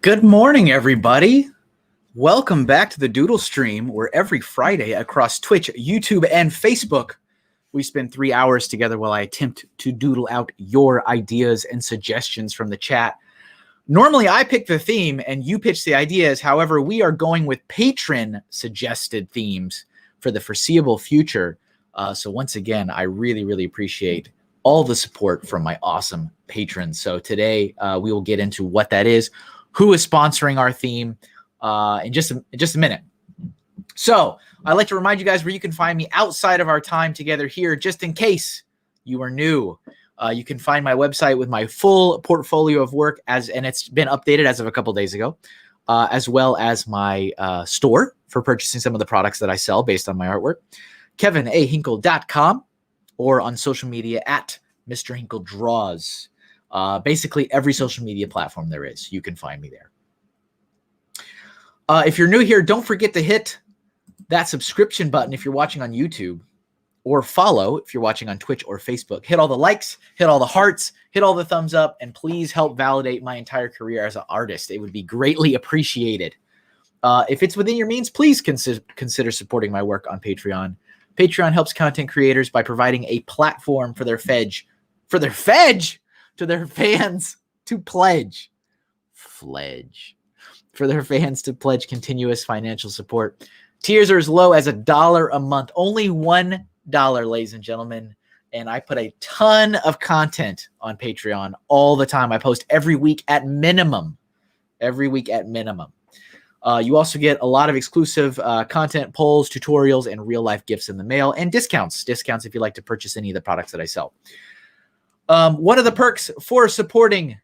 Good morning, everybody. Welcome back to the Doodle Stream, where every Friday across Twitch, YouTube, and Facebook, we spend 3 hours together while I attempt to doodle out your ideas and suggestions from the chat. Normally, I pick the theme and you pitch the ideas. However, we are going with patron-suggested themes for the foreseeable future. So once again, I really appreciate all the support from my awesome patrons. So today, we will get into what that is, who is sponsoring our theme in just a minute. So I'd like to remind you guys where you can find me outside of our time together here, just in case you are new. You can find my website with my full portfolio of work, and it's been updated as of a couple days ago, as well as my store for purchasing some of the products that I sell based on my artwork, KevinAHinkle.com, or on social media at MrHinkleDraws. Basically every social media platform there is, you can find me there. If you're new here, don't forget to hit that subscription button if you're watching on YouTube, or follow if you're watching on Twitch or Facebook. Hit all the likes, hit all the hearts, hit all the thumbs up, and please help validate my entire career as an artist. It would be greatly appreciated. If it's within your means, please consider supporting my work on Patreon. Patreon helps content creators by providing a platform for their fans to pledge continuous financial support. Tiers are as low as $1 a month, only $1, ladies and gentlemen. And I put a ton of content on Patreon all the time. I post every week at minimum. You also get a lot of exclusive content, polls, tutorials, and real-life gifts in the mail, and discounts if you'd like to purchase any of the products that I sell. One of the perks for supporting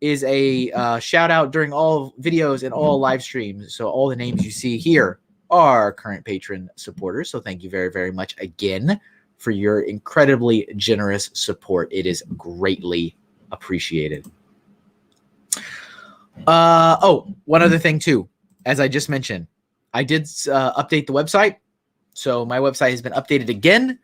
is a shout out during all videos and all live streams. So all the names you see here are current patron supporters. So thank you very much again for your incredibly generous support. It is greatly appreciated. One other thing too, as I just mentioned, I did update the website. So my website has been updated again.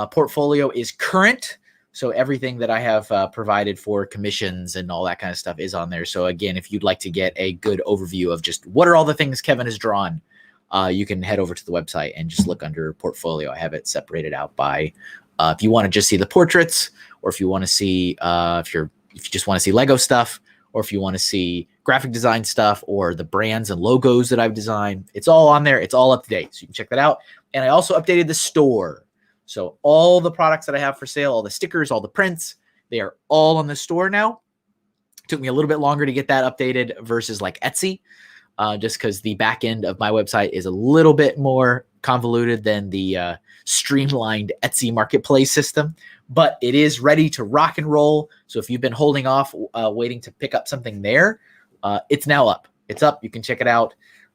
Portfolio is current. So everything that I have provided for commissions and all that kind of stuff is on there. So again, if you'd like to get a good overview of just what are all the things Kevin has drawn, you can head over to the website and just look under portfolio. I have it separated out by if you want to just see the portraits, or if you want to see if you just want to see Lego stuff, or if you want to see graphic design stuff or the brands and logos that I've designed. It's all on there. It's all up to date. So you can check that out. And I also updated the store. So all the products that I have for sale, all the stickers, all the prints, they are all on the store now. It took me a little bit longer to get that updated versus like Etsy, just because the back end of my website is a little bit more convoluted than the streamlined Etsy marketplace system. But it is ready to rock and roll. So if you've been holding off, waiting to pick up something there, it's now up. It's up. You can check it out.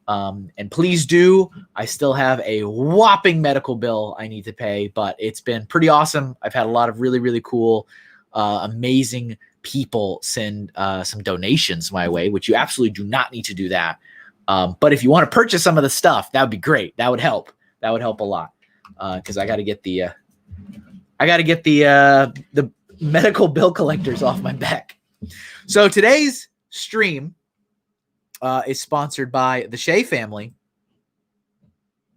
And please do. I still have a whopping medical bill I need to pay, but it's been pretty awesome. I've had a lot of really cool, amazing people send some donations my way, which you absolutely do not need to do that. But if you want to purchase some of the stuff, that would be great. That would help. That would help a lot. Because I got to get the medical bill collectors off my back. So today's stream is sponsored by the Shea family.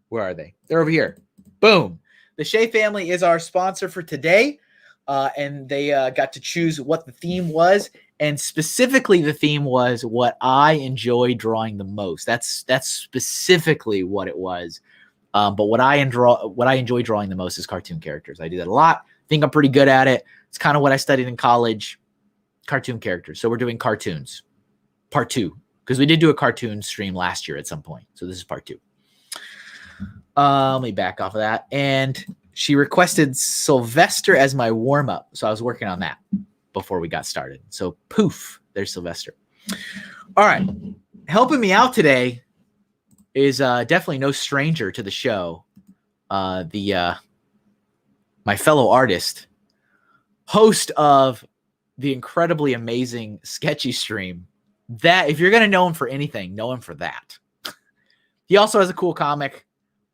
Where are they? They're over here. Boom. The Shea family is our sponsor for today. And they got to choose what the theme was. And specifically, the theme was what I enjoy drawing the most. That's specifically what it was. But what I enjoy drawing the most is cartoon characters. I do that a lot. I think I'm pretty good at it. It's kind of what I studied in college. Cartoon characters. So we're doing cartoons. Part 2. Because we did do a cartoon stream last year at some point. So this is part 2. Let me back off of that. And she requested Sylvester as my warm-up. So I was working on that before we got started. So poof, there's Sylvester. All right. Helping me out today is definitely no stranger to the show. My fellow artist, host of the incredibly amazing Sketchy stream. That, if you're going to know him for anything, know him for that. He also has a cool comic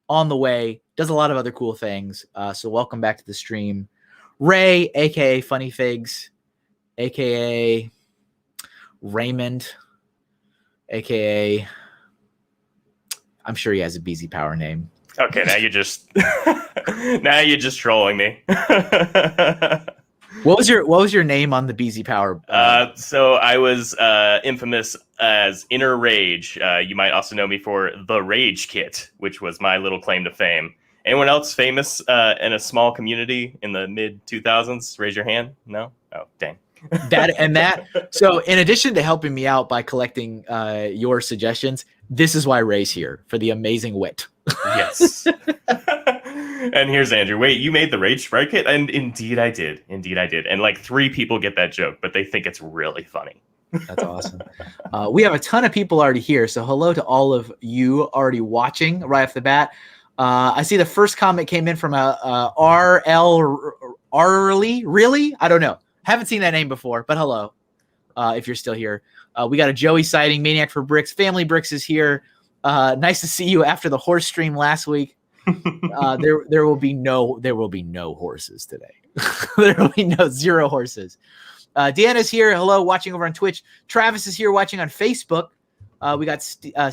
on the way, does a lot of other cool things. So welcome back to the stream. Ray, a.k.a. Funny Figs, a.k.a. Raymond. aka I'm sure he has a BZ Power name. Okay, now you're just trolling me. What was your name on the BZ Power? So I was infamous as Inner Rage. You might also know me for the Rage Kit, which was my little claim to fame. Anyone else famous in a small community in the mid 2000s? Raise your hand. No? Oh, dang. So in addition to helping me out by collecting your suggestions, this is why Ray's here, for the amazing wit. Yes. And here's Andrew. Wait, you made the Rage Sprite Kit? And indeed I did. And like 3 people get that joke, but they think it's really funny. That's awesome. We have a ton of people already here, so hello to all of you already watching right off the bat. I see the first comment came in from RL Arley. Really? I don't know. Haven't seen that name before, but hello. If you're still here. We got a Joey sighting, Maniac for Bricks. Family Bricks is here. Nice to see you after the horse stream last week. There will be no horses today. There will be zero horses. Deanna's here. Hello, watching over on Twitch. Travis is here watching on Facebook. We got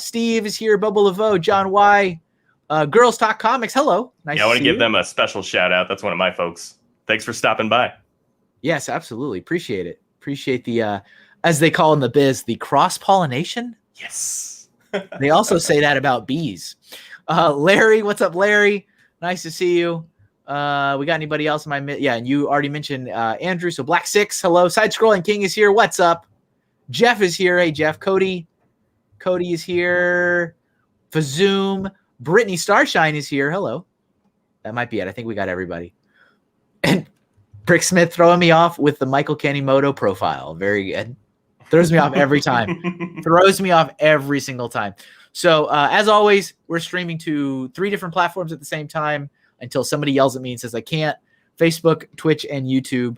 Steve is here. Bubba Laveau, John Y. Girls Talk Comics. Hello. Nice. Yeah, I want to give them a special shout out. That's one of my folks. Thanks for stopping by. Yes, absolutely. Appreciate it. Appreciate the as they call in the biz, the cross pollination. Yes. They also say that about bees. Larry, what's up, Larry? Nice to see you. We got anybody else in my and you already mentioned Andrew. So Black Six, hello. Side Scrolling King is here. What's up? Jeff is here. Hey Jeff. Cody is here. Fazoom. Brittany Starshine is here. Hello. That might be it. I think we got everybody. And Brick Smith throwing me off with the Michael Kanimoto profile. Very good. Throws me off every time. Throws me off every single time. So as always, we're streaming to 3 different platforms at the same time until somebody yells at me and says I can't. Facebook, Twitch, and YouTube.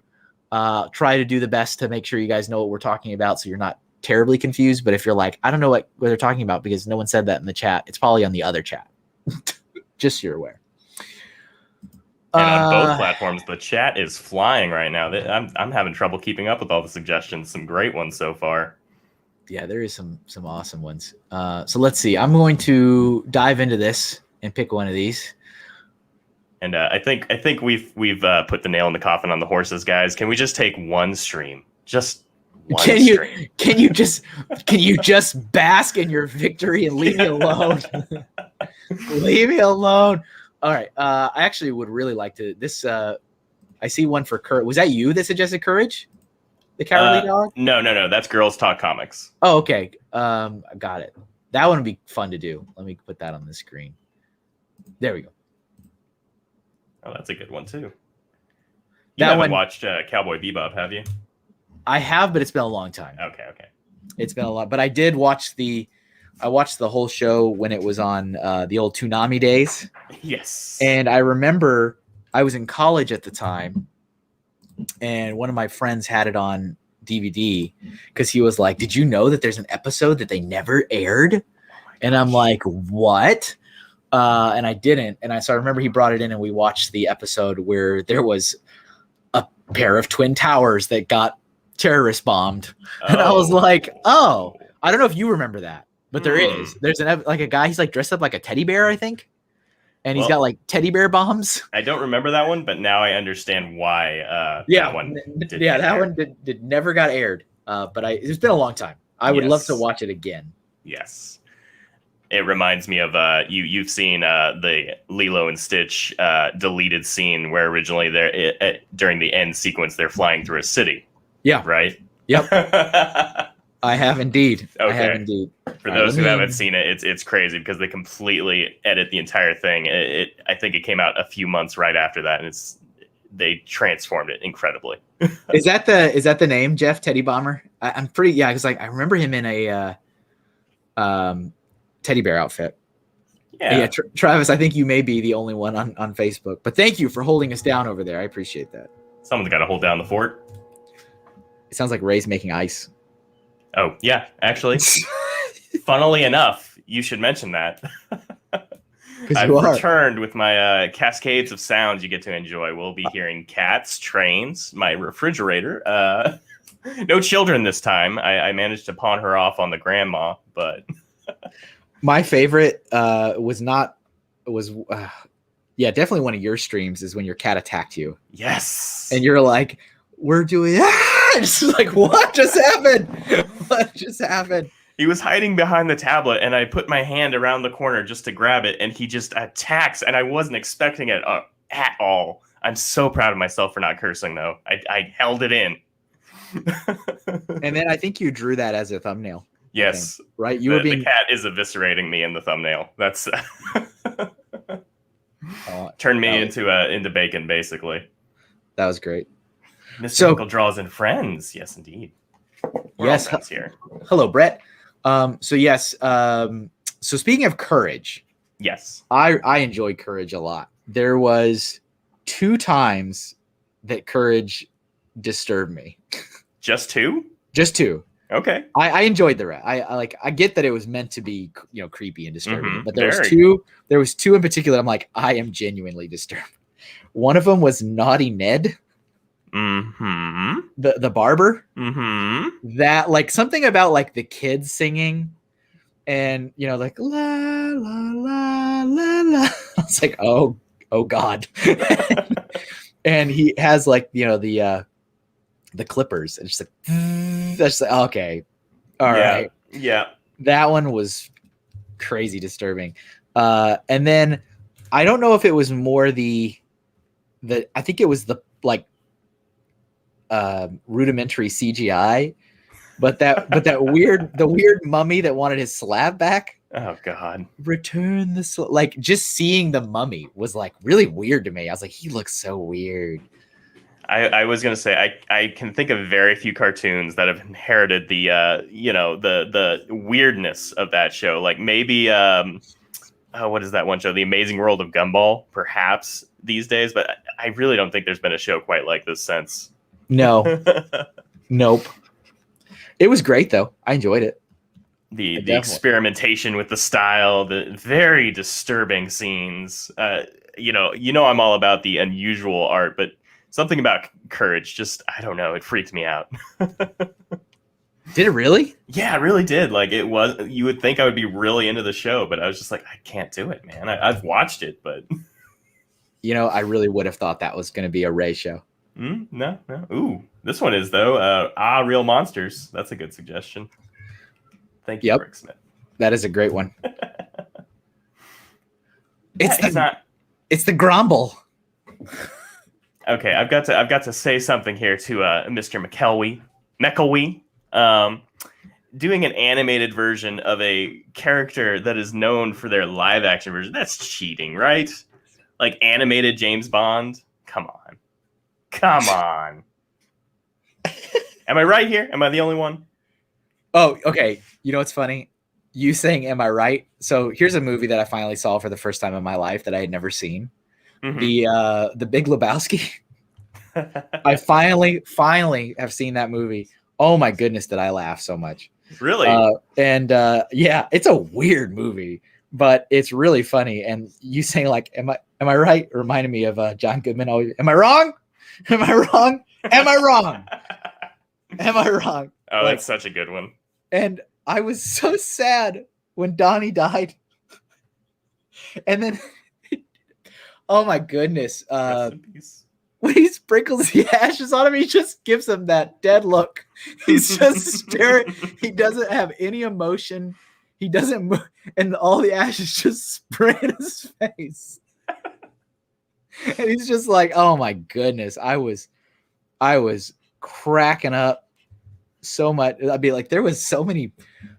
Try to do the best to make sure you guys know what we're talking about so you're not terribly confused. But if you're like, I don't know what they're talking about because no one said that in the chat, it's probably on the other chat. Just so you're aware. And on both platforms, the chat is flying right now. I'm having trouble keeping up with all the suggestions. Some great ones so far. Yeah, there is some awesome ones. So let's see. I'm going to dive into this and pick one of these. And I think we've put the nail in the coffin on the horses, guys. Can we just take one stream? Just one stream. Can you just bask in your victory and leave me alone? Leave me alone. All right. I actually would really like to. This. I see one for Courage. Was that you that suggested Courage? The Cowardly Dog? No. That's Girls Talk Comics. Oh, okay. Got it. That one would be fun to do. Let me put that on the screen. There we go. Oh, that's a good one too. You haven't watched Cowboy Bebop, have you? I have, but it's been a long time. Okay. It's been a lot, but I did watch I watched the whole show when it was on the old Toonami days. Yes. And I remember I was in college at the time, and one of my friends had it on DVD because he was like, "Did you know that there's an episode that they never aired?" And I'm like, "What?" And I didn't. And so I remember he brought it in and we watched the episode where there was a pair of twin towers that got terrorist bombed. And I was like, oh, I don't know if you remember that, but there's a guy, he's like dressed up like a teddy bear, I think. And he's got like teddy bear bombs. I don't remember that one, but now I understand why that one did never got aired. But it's been a long time. I would love to watch it again. Yes. It reminds me of you've seen the Lilo and Stitch deleted scene where originally during the end sequence they're flying through a city. Yeah. Right? Yep. I have indeed. Okay. I have indeed. For those who haven't seen it, it's crazy because they completely edit the entire thing. I think it came out a few months right after that, and they transformed it incredibly. Is that the name, Jeff Teddy Bomber? I'm pretty because I remember him in a teddy bear outfit. Yeah. Travis, I think you may be the only one on Facebook, but thank you for holding us down over there. I appreciate that. Someone's got to hold down the fort. It sounds like Ray's making ice. Oh yeah, actually, funnily enough, you should mention that. I've returned with my cascades of sounds you get to enjoy. We'll be hearing cats, trains, my refrigerator, No children this time. I managed to pawn her off on the grandma, but My favorite yeah, definitely one of your streams is when your cat attacked you. yes. And you're like, we're doing it's like, what just happened? What just happened? He was hiding behind the tablet, and I put my hand around the corner just to grab it, and he just attacks, and I wasn't expecting it at all. I'm so proud of myself for not cursing, though. I held it in. And then I think you drew that as a thumbnail. Yes. Right? You were being... The cat is eviscerating me in the thumbnail. That's... turned me into bacon, basically. That was great. MrHinkleDraws and friends. Yes, indeed. We're all friends here. Hello, Brett. So yes. So speaking of courage, yes, I enjoy courage a lot. There was 2 times that courage disturbed me. Just 2? Just 2. Okay. I enjoyed the rest. I get that it was meant to be, creepy and disturbing, but there was two in particular. I'm like, I am genuinely disturbed. One of them was Naughty Ned. Mm-hmm. The barber. Mm-hmm. That, like, something about, like, the kids singing and, like, la, la, la, la, la. I was like, oh God. And he has, like, the clippers. And just like, that's like, okay. All right. Yeah. That one was crazy disturbing. And then I don't know if it was more I think it was the, like, rudimentary CGI, but the weird mummy that wanted his slab back. Oh God! Return the like, just seeing the mummy was, like, really weird to me. I was like, he looks so weird. I was gonna say I can think of very few cartoons that have inherited the the weirdness of that show. Like maybe what is that one show? The Amazing World of Gumball, perhaps these days. But I really don't think there's been a show quite like this since. No. Nope. It was great though. I enjoyed it. The experimentation with the style, the very disturbing scenes. I'm all about the unusual art, but something about courage just, I don't know, it freaked me out. Did it really? Yeah, it really did. Like, it was, you would think I would be really into the show, but I was just like, I can't do it, man. I've watched it, but I really would have thought that was going to be a Ray show. No. Ooh, this one is, though. Real Monsters. That's a good suggestion. Thank you, Rick Smith. That is a great one. It's the Grumble. Okay, I've got to say something here to Mr. McElwee. Doing an animated version of a character that is known for their live action version, that's cheating, right? Like animated James Bond? Come on. Am I right here? Am I the only one? Oh, okay. You know what's funny? You saying, am I right? So here's a movie that I finally saw for the first time in my life that I had never seen. Mm-hmm. The Big Lebowski. I finally have seen that movie. Oh my goodness, did I laugh so much. Really? Yeah, it's a weird movie, but it's really funny. And you saying, like, am I right? Reminded me of John Goodman always. Am I wrong? Am I wrong? Am I wrong? Am I wrong? Oh, that's such a good one. And I was so sad when Donnie died. And then, oh my goodness. When he sprinkles the ashes on him, he just gives him that dead look. He's just staring. He doesn't have any emotion. He doesn't move. And all the ashes just spray in his face. And he's just like, oh my goodness. I was cracking up so much. I'd be like, there was so many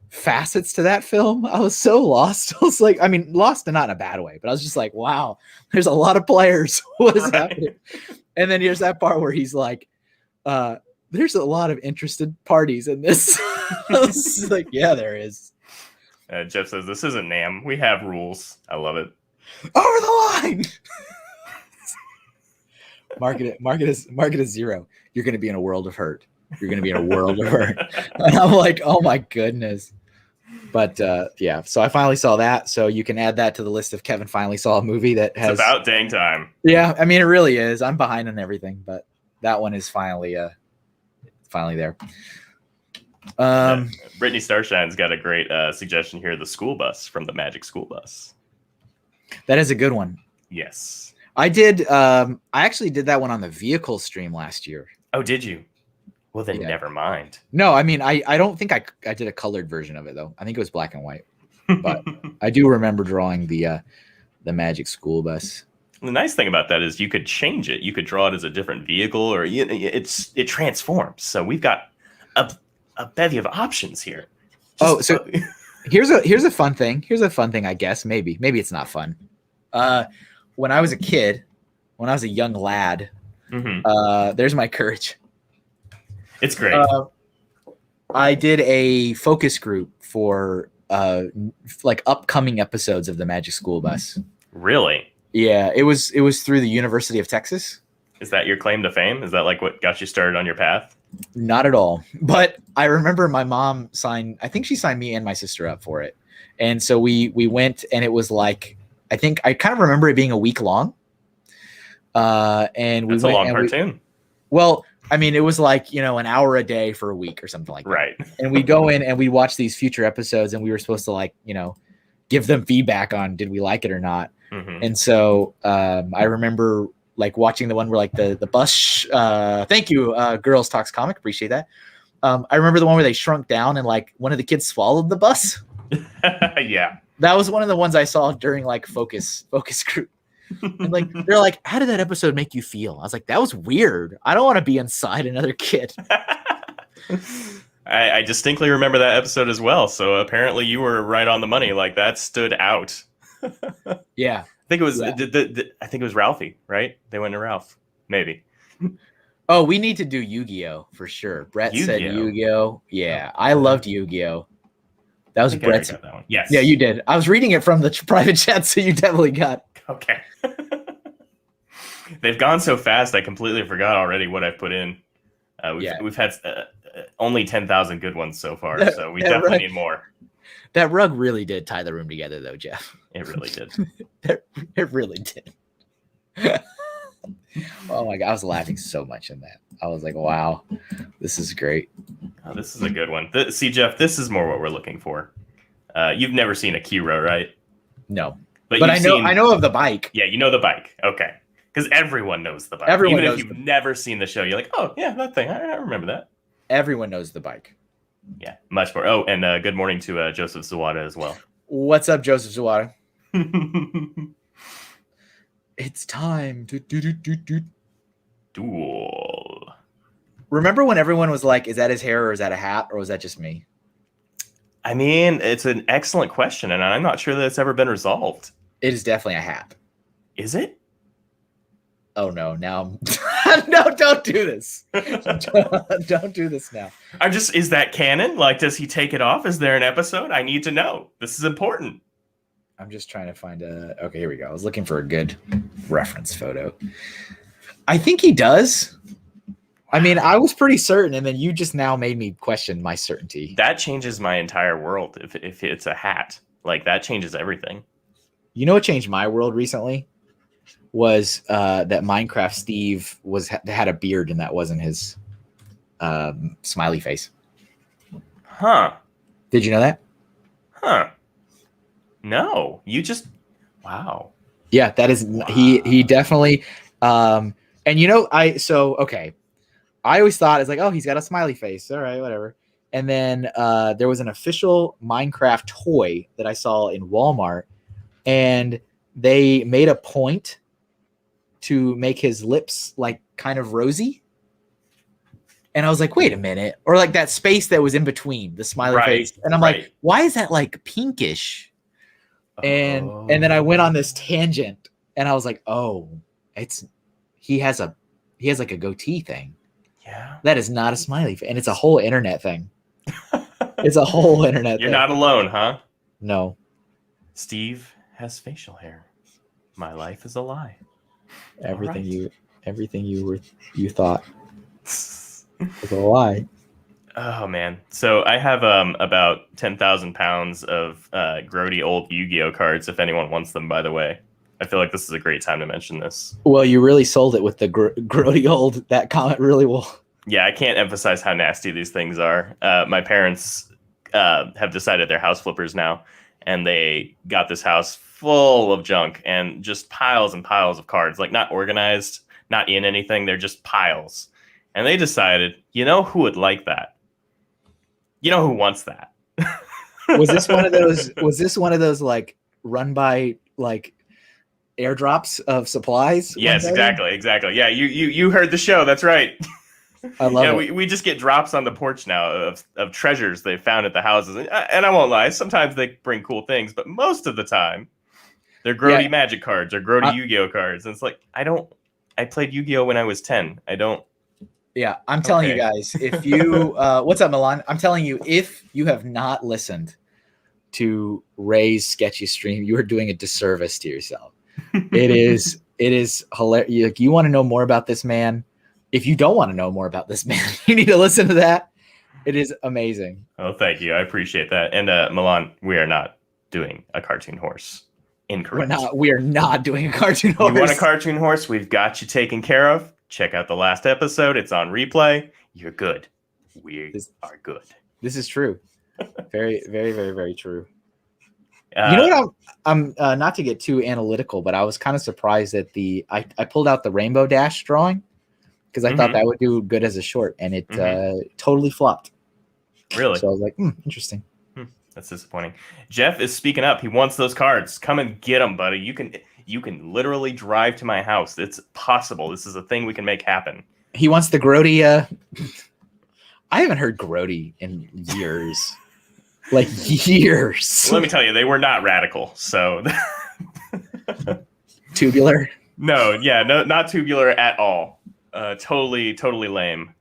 facets to that film. I was so lost. I was like, I mean, lost and not in a bad way, but I was just like, wow, there's a lot of players. What is happening? And then here's that part where he's like, there's a lot of interested parties in this. I was like, yeah, there is. Jeff says, this isn't NAM. We have rules. I love it. Over the line. Market is 0. You're going to be in a world of hurt. You're going to be in a world of hurt. And I'm like, oh my goodness. But yeah, so I finally saw that. So you can add that to the list of Kevin finally saw a movie that has. It's about dang time. Yeah, I mean, it really is. I'm behind on everything, but that one is finally finally there. Brittany Starshine's got a great suggestion here: the school bus from the Magic School Bus. That is a good one. Yes, I did. I actually did that one on the vehicle stream last year. Oh, did you? Well, then Yeah. never mind. No, I mean, I don't think I did a colored version of it though. I think it was black and white. But I do remember drawing the Magic School Bus. The nice thing about that is you could change it. You could draw it as a different vehicle, or it transforms. So we've got a bevy of options here. So here's a fun thing. Here's a fun thing, I guess. Maybe it's not fun. When I was a kid, when I was a young lad, there's my courage. It's great. I did a focus group for like upcoming episodes of the Magic School Bus. Really? Yeah, it was through the University of Texas. Is that your claim to fame? Is that like what got you started on your path? Not at all. But I remember my mom I think she signed me and my sister up for it. And so we went, and it was like, I think I kind of remember it being a week long. And That's a long cartoon. Well, I mean, it was like, an hour a day for a week or something like that. Right. And we go in and we watch these future episodes, and we were supposed to like, give them feedback on did we like it or not. And so I remember like watching the one where like the bus. Thank you, Girls Talks Comic. Appreciate that. I remember the one where they shrunk down and like one of the kids swallowed the bus. Yeah. That was one of the ones I saw during like focus group. And like they're like, how did that episode make you feel? I was like, that was weird. I don't want to be inside another kid. I distinctly remember that episode as well. So apparently you were right on the money. Like that stood out. Yeah. I think it was I think it was Ralphie, right? They went to Ralph, maybe. Oh, we need to do Yu-Gi-Oh for sure. Brett said Yu-Gi-Oh. Yeah, I loved Yu-Gi-Oh. That was Brett's. That one. Yes. Yeah, you did. I was reading it from the private chat, so you definitely got. Okay. They've gone so fast, I completely forgot already what I've put in. We've had only 10,000 good ones so far, so we definitely need more. That rug really did tie the room together, though, Jeff. It really did. It really did. Oh my God, I was laughing so much in that. I was like, wow, this is great. Oh, this is a good one. See, Jeff, this is more what we're looking for. You've never seen a Kiro, right? No. But I know of the bike. Yeah, you know the bike. Okay. Because everyone knows the bike. Everyone Even knows if you've never seen the show, you're like, oh, yeah, that thing. I remember that. Everyone knows the bike. Yeah, much more. Oh, and good morning to Joseph Zawada as well. What's up, Joseph Zawada? It's time. Duel. Remember when everyone was like, is that his hair or is that a hat or was that just me? I mean, it's an excellent question, and I'm not sure that it's ever been resolved. It is definitely a hat. Is it? Oh no, now no, don't do this. Don't do this now. Is that canon? Like, does he take it off? Is there an episode? I need to know. This is important. I'm just trying to find okay, here we go. I was looking for a good reference photo. I think he does. I mean, I was pretty certain, and then you just now made me question my certainty. That changes my entire world if it's a hat. Like, that changes everything. You know what changed my world recently? Was that Minecraft Steve had a beard, and that wasn't his smiley face. Huh. Did you know that? Huh. No. You just... Wow. Yeah, that is... Wow. He definitely... and okay. I always thought it's like, oh, he's got a smiley face. All right, whatever. And then there was an official Minecraft toy that I saw in Walmart, and they made a point to make his lips like kind of rosy. And I was like, wait a minute. Or like that space that was in between the smiley face. And I'm like, why is that like pinkish? And then I went on this tangent and I was like, oh, he has like a goatee thing. Yeah. That is not a smiley face. And it's a whole internet thing. It's a whole internet thing. You're not alone, huh? No. Steve has facial hair. My life is a lie. Everything you thought was a lie. Oh man! So I have about 10,000 pounds of grody old Yu-Gi-Oh cards. If anyone wants them, by the way, I feel like this is a great time to mention this. Well, you really sold it with the grody old. That comment really will. Yeah, I can't emphasize how nasty these things are. My parents have decided they're house flippers now, and they got this house full of junk and just piles and piles of cards, like not organized, not in anything. They're just piles. And they decided, you know who would like that? You know who wants that? Was this one of those? Was this one of those like run by like airdrops of supplies? Yes, exactly. Yeah, you heard the show. That's right. I love it. We just get drops on the porch now of treasures they found at the houses. And I won't lie, sometimes they bring cool things, but most of the time they're grody Magic cards or grody Yu-Gi-Oh cards. And it's like, I played Yu-Gi-Oh when I was 10. I don't. Yeah, I'm telling you guys, if you, what's up, Milan? I'm telling you, if you have not listened to Ray's sketchy stream, you are doing a disservice to yourself. It is hilarious. You want to know more about this man? If you don't want to know more about this man, you need to listen to that. It is amazing. Oh, thank you. I appreciate that. And Milan, we are not doing a cartoon horse. Incorrect. We are not doing a cartoon horse. You want a cartoon horse? We've got you taken care of. Check out the last episode. It's on replay. You're good. We are good. This is true. Very, very, very, very true. You know what? I'm not to get too analytical, but I was kind of surprised that I pulled out the Rainbow Dash drawing because I thought that would do good as a short, and it totally flopped. Really? So I was like, interesting. That's disappointing. Jeff is speaking up. He wants those cards. Come and get them, buddy. You can literally drive to my house. It's possible. This is a thing we can make happen. He wants the Grody. I haven't heard Grody in years. Like years. Well, let me tell you, they were not radical. So tubular? No, not tubular at all. Totally lame.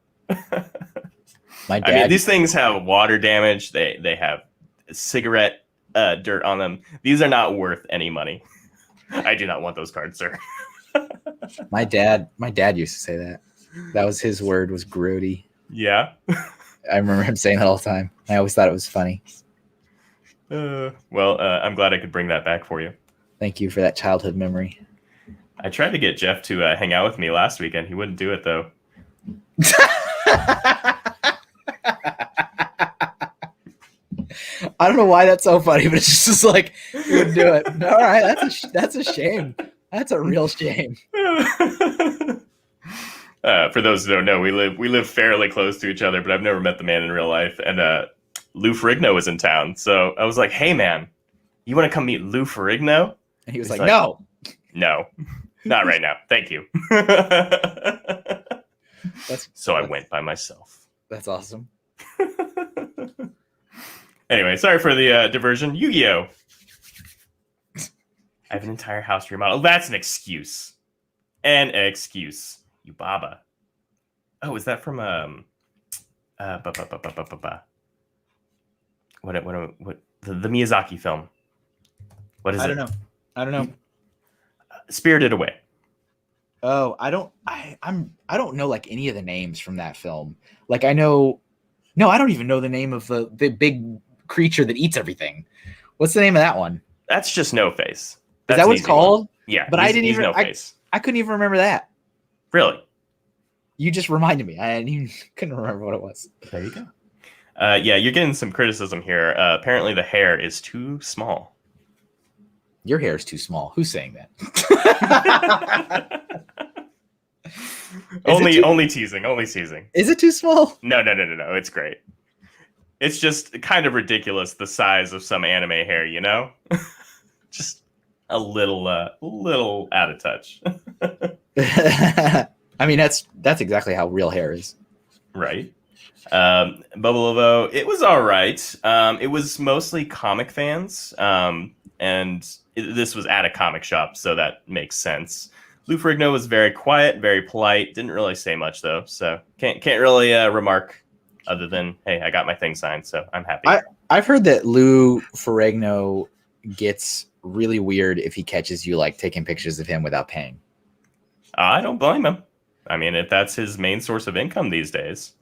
My dad. I mean, these things have water damage. They have cigarette dirt on them. These are not worth any money. I do not want those cards, sir. My dad used to say that. That was his word, was grody. Yeah. I remember him saying that all the time. I always thought it was funny. Well, I'm glad I could bring that back for you. Thank you for that childhood memory. I tried to get Jeff to hang out with me last weekend. He wouldn't do it, though. I don't know why that's so funny, but it's just like, he wouldn't do it. All right, that's a shame. That's a real shame. For those who don't know, we live fairly close to each other, but I've never met the man in real life. And Lou Ferrigno was in town, so I was like, "Hey, man, you want to come meet Lou Ferrigno?" And he was like, "No, not right now. Thank you." So I went by myself. That's awesome. Anyway, sorry for the diversion. Yu-Gi-Oh! I have an entire house remodel. That's an excuse. An excuse. You baba. Oh, is that from what the Miyazaki film? What is it? I don't know. Spirited Away. Oh, I don't know like any of the names from that film. Like I don't even know the name of the big creature that eats everything. What's the name of that one? That's just No Face. Is that what it's called? One. Yeah, but I didn't even. No Face. I couldn't even remember that. Really? You just reminded me. I couldn't remember what it was. There you go. Yeah, you're getting some criticism here. Apparently, the hair is too small. Your hair is too small. Who's saying that? Only teasing. Is it too small? No. It's great. It's just kind of ridiculous, the size of some anime hair, you know? Just a little out of touch. I mean, that's exactly how real hair is. Right. Bubble Ovo, it was all right. It was mostly comic fans, this was at a comic shop, so that makes sense. Lou Ferrigno was very quiet, very polite. Didn't really say much though, so can't really remark other than, hey, I got my thing signed, so I'm happy. I've heard that Lou Ferrigno gets really weird if he catches you like taking pictures of him without paying. I don't blame him. I mean, if that's his main source of income these days.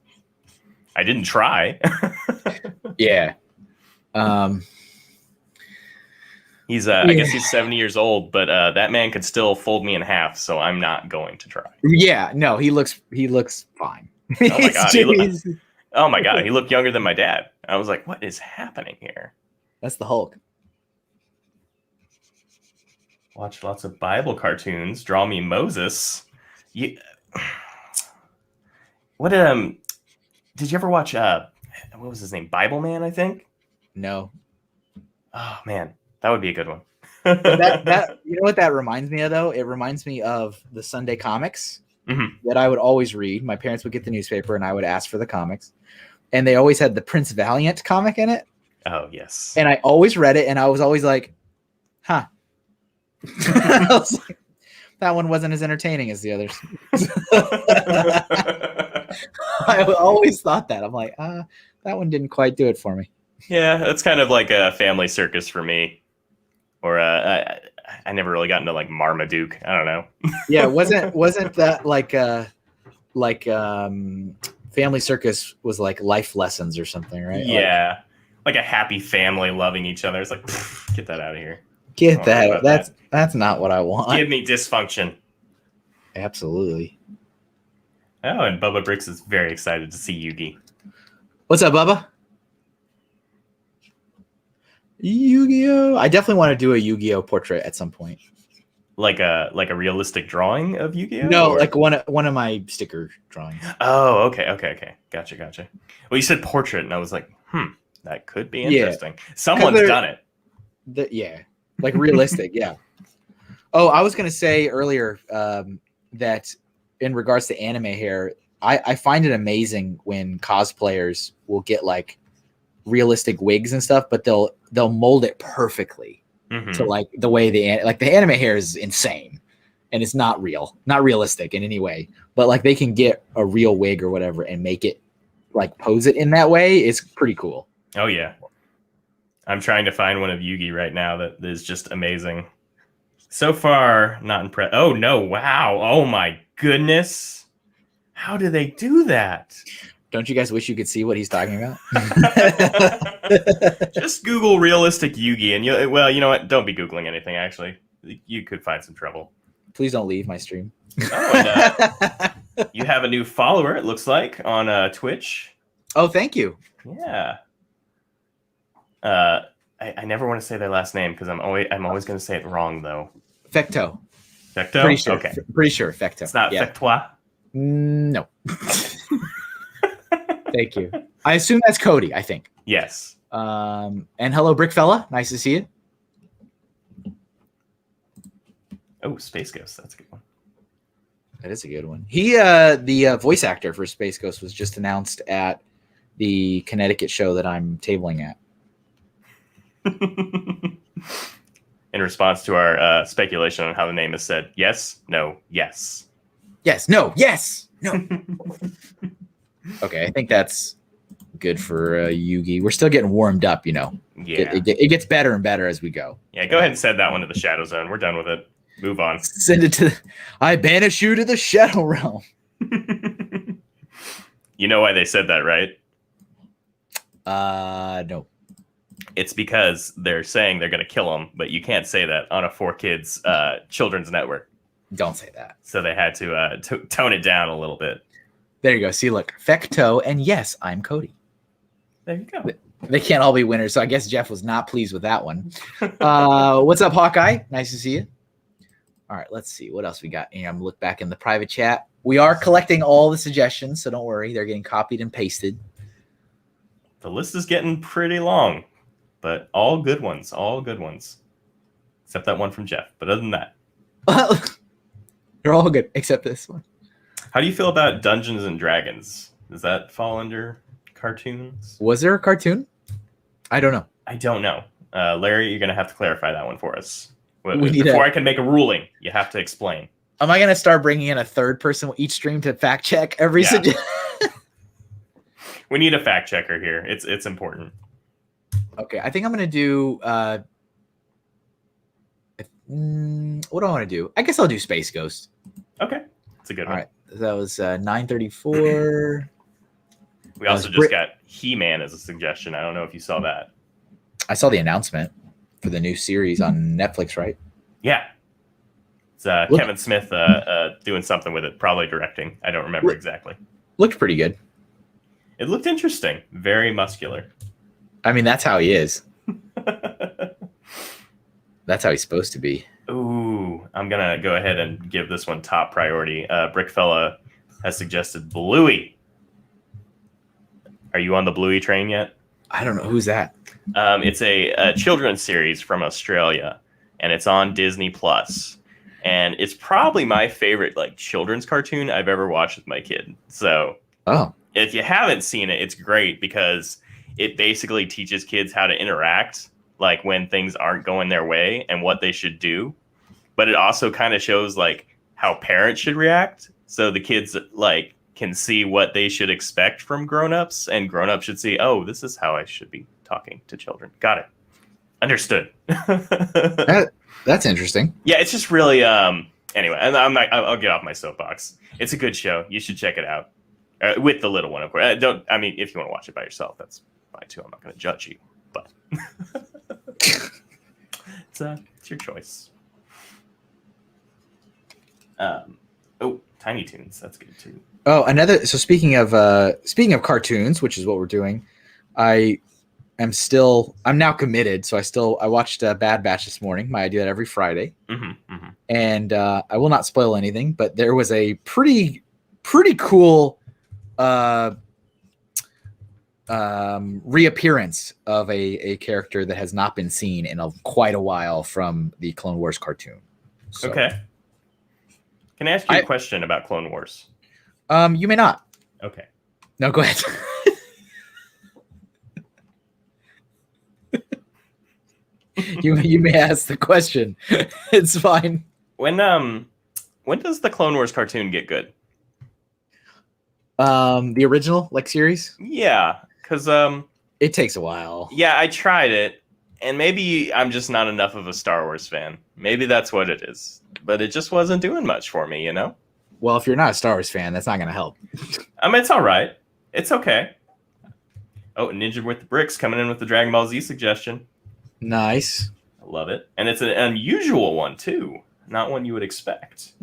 I didn't try. Yeah. He's I guess he's 70 years old, but that man could still fold me in half, so I'm not going to try. Yeah, no, he looks fine. Oh my god, Jeez. oh my god, he looked younger than my dad. I was like, what is happening here? That's the Hulk. Watch lots of Bible cartoons. Draw me Moses. You, what did you ever watch what was his name? Bible Man, I think? No. Oh man, that would be a good one. that you know what that reminds me of though? It reminds me of the Sunday comics that I would always read. My parents would get the newspaper and I would ask for the comics. And they always had the Prince Valiant comic in it. Oh yes. And I always read it and I was always like, huh. I was like, that one wasn't as entertaining as the others. I always thought that. I'm like, that one didn't quite do it for me. Yeah, that's kind of like a family circus for me. Or I never really got into like Marmaduke. I don't know. Yeah, wasn't that like Family Circus was like life lessons or something, right? Yeah, like a happy family loving each other. It's like, get that out of here. Get that. That's not what I want. Give me dysfunction. Absolutely. Oh, and Bubba Bricks is very excited to see Yugi. What's up, Bubba? Yu-Gi-Oh! I definitely want to do a Yu-Gi-Oh portrait at some point. Like a realistic drawing of Yu-Gi-Oh? No, like one of my sticker drawings. Oh, okay. Gotcha. Well, you said portrait, and I was like, that could be interesting. Yeah. Someone's done it. Yeah, like realistic. Yeah. Oh, I was gonna say earlier that in regards to anime hair, I find it amazing when cosplayers will get like realistic wigs and stuff, but they'll mold it perfectly to like the way the anime hair is insane, and it's not realistic in any way. But like they can get a real wig or whatever and make it like pose it in that way. It's pretty cool. Oh yeah, I'm trying to find one of Yugi right now that is just amazing. So far, not impressed. Oh no! Wow! Oh my goodness! How do they do that? Don't you guys wish you could see what he's talking about? Just Google realistic Yugi, and you know what? Don't be Googling anything. Actually, you could find some trouble. Please don't leave my stream. Oh, and, you have a new follower. It looks like on Twitch. Oh, thank you. Yeah. I never want to say their last name because I'm always going to say it wrong though. Fecto. Fecto. Pretty sure. Okay. Pretty sure. Fecto. It's not Fectois. No. Thank you. I assume that's Cody, I think. Yes. And hello, Brickfella. Nice to see you. Oh, Space Ghost. That's a good one. That is a good one. He, the voice actor for Space Ghost, was just announced at the Connecticut show that I'm tabling at. In response to our speculation on how the name is said, yes, no, yes. Yes, no, yes, no. Okay, I think that's good for Yugi. We're still getting warmed up, you know. Yeah. It gets better and better as we go. Yeah, go ahead and send that one to the Shadow Zone. We're done with it. Move on. Send it to... I banish you to the Shadow Realm. You know why they said that, right? No. It's because they're saying they're going to kill him, but you can't say that on a 4Kids children's network. Don't say that. So they had to tone it down a little bit. There you go. See, look, Fecto, and yes, I'm Cody. There you go. They can't all be winners, so I guess Jeff was not pleased with that one. What's up, Hawkeye? Nice to see you. All right, let's see what else we got. I'm look back in the private chat. We are collecting all the suggestions, so don't worry. They're getting copied and pasted. The list is getting pretty long, but all good ones. All good ones. Except that one from Jeff. But other than that. They're all good, except this one. How do you feel about Dungeons and Dragons? Does that fall under cartoons? Was there a cartoon? I don't know. I don't know. Larry, you're going to have to clarify that one for us. Before I can make a ruling, you have to explain. Am I going to start bringing in a third person each stream to fact check every suggestion? We need a fact checker here. It's important. Okay, I think I'm going to do... what do I want to do? I guess I'll do Space Ghost. Okay. It's a good one. All right. That was 934. We also just got He-Man as a suggestion. I don't know if you saw that. I saw the announcement for the new series on Netflix, right? Yeah. It's Kevin Smith doing something with it, probably directing. I don't remember exactly. Looked pretty good. It looked interesting. Very muscular. I mean, that's how he is. That's how he's supposed to be. Ooh, I'm gonna go ahead and give this one top priority. Brickfella has suggested Bluey. Are you on the Bluey train yet? I don't know. Who's that? It's a children's series from Australia, and it's on Disney Plus. And it's probably my favorite like children's cartoon I've ever watched with my kid. So if you haven't seen it, it's great because it basically teaches kids how to interact, like when things aren't going their way and what they should do. But it also kind of shows like how parents should react. So the kids like can see what they should expect from grown-ups, and grown-ups should see, oh, this is how I should be talking to children. Got it. Understood. That's interesting. Yeah, it's just really anyway, and I'll get off my soapbox. It's a good show. You should check it out. With the little one, of course. If you want to watch it by yourself, that's fine too. I'm not going to judge you, but it's your choice. Tiny Toons, that's good too. Oh, so speaking of cartoons, which is what we're doing, I'm now committed. So I watched Bad Batch this morning. I do that every Friday. And I will not spoil anything, but there was a pretty cool reappearance of a character that has not been seen in quite a while from the Clone Wars cartoon. So, okay. Can I ask you a question about Clone Wars? You may not. Okay. No, go ahead. you may ask the question. It's fine. When does the Clone Wars cartoon get good? The original series? Yeah, because it takes a while. Yeah, I tried it, and maybe I'm just not enough of a Star Wars fan. Maybe that's what it is. But it just wasn't doing much for me, you know? Well, if you're not a Star Wars fan, that's not going to help. It's all right. It's okay. Oh, Ninja with the Bricks coming in with the Dragon Ball Z suggestion. Nice. I love it. And it's an unusual one, too. Not one you would expect.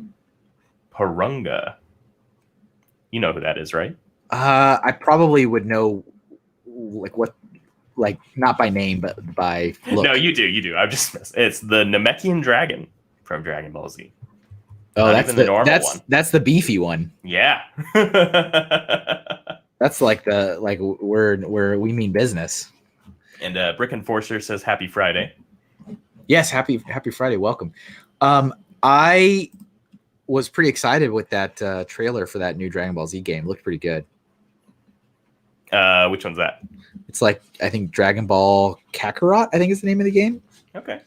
Parunga. You know who that is, right? I probably would know, not by name, but by look. No, you do. I've just missed. It's the Namekian dragon from Dragon Ball Z. Oh, that's the normal one. That's the beefy one. Yeah. That's where we mean business. And Brick Enforcer says happy Friday. Yes, happy Friday. Welcome. I was pretty excited with that trailer for that new Dragon Ball Z game. It looked pretty good. Which one's that? It's I think Dragon Ball Kakarot, I think is the name of the game. Okay.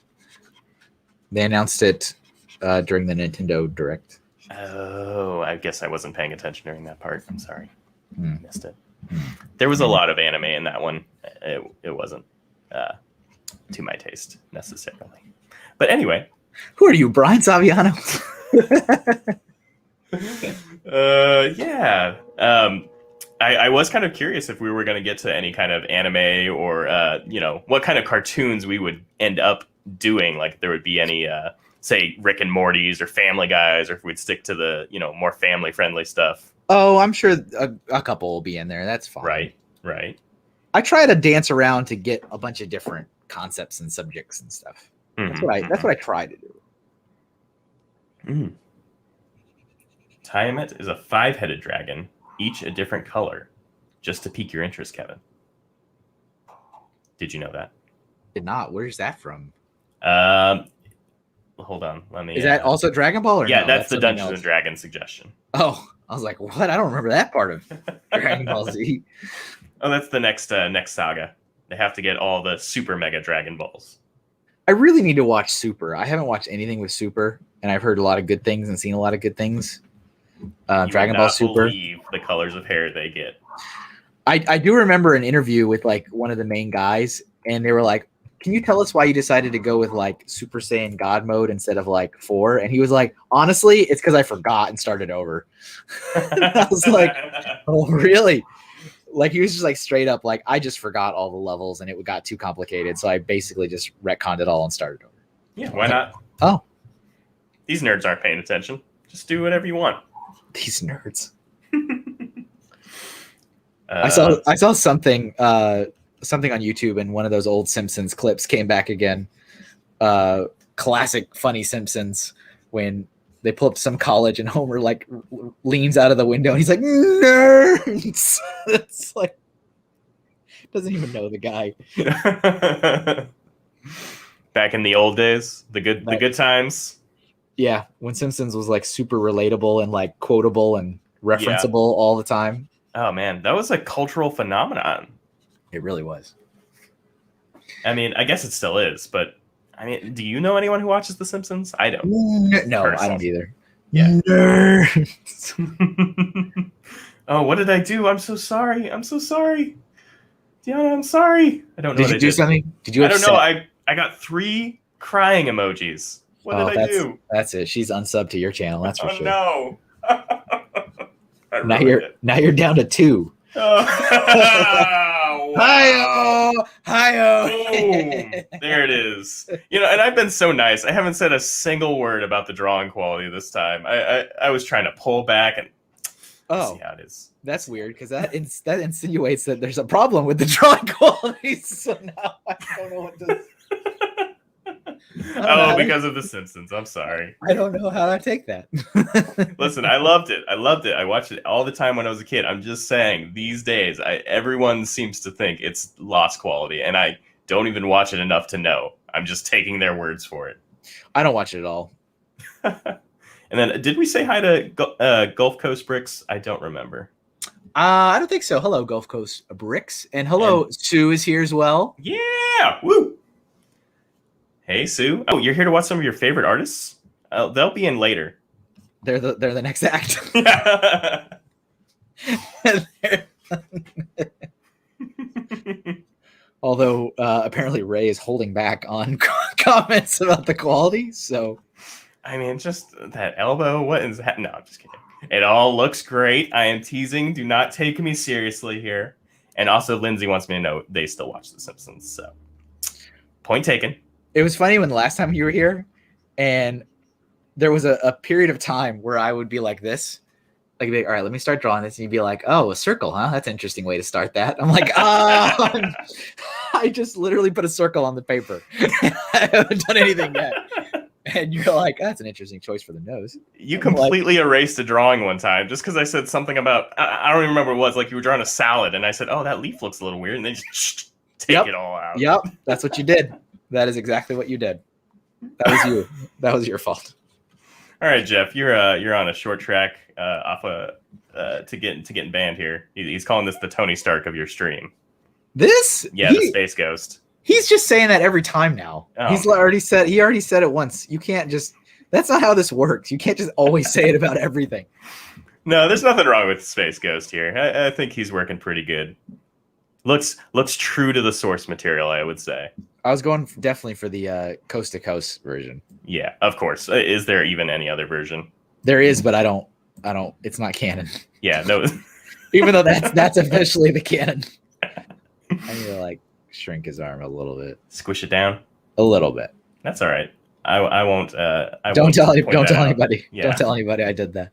They announced it during the Nintendo Direct. Oh, I guess I wasn't paying attention during that part. I'm sorry. Missed it. There was a lot of anime in that one. It wasn't to my taste necessarily. But anyway. Who are you, Brian Saviano? Yeah. I was kind of curious if we were going to get to any kind of anime or, what kind of cartoons we would end up doing. Like there would be any, say, Rick and Morty's or Family Guys, or if we'd stick to the, more family-friendly stuff. Oh, I'm sure a couple will be in there. That's fine. Right. I try to dance around to get a bunch of different concepts and subjects and stuff. That's what I try to do. Tiamat is a 5-headed dragon, each a different color, just to pique your interest, Kevin. Did you know that? Did not. Where's that from? Hold on. Let me. Is that also Dragon Ball? Or yeah, no? that's the Dungeons and Dragons suggestion. Oh, I was like, what? I don't remember that part of Dragon Ball Z. Oh, that's the next saga. They have to get all the Super Mega Dragon Balls. I really need to watch Super. I haven't watched anything with Super, and I've heard a lot of good things and seen a lot of good things. Dragon Ball Super. Believe the colors of hair they get. I do remember an interview with one of the main guys, and they were like, "Can you tell us why you decided to go with Super Saiyan God mode instead of 4?" And he was like, "Honestly, it's because I forgot and started over." I was like, "Oh, really?" He was just straight up I just forgot all the levels and it got too complicated, so I basically just retconned it all and started over. Yeah, why not? Oh, these nerds aren't paying attention. Just do whatever you want. These nerds. I saw something something on YouTube, and one of those old Simpsons clips came back again. Classic funny Simpsons, when they pull up to some college and Homer like leans out of the window and he's like, nerds. It's like, doesn't even know the guy. Back in the old days, the good times. Yeah, when Simpsons was like super relatable and like quotable and referenceable all the time. Oh man, that was a cultural phenomenon. It really was. I mean, I guess it still is, but I mean, do you know anyone who watches The Simpsons? I don't. No, I don't either. Yeah. Nerds. Oh, what did I do? I'm so sorry. I'm so sorry. Deanna, I'm sorry. I don't know. Did you do something? Did you? I don't know. I got 3 crying emojis. What did I do? That's it. She's unsubbed to your channel. That's for sure. No. Now you're down to 2. Oh, wow. Hi-oh. Boom. There it is. You know, and I've been so nice. I haven't said a single word about the drawing quality this time. I was trying to pull back and see how it is. That's weird, because that insinuates that there's a problem with the drawing quality. So now I don't know what to. Because of The Simpsons. I'm sorry. I don't know how to take that. Listen, I loved it. I watched it all the time when I was a kid. I'm just saying, these days, everyone seems to think it's lost quality, and I don't even watch it enough to know. I'm just taking their words for it. I don't watch it at all. And then, did we say hi to Gulf Coast Bricks? I don't remember. I don't think so. Hello, Gulf Coast Bricks, and hello, Sue is here as well. Yeah, woo! Hey, Sue. Oh, you're here to watch some of your favorite artists? They'll be in later. They're the next act. Although apparently Ray is holding back on comments about the quality. So, I mean, just that elbow. What is that? No, I'm just kidding. It all looks great. I am teasing. Do not take me seriously here. And also, Lindsay wants me to know they still watch The Simpsons. So, point taken. It was funny when the last time you were here, and there was a period of time where I would be like this. Like, all right, let me start drawing this. And you'd be like, oh, a circle, huh? That's an interesting way to start that. I'm like, I just literally put a circle on the paper. I haven't done anything yet. And you're like, that's an interesting choice for the nose. You completely erased a drawing one time just because I said something about, I don't even remember what it was. Like, you were drawing a salad, and I said, oh, that leaf looks a little weird. And then just take it all out. Yep, that's what you did. That is exactly what you did. That was you. That was your fault. All right, Jeff, you're on a short track to getting banned here. He's calling this the Tony Stark of your stream. This? Yeah, the Space Ghost. He's just saying that every time now. Oh. He already said it once. You can't just. That's not how this works. You can't just always say it about everything. No, there's nothing wrong with Space Ghost here. I think he's working pretty good. Looks true to the source material, I would say. I was going definitely for the coast to coast version. Yeah, of course. Is there even any other version? There is, but I don't. It's not canon. Yeah, no. Even though that's officially the canon. I need to like shrink his arm a little bit. Squish it down. A little bit. That's all right. I won't. Don't tell anybody. Yeah. Don't tell anybody I did that.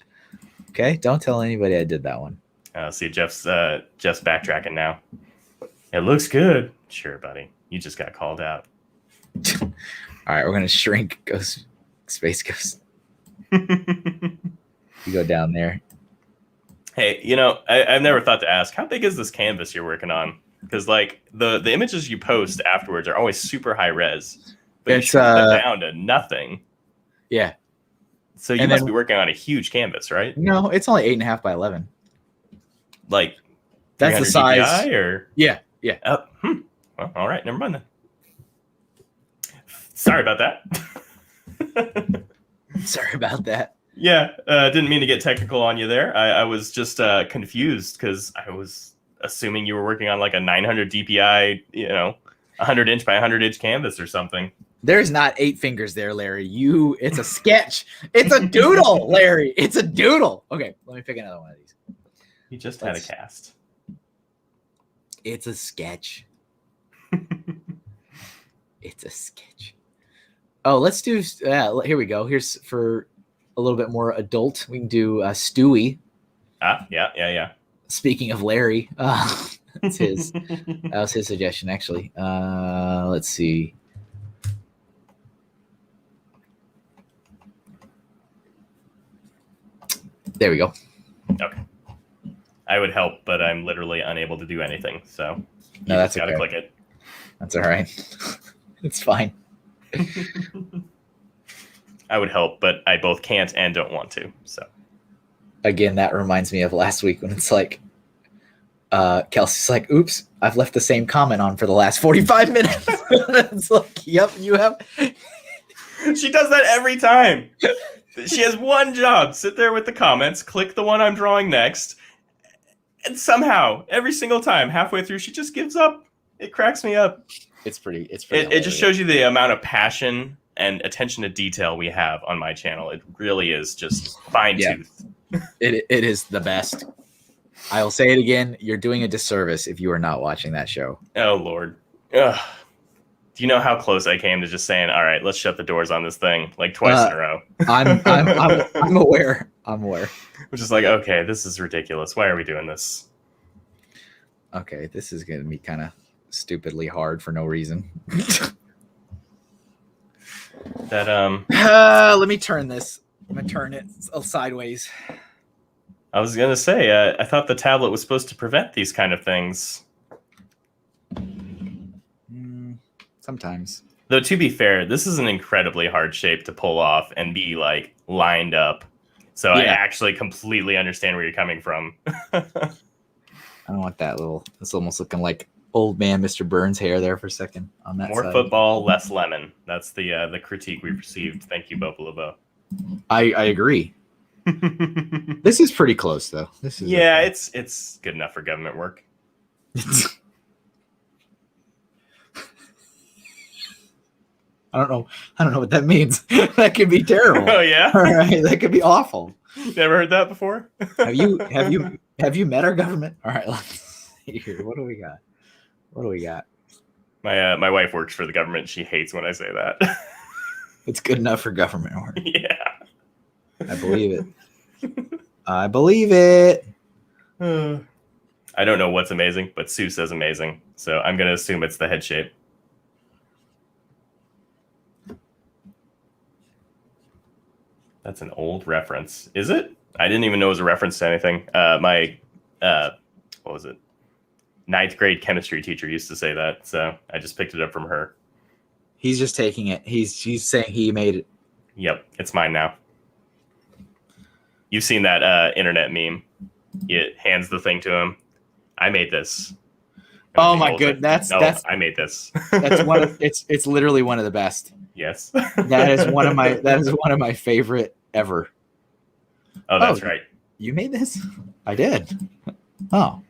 Okay. Don't tell anybody I did that one. See, Jeff's backtracking now. It looks good. Sure, buddy. You just got called out. All right, we're gonna shrink Space Ghost. You go down there. Hey, I've never thought to ask, how big is this canvas you're working on? Because like the images you post afterwards are always super high res, but it's down to nothing. Yeah. So you must be working on a huge canvas, right? No, it's only 8.5 by 11. Like that's the size. DPI or yeah. Oh, well, all right, never mind then. Sorry about that. Sorry about that. Yeah, didn't mean to get technical on you there. I was just confused because I was assuming you were working on like a 900 DPI, 100 inch by 100 inch canvas or something. There's not 8 fingers there, Larry. It's a sketch. It's a doodle, Larry. It's a doodle. Okay, let me pick another one of these. You just had a cast. It's a sketch. It's a sketch. Oh, let's do. Here we go. Here's for a little bit more adult. We can do Stewie. Yeah. Speaking of Larry, that's his. That was his suggestion, actually. Let's see. There we go. Okay. I would help, but I'm literally unable to do anything. So you No, that's just gotta okay. click it. That's all right. It's fine. I would help, but I both can't and don't want to. So Again, that reminds me of last week when it's like, Kelsey's like, oops, I've left the same comment on for the last 45 minutes. It's like, yep, you have. she does that every time. She has one job: sit there with the comments, click the one I'm drawing next, and somehow every single time, halfway through, she just gives up. It cracks me up. It's pretty. It just shows you the amount of passion and attention to detail we have on my channel. It really is just fine tooth. It is the best. I'll say it again. You're doing a disservice if you are not watching that show. Oh Lord. Ugh. Do you know how close I came to just saying, all right, let's shut the doors on this thing like twice in a row? I'm aware. I'm aware. Which is like, okay, this is ridiculous. Why are we doing this? Okay, this is going to be kind of stupidly hard for no reason. Let me turn this. I'm going to turn it sideways. I was going to say, I thought the tablet was supposed to prevent these kind of things. Sometimes. Though, to be fair, this is an incredibly hard shape to pull off and be like lined up. So I actually completely understand where you're coming from. I don't want that little, it's almost looking like old man Mr. Burns hair there for a second on that More side. football, less lemon. That's the critique we've received. Thank you, Bobo Lobo. I agree. This is pretty close, though. This is it's good enough for government work. I don't know what that means. That could be terrible. Oh yeah, all right, that could be awful. Never heard that before. Have you met our government? All right, let's see here. What do we got? My wife works for the government. She hates when I say that. It's good enough for government work. Yeah, I believe it. I believe it. I don't know what's amazing, but Sue says amazing, so I'm gonna assume it's the head shape. That's an old reference. Is it? I didn't even know it was a reference to anything. My what was it? 9th grade chemistry teacher used to say that, so I just picked it up from her. He's just taking it. She's saying he made it. Yep, it's mine now. You've seen that internet meme. It hands the thing to him. I made this. Oh my goodness, that's I made this. That's one of it's literally one of the best. Yes. That is one of my favorite ever. Oh, that's right. You made this? I did. Oh.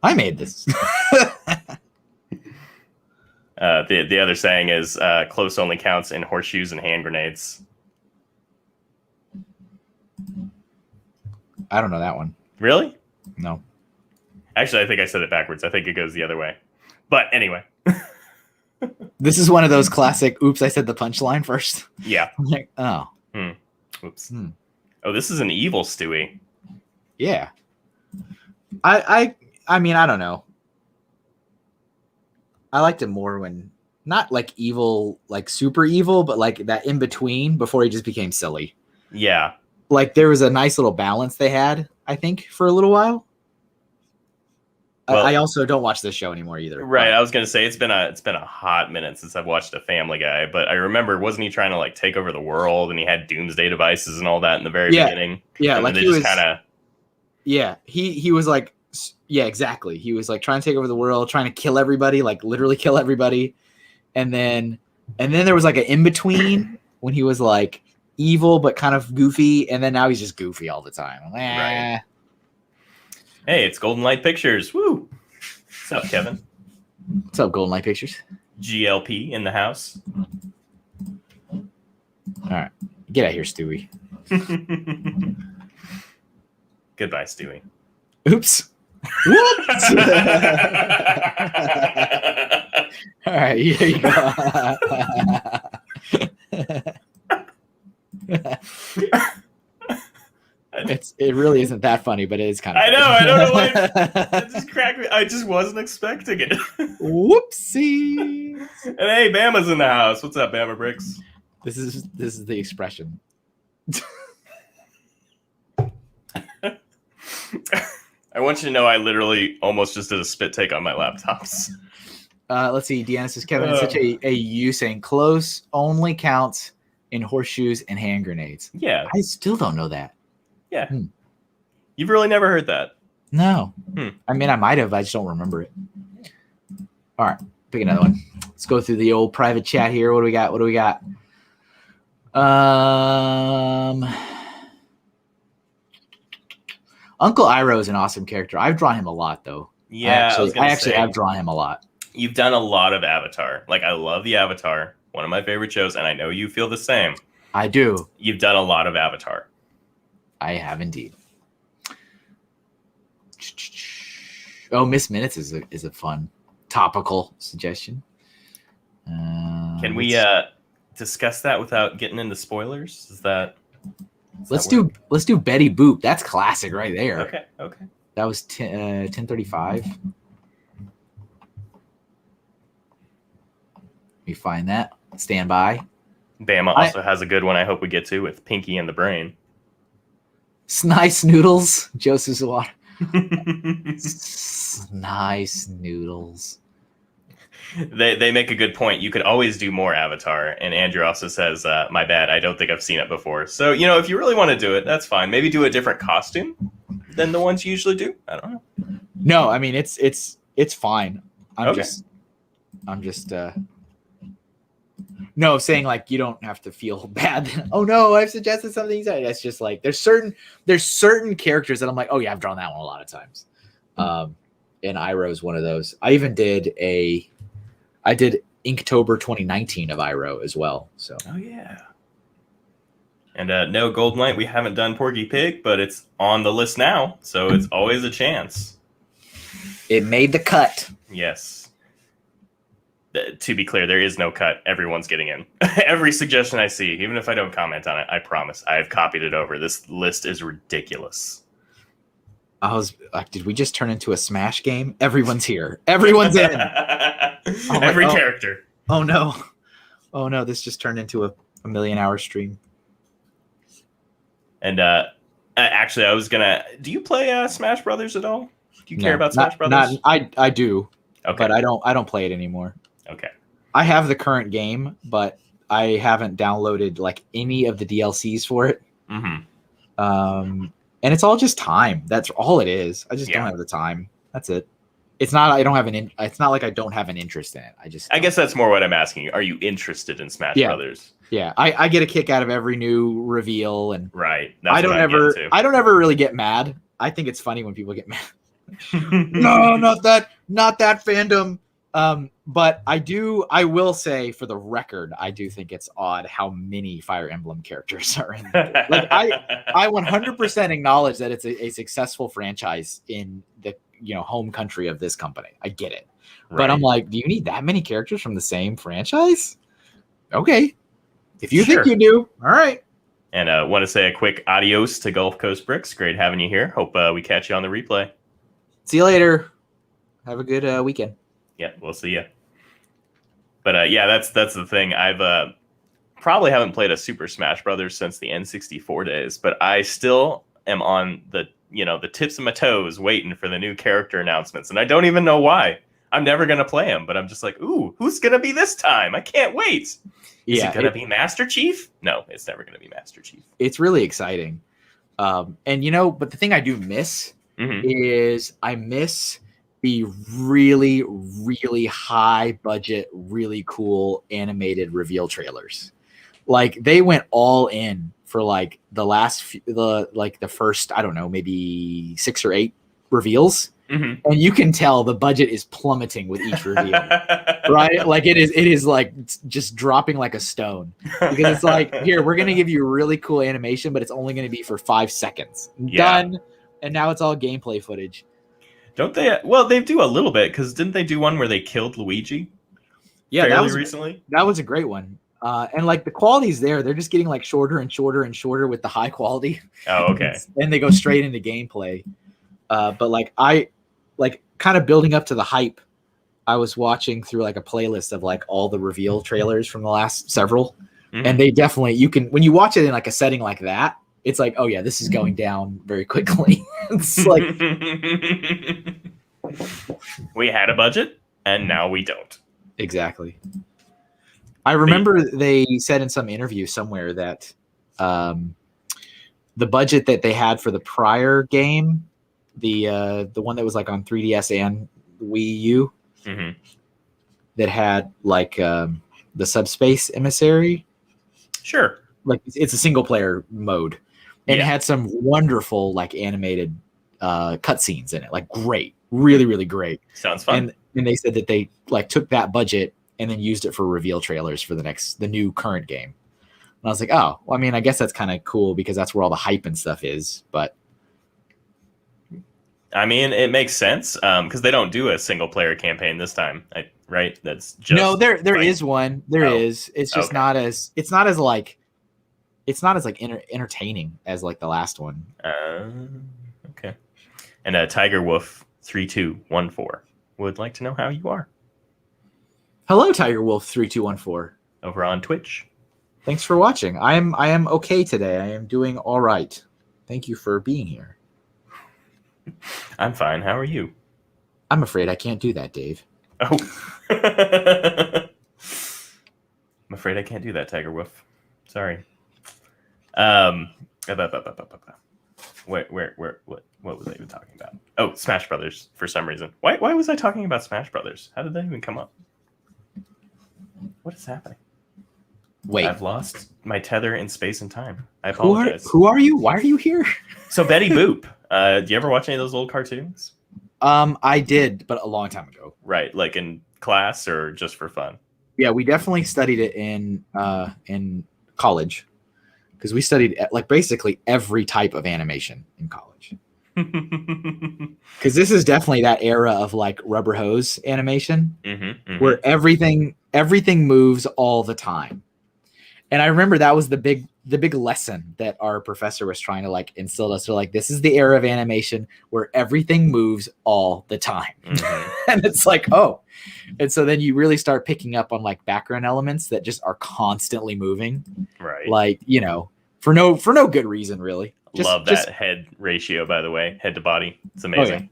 I made this. The other saying is close only counts in horseshoes and hand grenades. I don't know that one. Really? No. Actually, I think I said it backwards. I think it goes the other way. But anyway. This is one of those classic, oops, I said the punchline first. Yeah. I'm like, oh. Oops. Oh, this is an evil Stewie. Yeah. I mean, I don't know. I liked him more when, not like evil, like super evil, but like that in between before he just became silly. Yeah. Like there was a nice little balance they had, I think, for a little while. Well, I also don't watch this show anymore either. Right. I was gonna say it's been a hot minute since I've watched a Family Guy, but I remember, wasn't he trying to like take over the world, and he had doomsday devices and all that in the very beginning? Yeah, and like he was kind of. Yeah, he was like, yeah, exactly. He was like trying to take over the world, trying to kill everybody, like literally kill everybody, and then there was like an in between when he was like evil but kind of goofy, and then now he's just goofy all the time. Right. Hey, it's Golden Light Pictures. Woo! What's up, Kevin? What's up, Golden Light Pictures? GLP in the house. All right. Get out of here, Stewie. Goodbye, Stewie. Oops. Whoops. All right, here you go. It really isn't that funny, but it is kind of. I know. I don't know why. It just cracked me. I just wasn't expecting it. Whoopsie. And hey, Bama's in the house. What's up, Bama Bricks? This is the expression. I want you to know I literally almost just did a spit take on my laptops. Let's see. Deanna says, Kevin, it's such a you saying close only counts in horseshoes and hand grenades. Yeah. I still don't know that. Yeah. You've really never heard that? No. I mean, I might have. I just don't remember it. All right. Pick another one. Let's go through the old private chat here. What do we got? Uncle Iroh is an awesome character. I've drawn him a lot, though. Yeah, I actually have drawn him a lot. You've done a lot of Avatar. Like, I love the Avatar, one of my favorite shows, and I know you feel the same. I do. You've done a lot of Avatar. I have indeed. Oh, Miss Minutes is a fun topical suggestion. Can we discuss that without getting into spoilers? Let's do Betty Boop. That's classic right there. Okay. That was 1035. We find that. Stand by. Bama also has a good one I hope we get to with Pinky and the Brain. Nice noodles. Joseph Zawada. Nice noodles. They make a good point. You could always do more Avatar. And Andrew also says, my bad, I don't think I've seen it before. So, if you really want to do it, that's fine. Maybe do a different costume than the ones you usually do. I don't know. No, I mean, it's fine. I'm Okay. just no, saying like you don't have to feel bad. Oh no, I've suggested something. That's just like there's certain characters that I'm like, oh yeah, I've drawn that one a lot of times. And Iroh is one of those. I even did Inktober 2019 of Iroh as well. So oh yeah. And no Golden Light, we haven't done Porky Pig, but it's on the list now, so it's always a chance. It made the cut. Yes. To be clear, there is no cut. Everyone's getting in. Every suggestion I see, even if I don't comment on it, I promise I have copied it over. This list is ridiculous. I was like, did we just turn into a Smash game? Everyone's here. Everyone's in. Every character. Oh no. Oh no, this just turned into a million-hour stream. And actually, I was gonna. Do you play Smash Brothers at all? Do you care about Smash Brothers? I do. Okay. But I don't play it anymore. Okay. I have the current game, but I haven't downloaded like any of the DLCs for it. Mm-hmm. And it's all just time. That's all it is. I just don't have the time. That's it. It's not. It's not like I don't have an interest in it. I guess that's more what I'm asking you. Are you interested in Smash Brothers? Yeah. I get a kick out of every new reveal, and right. I don't ever really get mad. I think it's funny when people get mad. No, not that fandom. But I will say for the record, I do think it's odd how many Fire Emblem characters are in there. Like I 100% acknowledge that it's a successful franchise in the home country of this company. I get it. Right. But I'm like, do you need that many characters from the same franchise? Okay. If you think you do, all right. And want to say a quick adios to Gulf Coast Bricks. Great having you here. Hope we catch you on the replay. See you later. Have a good weekend. Yeah, we'll see you. But that's the thing. I've probably haven't played a Super Smash Brothers since the N64 days, but I still am on the tips of my toes waiting for the new character announcements, and I don't even know why. I'm never gonna play them, but I'm just like, ooh, who's gonna be this time? I can't wait. Is it gonna be Master Chief? No, it's never gonna be Master Chief. It's really exciting, but the thing I do miss is I miss the really, really high budget, really cool animated reveal trailers. Like they went all in for like the first, I don't know, maybe 6 or 8 reveals. And you can tell the budget is plummeting with each reveal, right? Like it is like just dropping like a stone, because it's like, here, we're going to give you really cool animation, but it's only going to be for 5 seconds. Done. And now it's all gameplay footage. Don't they? Well, they do a little bit, because didn't they do one where they killed Luigi? Yeah, recently. That was a great one. And like the quality's there. They're just getting like shorter and shorter and shorter with the high quality. Oh, okay. And they go straight into gameplay. But like I like kind of building up to the hype. I was watching through like a playlist of like all the reveal trailers from the last several. Mhm. And they definitely, you can, when you watch it in like a setting like that, it's like, oh yeah, this is going down very quickly. It's like, we had a budget and now we don't. exactly. I remember they said in some interview somewhere that the budget that they had for the prior game, the one that was like on 3DS and Wii U, Mm-hmm. that had like the subspace emissary. Sure. Like it's a single player mode, and it had some wonderful like animated cutscenes in it, like great, really, really great. Sounds fun. And they said that they like took that budget and then used it for reveal trailers for the new current game. And I was like, oh, well, I mean, I guess that's kind of cool because that's where all the hype and stuff is. But I mean, it makes sense because they don't do a single player campaign this time, right? That's just no, there is one. There is. It's just okay. not as entertaining as like the last one. Okay. And Tiger Wolf 3214 would like to know how you are. Hello, Tiger Wolf 3214. Over on Twitch. Thanks for watching. I am okay today. I am doing all right. Thank you for being here. I'm fine. How are you? I'm afraid I can't do that, Dave. Oh. I'm afraid I can't do that, Tiger Wolf. Sorry. What was I even talking about? Oh, Smash Brothers for some reason. Why was I talking about Smash Brothers? How did that even come up? What is happening? Wait. I've lost my tether in space and time. I apologize. Who are you? Why are you here? So Betty Boop. Do you ever watch any of those old cartoons? I did, but a long time ago. Right, like in class or just for fun? Yeah, we definitely studied it in college because we studied like basically every type of animation in college. Because this is definitely that era of like rubber hose animation, where everything moves all the time. And I remember that was the big lesson that our professor was trying to like instill us. They're like, this is the era of animation where everything moves all the time. And it's like, oh. And so then you really start picking up on like background elements that just are constantly moving. Right. Like, you know, for no good reason, really. Love that head ratio, by the way, head to body. It's amazing.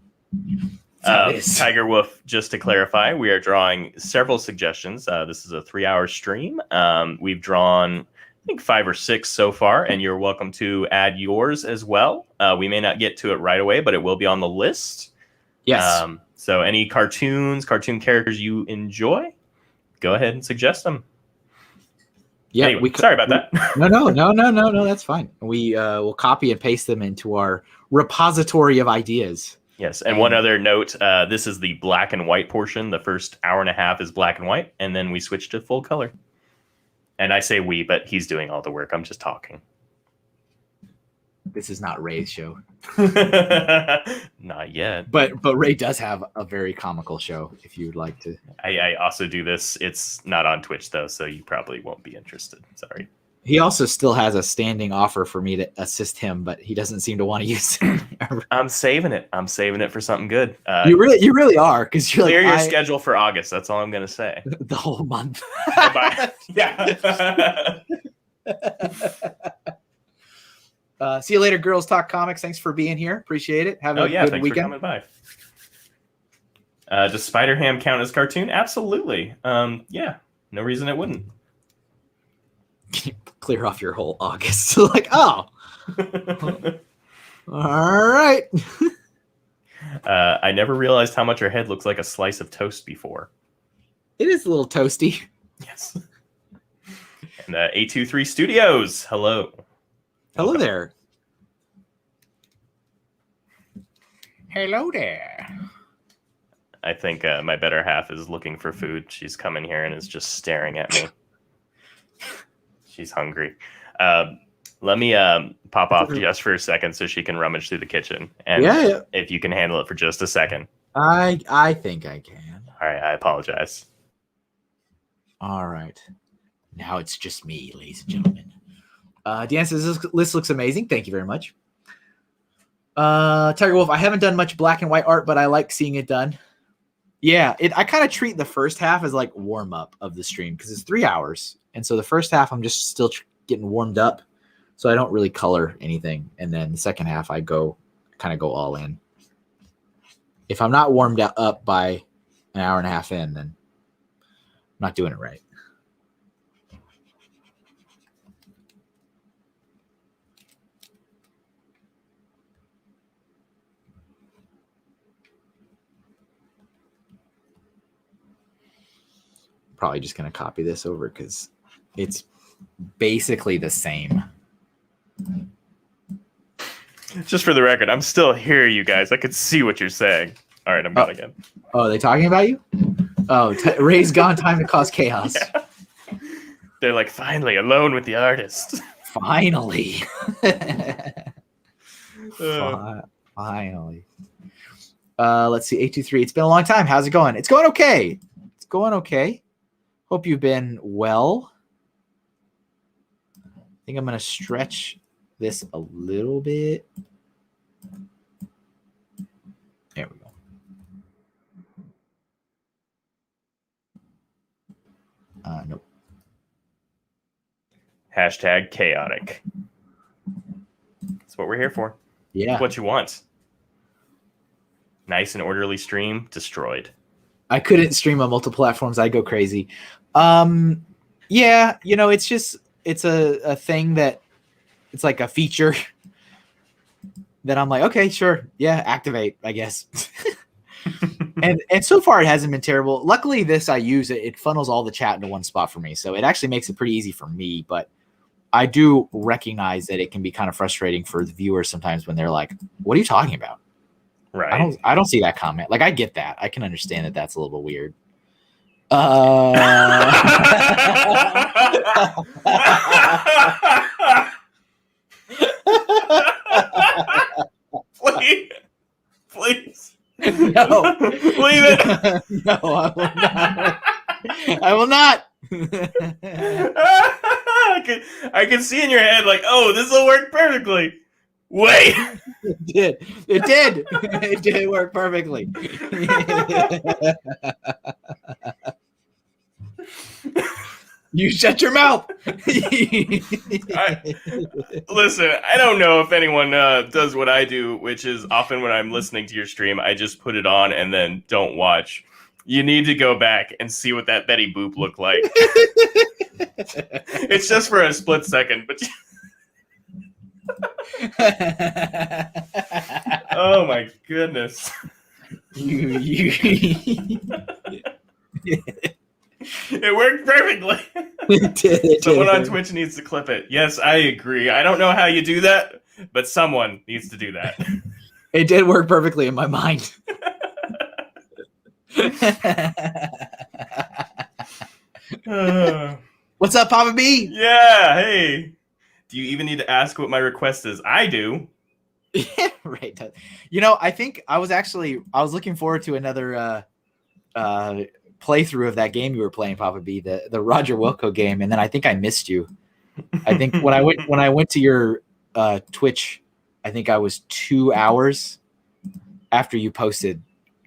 Oh, yeah. Tiger Wolf, just to clarify, we are drawing several suggestions. This is a 3-hour stream. We've drawn, I think, 5 or 6 so far, and you're welcome to add yours as well. We may not get to it right away, but it will be on the list. Yes. So any cartoon characters you enjoy, go ahead and suggest them. Yeah, anyway, sorry about that. No, that's fine. We will copy and paste them into our repository of ideas. Yes, and one other note, this is the black and white portion. The first hour and a half is black and white, and then we switch to full color. And I say we, but he's doing all the work. I'm just talking. This is not Ray's show. Not yet. But Ray does have a very comical show, if you'd like to. I also do this. It's not on Twitch, though, so you probably won't be interested. Sorry. He also still has a standing offer for me to assist him, but he doesn't seem to want to use it. I'm saving it. I'm saving it for something good. You really are, because you're clear like, your schedule for August. That's all I'm going to say. The whole month. Bye. Yeah. See you later, Girls Talk Comics. Thanks for being here. Appreciate it. Have a good thanks weekend. for coming by. Does Spider-Ham count as cartoon? Absolutely. Yeah, no reason it wouldn't. Clear off your whole August. Like, oh. All right. I never realized how much her head looks like a slice of toast before. It is a little toasty. Yes. And A23 Studios. Hello. Hello there. Hello there. I think my better half is looking for food. She's come in here and is just staring at me. She's hungry. Let me pop off just for a second so she can rummage through the kitchen. And if you can handle it for just a second. I think I can. All right. I apologize. All right. Now it's just me, ladies and gentlemen. Dan says this list looks amazing. Thank you very much. Tiger Wolf, I haven't done much black and white art, but I like seeing it done. Yeah, I kind of treat the first half as like warm up of the stream because it's 3 hours. And so the first half, I'm just still getting warmed up. So I don't really color anything. And then the second half, I kind of go all in. If I'm not warmed up by an hour and a half in, then I'm not doing it right. Probably just going to copy this over because it's basically the same. Just for the record, I'm still here, you guys. I could see what you're saying. All right, I'm gone again. Oh, are they talking about you? Oh, Ray's gone. Time to cause chaos. Yeah. They're like, finally, alone with the artist. Finally. Finally. Let's see. 823. It's been a long time. How's it going? It's going okay. It's going okay. Hope you've been well. I think I'm going to stretch this a little bit. There we go. Nope. Hashtag chaotic. That's what we're here for. Yeah. That's what you want. Nice and orderly stream destroyed. I couldn't stream on multiple platforms. I go crazy. Yeah, it's a thing that it's like a feature that I'm like, okay, sure. Yeah, activate, I guess. and so far it hasn't been terrible. Luckily this I use it funnels all the chat into one spot for me. So it actually makes it pretty easy for me, but I do recognize that it can be kind of frustrating for the viewers sometimes when they're like, what are you talking about? Right. I don't see that comment. Like I get that. I can understand that that's a little weird. Please. No. Leave it. No, I will not. I can see in your head like, oh, this will work perfectly. Wait. It did. It did work perfectly. You shut your mouth. Listen, I don't know if anyone does what I do, which is often when I'm listening to your stream, I just put it on and then don't watch. You need to go back and see what that Betty Boop looked like. It's just for a split second, but oh my goodness. It worked perfectly. Someone on Twitch needs to clip it. Yes, I agree. I don't know how you do that, but someone needs to do that. It did work perfectly in my mind. What's up, Papa B? Yeah, hey. Do you even need to ask what my request is? I do. Yeah, right. I think I was looking forward to another playthrough of that game you were playing, Papa B, the Roger Wilco game, and then I think I missed you. I think when I went to your Twitch, I think I was 2 hours after you posted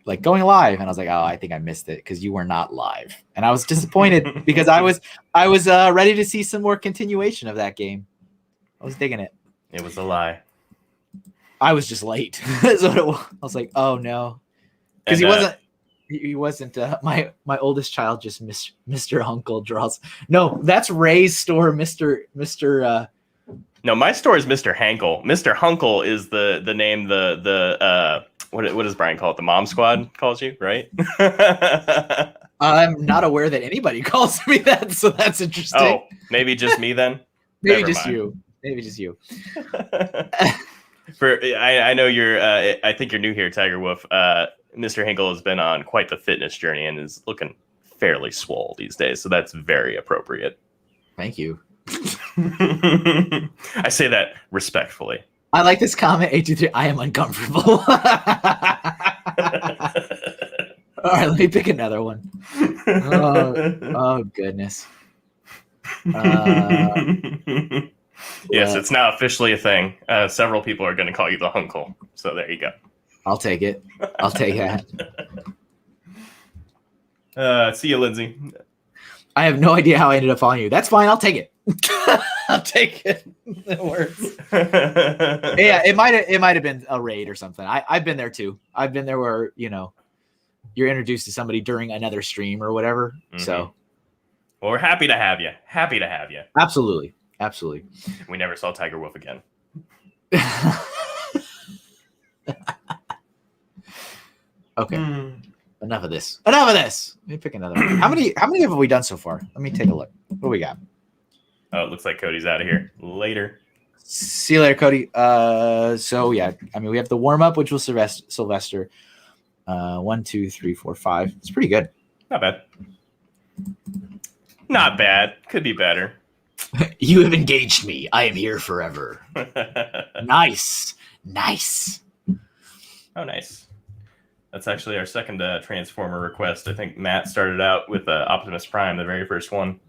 like going live, and I was like, oh, I think I missed it because you were not live, and I was disappointed because I was ready to see some more continuation of that game. I was digging it. It was a lie. I was just late. That's what it was. I was like, oh no, because he wasn't my oldest child, just MrHinkleDraws. No, that's Ray's store, Mr. No, my store is Mr. Hankle. Mr. Hunkle is the name what does Brian call it? The Mom Squad calls you, right? I'm not aware that anybody calls me that, so that's interesting. Oh, maybe just me then. Maybe just you. Maybe just you. I know you're. I think you're new here, Tiger Wolf. Mr. Hinkle has been on quite the fitness journey and is looking fairly swole these days, so that's very appropriate. Thank you. I say that respectfully. I like this comment, 823. I am uncomfortable. All right, let me pick another one. Oh goodness. Yes, it's now officially a thing. Several people are going to call you the Hunkle. So there you go. I'll take it. I'll take that. See you, Lindsay. I have no idea how I ended up following you. That's fine. I'll take it. I'll take it. It works. Yeah, it might have been a raid or something. I've been there too. I've been there where, you know, you're introduced to somebody during another stream or whatever. Mm-hmm. So, well, we're happy to have you. Happy to have you. Absolutely. Absolutely. We never saw Tiger Wolf again. Okay. Enough of this. Enough of this. Let me pick another one. How many have we done so far? Let me take a look. What do we got? Oh, it looks like Cody's out of here. Later. See you later, Cody. So yeah, I mean, we have the warm up, which was Sylvester. 1, 2, 3, 4, 5. It's pretty good. Not bad. Not bad. Could be better. You have engaged me. I am here forever. Nice. Nice. Oh, nice. That's actually our second Transformer request. I think Matt started out with Optimus Prime, the very first one.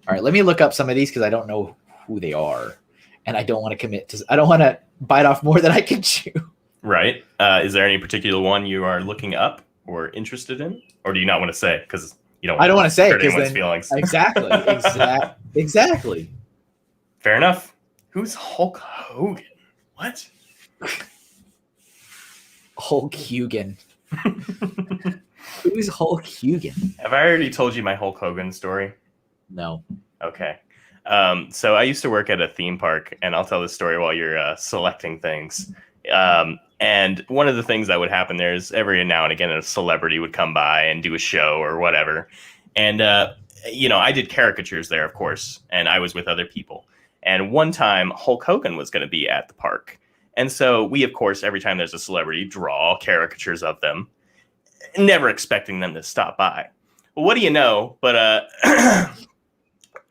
All right, let me look up some of these because I don't know who they are, and I don't want to commit to. I don't want to bite off more than I can chew. Right. Is there any particular one you are looking up or interested in, or do you not want to say because you don't? I don't want to say hurt anyone's feelings. Exactly. Exactly. Fair enough. Who's Hulk Hogan? What? Hulk Hogan. Who's Hulk Hogan? Have I already told you my Hulk Hogan story? No. Okay. So I used to work at a theme park, and I'll tell this story while you're selecting things. And one of the things that would happen there is every now and again a celebrity would come by and do a show or whatever. And, I did caricatures there, of course, and I was with other people. And one time Hulk Hogan was going to be at the park. And so we, of course, every time there's a celebrity, draw caricatures of them, never expecting them to stop by. Well, what do you know? But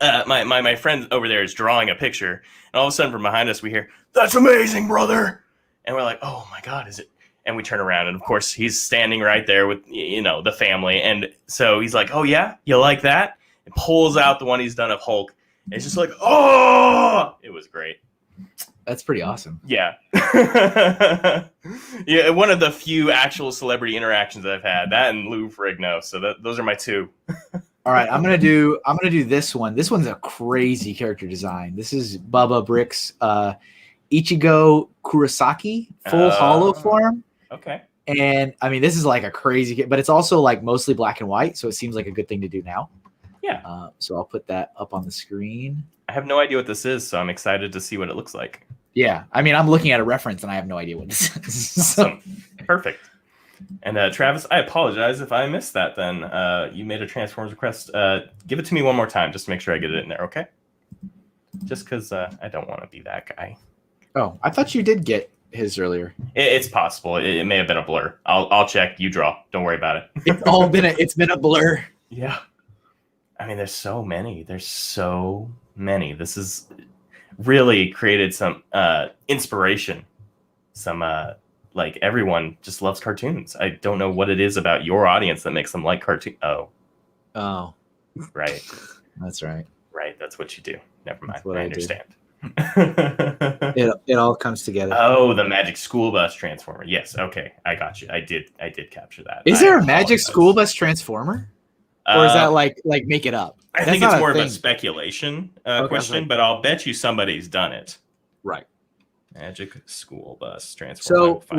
my friend over there is drawing a picture, and all of a sudden from behind us we hear, "That's amazing, brother!" And we're like, "Oh my God, is it?" And we turn around, and of course he's standing right there with the family, and so he's like, "Oh yeah, you like that?" And pulls out the one he's done of Hulk. And it's just like, oh, it was great. That's pretty awesome. Yeah. Yeah, one of the few actual celebrity interactions I've had. That and Lou Ferrigno. So those are my two. All right, I'm gonna do this one. This one's a crazy character design. This is Bubba Brick's Ichigo Kurosaki full hollow form. Okay. And I mean, this is like a crazy, but it's also like mostly black and white, so it seems like a good thing to do now. Yeah. So I'll put that up on the screen. I have no idea what this is, so I'm excited to see what it looks like. Yeah. I mean, I'm looking at a reference and I have no idea what this is. So. Perfect. And Travis, I apologize if I missed that then. You made a Transformers request. Give it to me one more time just to make sure I get it in there, okay? Just because I don't want to be that guy. Oh, I thought you did get his earlier. It's possible. It may have been a blur. I'll check. You draw. Don't worry about it. It's been a blur. Yeah. I mean, there's so many. This has really created some inspiration. Some like everyone just loves cartoons. I don't know what it is about your audience that makes them like cartoon. Oh, right. That's right. Right. That's what you do. Never mind. I understand. It all comes together. Oh, the Magic School Bus Transformer. Yes. Okay. I got you. I did capture that. Is there a Magic School Bus Transformer? Or is that like make it up? I think it's more of a speculation question, but I'll bet you somebody's done it. Right. Magic School Bus Transformer. So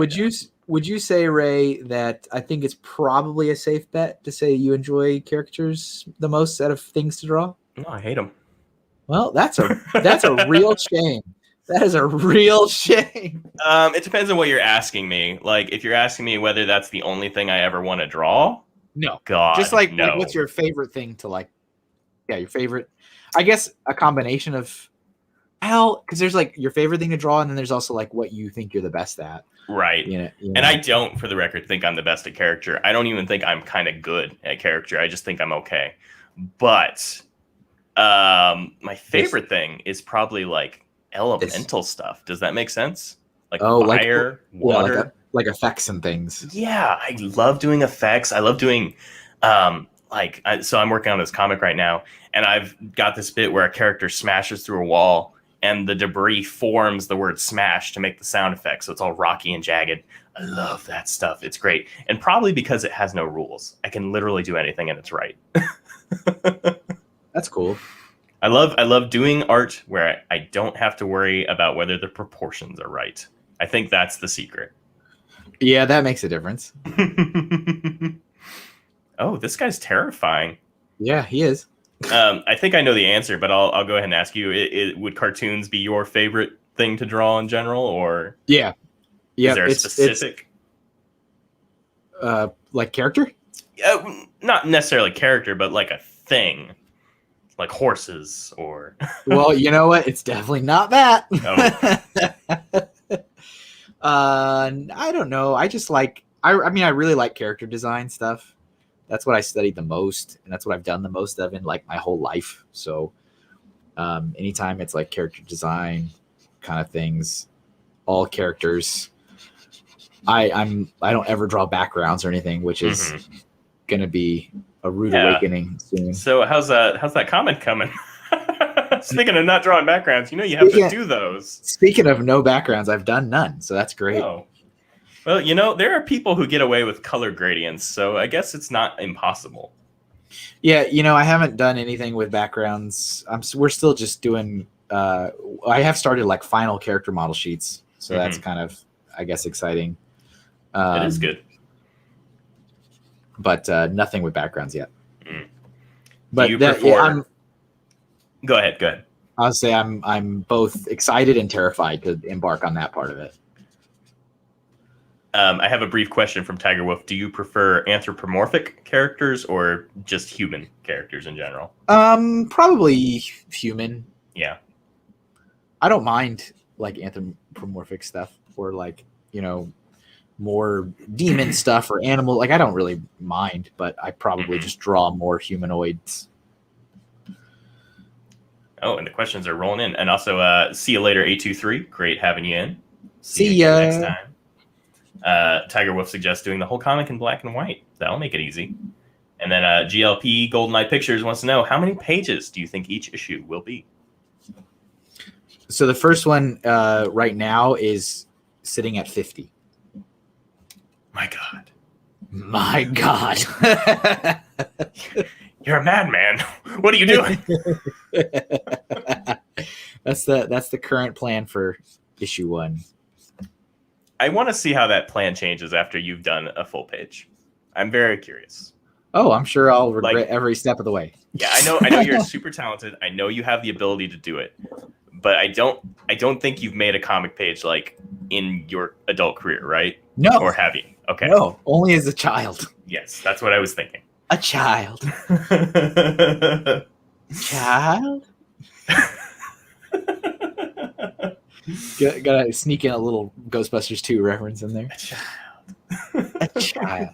would you say, Ray, that I think it's probably a safe bet to say you enjoy caricatures the most out of things to draw? No, I hate them. Well, that's a real shame. That is a real shame. It depends on what you're asking me. Like, if you're asking me whether that's the only thing I ever want to draw. No. God. Just like no. What's your favorite thing to like? Yeah, your favorite. I guess a combination of because there's like your favorite thing to draw, and then there's also like what you think you're the best at. Right. You know? And I don't, for the record, think I'm the best at character. I don't even think I'm kind of good at character. I just think I'm okay. But my favorite thing is probably like elemental stuff. Does that make sense? Like fire, water. Like effects and things. Yeah, I love doing effects. I love doing so I'm working on this comic right now, and I've got this bit where a character smashes through a wall, and the debris forms the word smash to make the sound effect. So it's all rocky and jagged. I love that stuff. It's great. And probably because it has no rules. I can literally do anything and it's right. That's cool. I love doing art where I don't have to worry about whether the proportions are right. I think that's the secret. Yeah, that makes a difference. Oh, this guy's terrifying. Yeah, he is. I think I know the answer, but I'll go ahead and ask you: would cartoons be your favorite thing to draw in general, or yeah, is there a specific like character? Not necessarily character, but like a thing, like horses or. Well, you know what? It's definitely not that. I don't know. I just like. I mean, I really like character design stuff. That's what I studied the most, and that's what I've done the most of in like my whole life. So anytime it's like character design kind of things, all characters, I don't ever draw backgrounds or anything, which is gonna be a rude awakening soon. So how's that comment coming? Speaking of not drawing backgrounds, you have to do those. Speaking of no backgrounds, I've done none, so that's great. Oh. Well, there are people who get away with color gradients, so I guess it's not impossible. Yeah, I haven't done anything with backgrounds. We're still just doing. I have started like final character model sheets, so that's kind of, I guess, exciting. It is good, but nothing with backgrounds yet. But go ahead. I'll say I'm both excited and terrified to embark on that part of it. I have a brief question from Tiger Wolf. Do you prefer anthropomorphic characters or just human characters in general? Probably human. Yeah. I don't mind like anthropomorphic stuff or like, more demon stuff or animal. Like I don't really mind, but I probably just draw more humanoids. Oh, and the questions are rolling in. And also, see you later, 823. Great having you in. See ya next time. Tiger Wolf suggests doing the whole comic in black and white. That'll make it easy. And then GLP GoldenEye Pictures wants to know, how many pages do you think each issue will be? So the first one right now is sitting at 50. My God. My God. You're a madman. What are you doing? That's the current plan for issue 1. I want to see how that plan changes after you've done a full page. I'm very curious. Oh, I'm sure I'll regret every step of the way. Yeah, I know you're super talented. I know you have the ability to do it, but I don't think you've made a comic page like in your adult career, right? No. Or have you? Okay. No, only as a child. Yes, that's what I was thinking. A child. Child? Gotta sneak in a little Ghostbusters 2 reference in there. A child.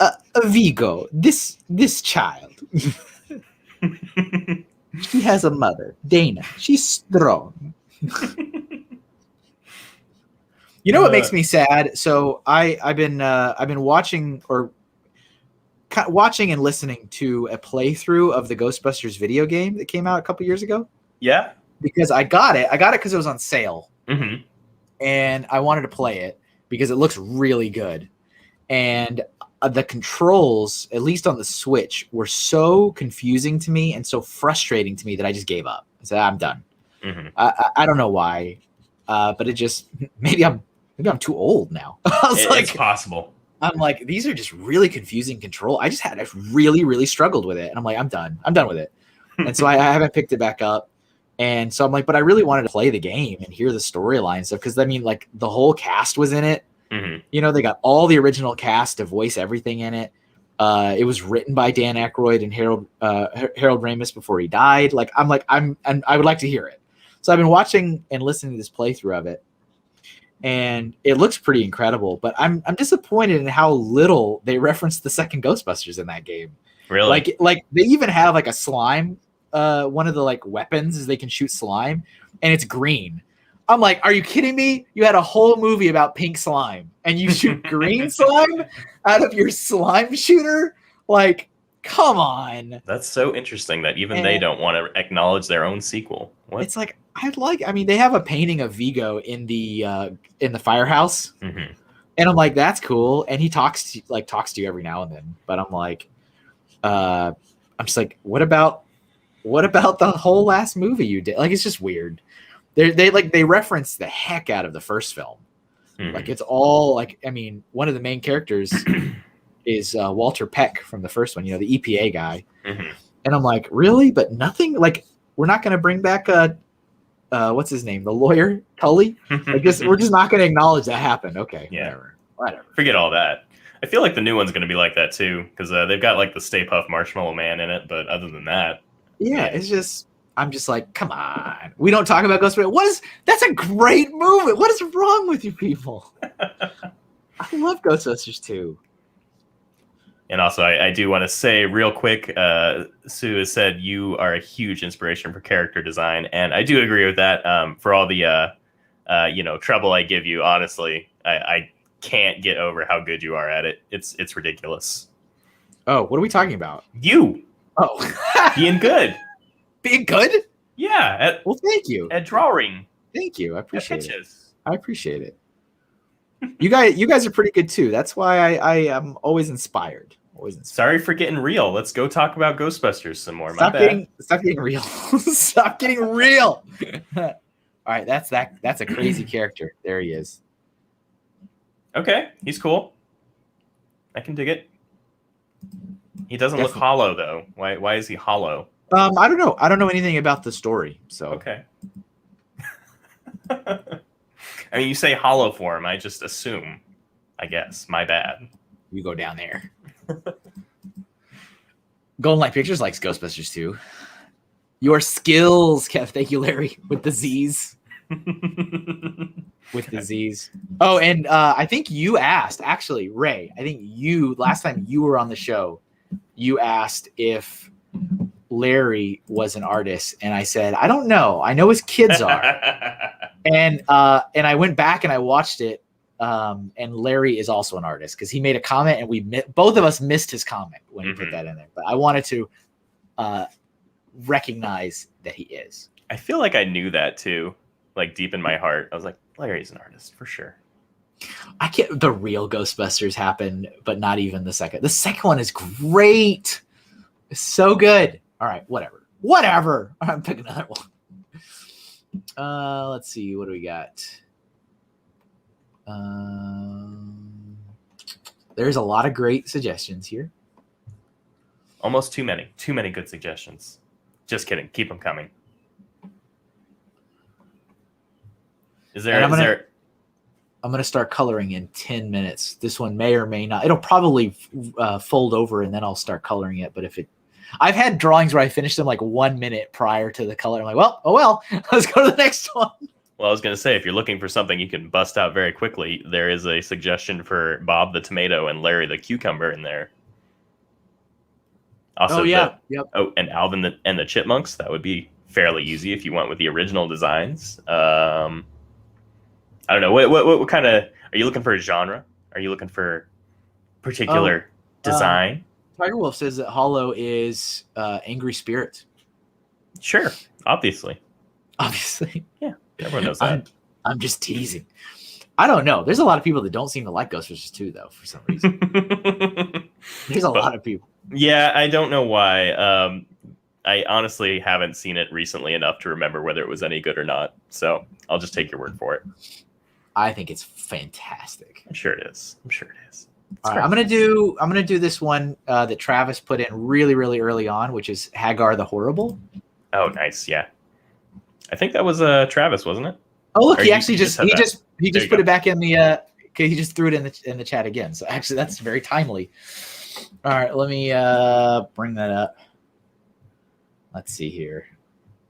A Vigo. This child. She has a mother, Dana. She's strong. You know what makes me sad? So I've been watching and listening to a playthrough of the Ghostbusters video game that came out a couple years ago. Yeah. Because I got it because it was on sale, and I wanted to play it because it looks really good. And the controls, at least on the Switch, were so confusing to me and so frustrating to me that I just gave up. I said, I'm done. I don't know why, but it just maybe I'm too old now. It's possible. I'm like, these are just really confusing control. I really, really struggled with it, and I'm like, I'm done with it. And so I haven't picked it back up. And so I'm like, but I really wanted to play the game and hear the storyline and stuff. Because I mean, like the whole cast was in it. They got all the original cast to voice everything in it. It was written by Dan Aykroyd and Harold Ramis before he died. Like I would like to hear it. So I've been watching and listening to this playthrough of it, and it looks pretty incredible. But I'm disappointed in how little they referenced the second Ghostbusters in that game. Really? Like they even have like a slime. One of the like weapons is they can shoot slime, and it's green. I'm like, are you kidding me? You had a whole movie about pink slime, and you shoot green slime out of your slime shooter? Like, Come on. That's so interesting that even And they don't want to acknowledge their own sequel. What? it's like I mean, they have a painting of Vigo in the firehouse, Mm-hmm. and I'm like, that's cool. And he talks to you every now and then. But I'm like, I'm just like, what about the whole last movie you did? Like, it's just weird. They reference the heck out of the first film. Mm-hmm. Like, it's all like, I mean, one of the main characters is Walter Peck from the first one, the EPA guy. Mm-hmm. And I'm like, really? But nothing, like, we're not going to bring back what's his name? The lawyer, Tully? Like, we're just not going to acknowledge that happened. Okay, Yeah. Whatever. Forget all that. I feel like the new one's going to be like that too, because they've got like the Stay Puft Marshmallow Man in it, but other than that, yeah, it's just, I'm just like, come on. We don't talk about Ghostbusters. That's a great movie. What is wrong with you people? I love Ghostbusters 2. And also, I do want to say real quick, Sue has said you are a huge inspiration for character design, and I do agree with that. For all the trouble I give you, honestly, I can't get over how good you are at it. It's ridiculous. Oh, what are we talking about? You being good. Being good? Yeah. Well, thank you. At drawing. Thank you. I appreciate it. Pitches. I appreciate it. You guys are pretty good too. That's why I am always inspired. Sorry for getting real. Let's go talk about Ghostbusters some more. Stop getting real. Stop getting real. All right, that's a crazy character. There he is. Okay, he's cool. I can dig it. He doesn't look hollow though. Why is he hollow? I don't know. I don't know anything about the story. So okay. I mean, you say hollow for him. I just assume. I guess. My bad. You go down there. Golden Light Pictures likes Ghostbusters too. Your skills, Kev. Thank you, Larry, with the Z's. With the Z's. Oh, and I think you asked, actually, Ray. I think last time you were on the show, you asked if Larry was an artist, and I said, I don't know. I know his kids are. And I went back and I watched it. And Larry is also an artist because he made a comment and both of us missed his comment when he put that in there. But I wanted to recognize that he is. I feel like I knew that too, like deep in my heart. I was like, Larry's an artist for sure. I can't. The real Ghostbusters happened, but not even the second. The second one is great. It's so good. All right, whatever. All right, pick another one. Let's see. What do we got? There's a lot of great suggestions here. Almost too many good suggestions. Just kidding. Keep them coming. I'm going to start coloring in 10 minutes. This one may or may not. It'll probably fold over and then I'll start coloring it. But I've had drawings where I finished them like 1 minute prior to the color. I'm like, well, let's go to the next one. Well, I was going to say, if you're looking for something you can bust out very quickly, there is a suggestion for Bob the Tomato and Larry the Cucumber in there. Also, yep. Oh, and Alvin and the Chipmunks. That would be fairly easy if you went with the original designs. I don't know. What kind of... Are you looking for a genre? Are you looking for particular design? Tiger Wolf says that Hollow is Angry Spirit. Sure. Obviously. Yeah. Everyone knows that. I'm just teasing. I don't know. There's a lot of people that don't seem to like Ghostbusters 2, though, for some reason. There's a lot of people. Yeah, I don't know why. I honestly haven't seen it recently enough to remember whether it was any good or not. So I'll just take your word for it. I think it's fantastic. I'm sure it is. All right, I'm gonna do this one that Travis put in really, really early on, which is Hagar the Horrible. Oh, nice. Yeah. I think that was Travis, wasn't it? Oh, look, he just put it back in the Okay, he just threw it in the chat again. So actually that's very timely. All right, let me bring that up. Let's see here.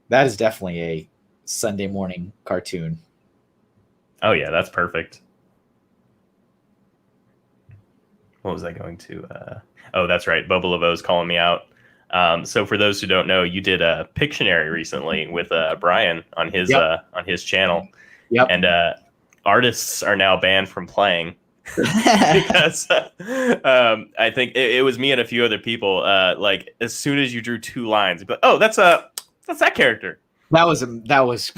That is definitely a Sunday morning cartoon. Oh yeah, that's perfect. What was I going to oh, that's right. Boba Laveau's calling me out. So for those who don't know, you did a Pictionary recently with Brian on his channel. Yep. And artists are now banned from playing. because I think it was me and a few other people. Like as soon as you drew 2 lines, but oh, that's that character. That was.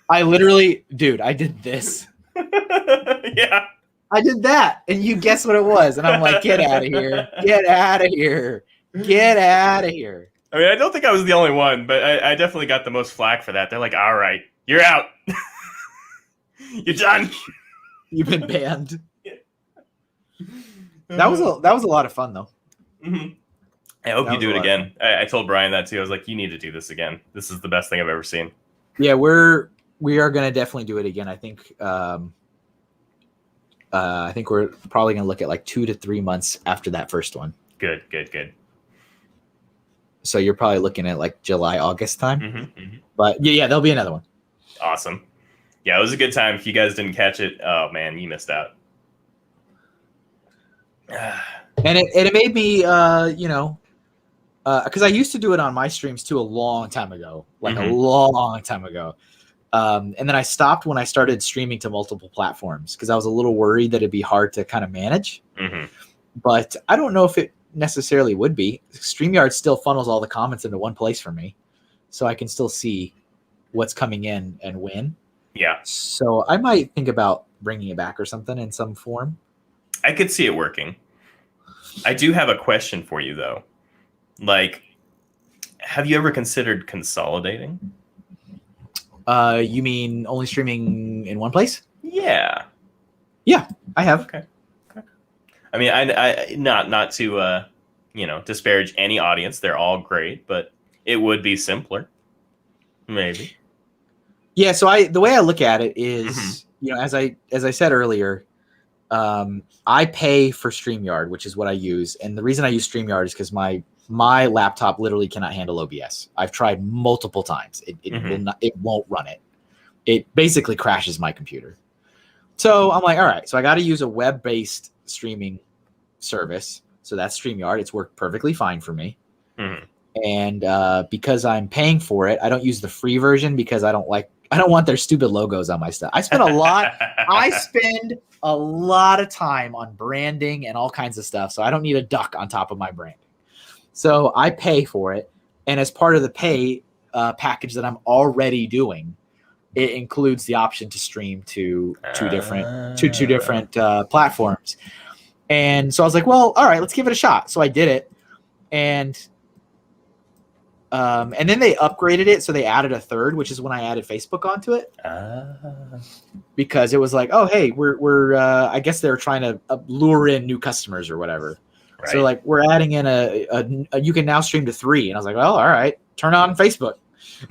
I literally, dude, I did this. Yeah. I did that, and you guess what it was, and I'm like, get out of here, get out of here, get out of here. I mean, I don't think I was the only one, but I definitely got the most flack for that. They're like, all right, you're out. You're done. You've been banned. That was a lot of fun though. Mm-hmm. I hope you do it again. I told Brian that too. I was like, you need to do this again. This is the best thing I've ever seen. Yeah, we are gonna definitely do it again. I think we're probably gonna look at like 2 to 3 months after that first one. Good. So you're probably looking at like July, August time. Mm-hmm. But yeah, there'll be another one. Awesome. Yeah, it was a good time. If you guys didn't catch it, oh man, you missed out. And it made me, because I used to do it on my streams too a long time ago, like a long time ago. And then I stopped when I started streaming to multiple platforms because I was a little worried that it'd be hard to kind of manage. Mm-hmm. But I don't know if it necessarily would be. StreamYard still funnels all the comments into one place for me, so I can still see what's coming in and when. Yeah. So I might think about bringing it back or something in some form. I could see it working. I do have a question for you though. Like, have you ever considered consolidating? You mean only streaming in one place? Yeah. Yeah, I have. Okay. I mean, I not to disparage any audience. They're all great, but it would be simpler. Maybe. Yeah, so the way I look at it is, as I said earlier, I pay for StreamYard, which is what I use, and the reason I use StreamYard is because my laptop literally cannot handle OBS. I've tried multiple times. It won't run it. It basically crashes my computer. So I'm like, all right, so I got to use a web-based streaming service. So that's StreamYard. It's worked perfectly fine for me. And because I'm paying for it, I don't use the free version because I don't want their stupid logos on my stuff. I spend a lot of time on branding and all kinds of stuff. So I don't need a duck on top of my branding. So I pay for it. And as part of the pay package that I'm already doing, it includes the option to stream to two different platforms. And so I was like, well, all right, let's give it a shot. So I did it. And then they upgraded it. So they added a third, which is when I added Facebook onto it. Because it was like, oh, hey, we're I guess they're trying to lure in new customers or whatever. Right. So like we're adding in a you can now stream to 3. And I was like, well, all right, turn on Facebook.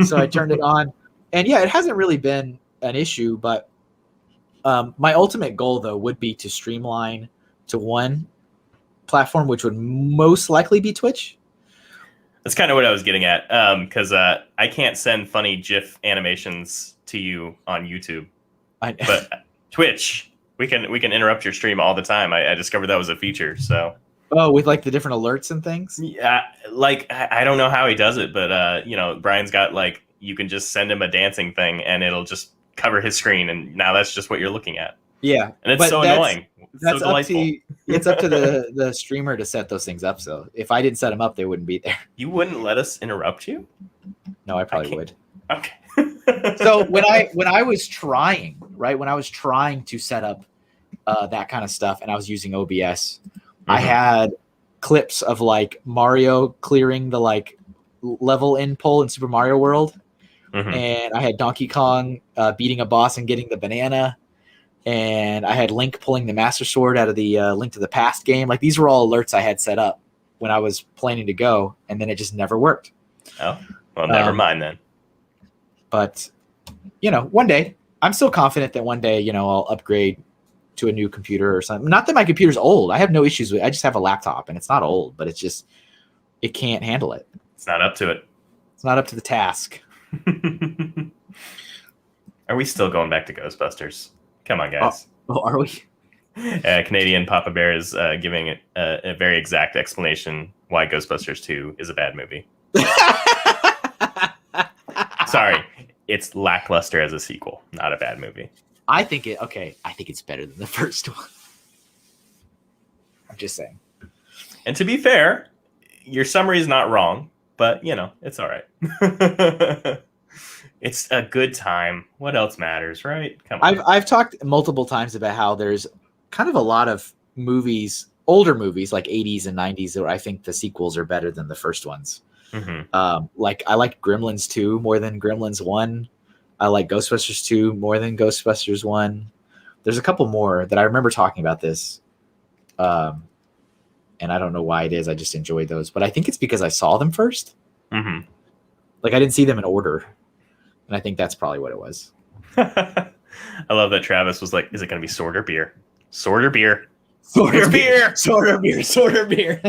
So I turned it on. And yeah, it hasn't really been an issue, but my ultimate goal though would be to streamline to one platform, which would most likely be Twitch. That's kind of what I was getting at, because I can't send funny GIF animations to you on YouTube, but Twitch, we can interrupt your stream all the time. I discovered that was a feature. So with like the different alerts and things. Yeah, like I don't know how he does it, but Brian's got like you can just send him a dancing thing and it'll just cover his screen, and now that's just what you're looking at. Yeah, and it's so annoying. That's so delightful. It's up to the streamer to set those things up. So if I didn't set them up, they wouldn't be there. You wouldn't let us interrupt you? No, I probably would. Okay. So when I was trying to set up that kind of stuff, and I was using OBS, I had clips of like Mario clearing the like level in pole in Super Mario World, and I had Donkey Kong beating a boss and getting the banana. And I had Link pulling the Master Sword out of the Link to the Past game. Like these were all alerts I had set up when I was planning to go, and then it just never worked. Oh, well, never mind then. But one day, I'm still confident that one day, I'll upgrade to a new computer or something. Not that my computer's old. I have no issues with it. I just have a laptop, and it's not old, but it's just it can't handle it. It's not up to it. It's not up to the task. Are we still going back to Ghostbusters? Come on, guys. Oh, are we? Canadian Papa Bear is giving a very exact explanation why Ghostbusters 2 is a bad movie. Sorry, it's lackluster as a sequel, not a bad movie. I think it's better than the first one. I'm just saying. And to be fair, your summary is not wrong, but it's all right. It's a good time. What else matters, right? Come on. I've talked multiple times about how there's kind of a lot of movies, older movies like 80s and 90s, where I think the sequels are better than the first ones. Like I like Gremlins 2 more than Gremlins 1. I like Ghostbusters 2 more than Ghostbusters 1. There's a couple more that I remember talking about this. And I don't know why it is. I just enjoy those. But I think it's because I saw them first. Like I didn't see them in order. And I think that's probably what it was. I love that Travis was like, is it going to be sword or beer? Sword or beer? Sword It's or beer. beer. Sword or beer. Sword or beer.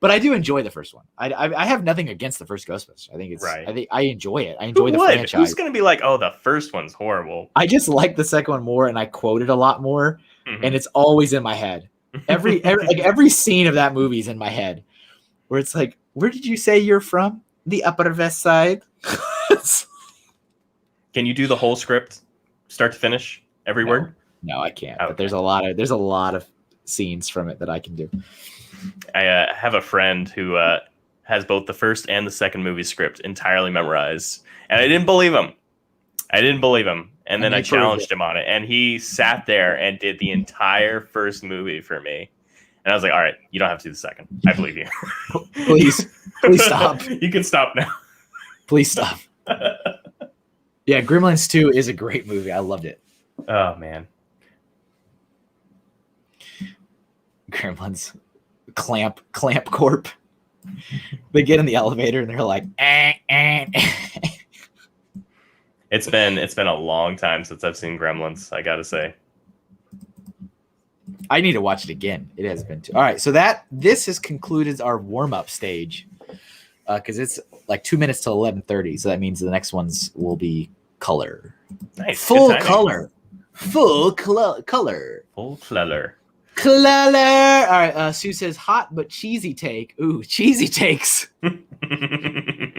But I do enjoy the first one. I have nothing against the first Ghostbusters. I think it's Right. I think I enjoy it. I enjoy the franchise. Who's going to be like, oh, the first one's horrible? I just like the second one more, and I quote it a lot more, and it's always in my head. Every scene of that movie is in my head, where it's like, where did you say you're from? The Upper West Side. Can you do the whole script, start to finish, every word? No, I can't. Okay. But there's a lot of scenes from it that I can do. I have a friend who has both the first and the second movie script entirely memorized, and I didn't believe him. And then I challenged him on it, and he sat there and did the entire first movie for me. And I was like, all right, you don't have to do the second. I believe you. Please stop. You can stop now. Please stop. Yeah, Gremlins 2 is a great movie. I loved it. Oh, man. Gremlins. Clamp Corp. They get in the elevator and they're like, It's been a long time since I've seen Gremlins, I gotta say. I need to watch it again. It has been too. All right, so this has concluded our warm-up stage, because it's like 2 minutes till 11:30. So that means the next ones will be color. Nice. Full color. Full color. All right, Sue says hot but cheesy take. Ooh, cheesy takes.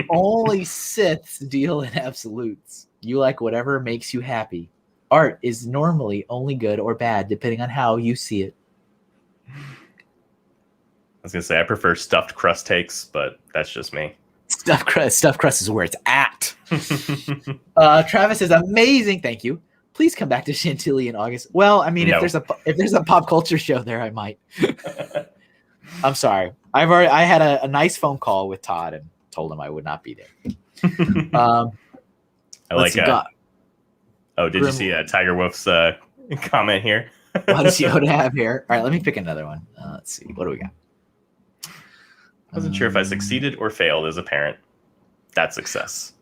Only Siths deal in absolutes. You like whatever makes you happy. Art is normally only good or bad depending on how you see it. I was gonna say I prefer stuffed crust takes, but that's just me. Stuffed crust is where it's at. Travis says amazing. Thank you. Please come back to Chantilly in August. Well, I mean, No. if there's a pop culture show there, I might. I'm sorry. I had a nice phone call with Todd and told him I would not be there. I like that. Oh, did you see Tiger Wolf's comment here? What does Yoda have here? All right, let me pick another one. Let's see. What do we got? I wasn't sure if I succeeded or failed as a parent. That's success.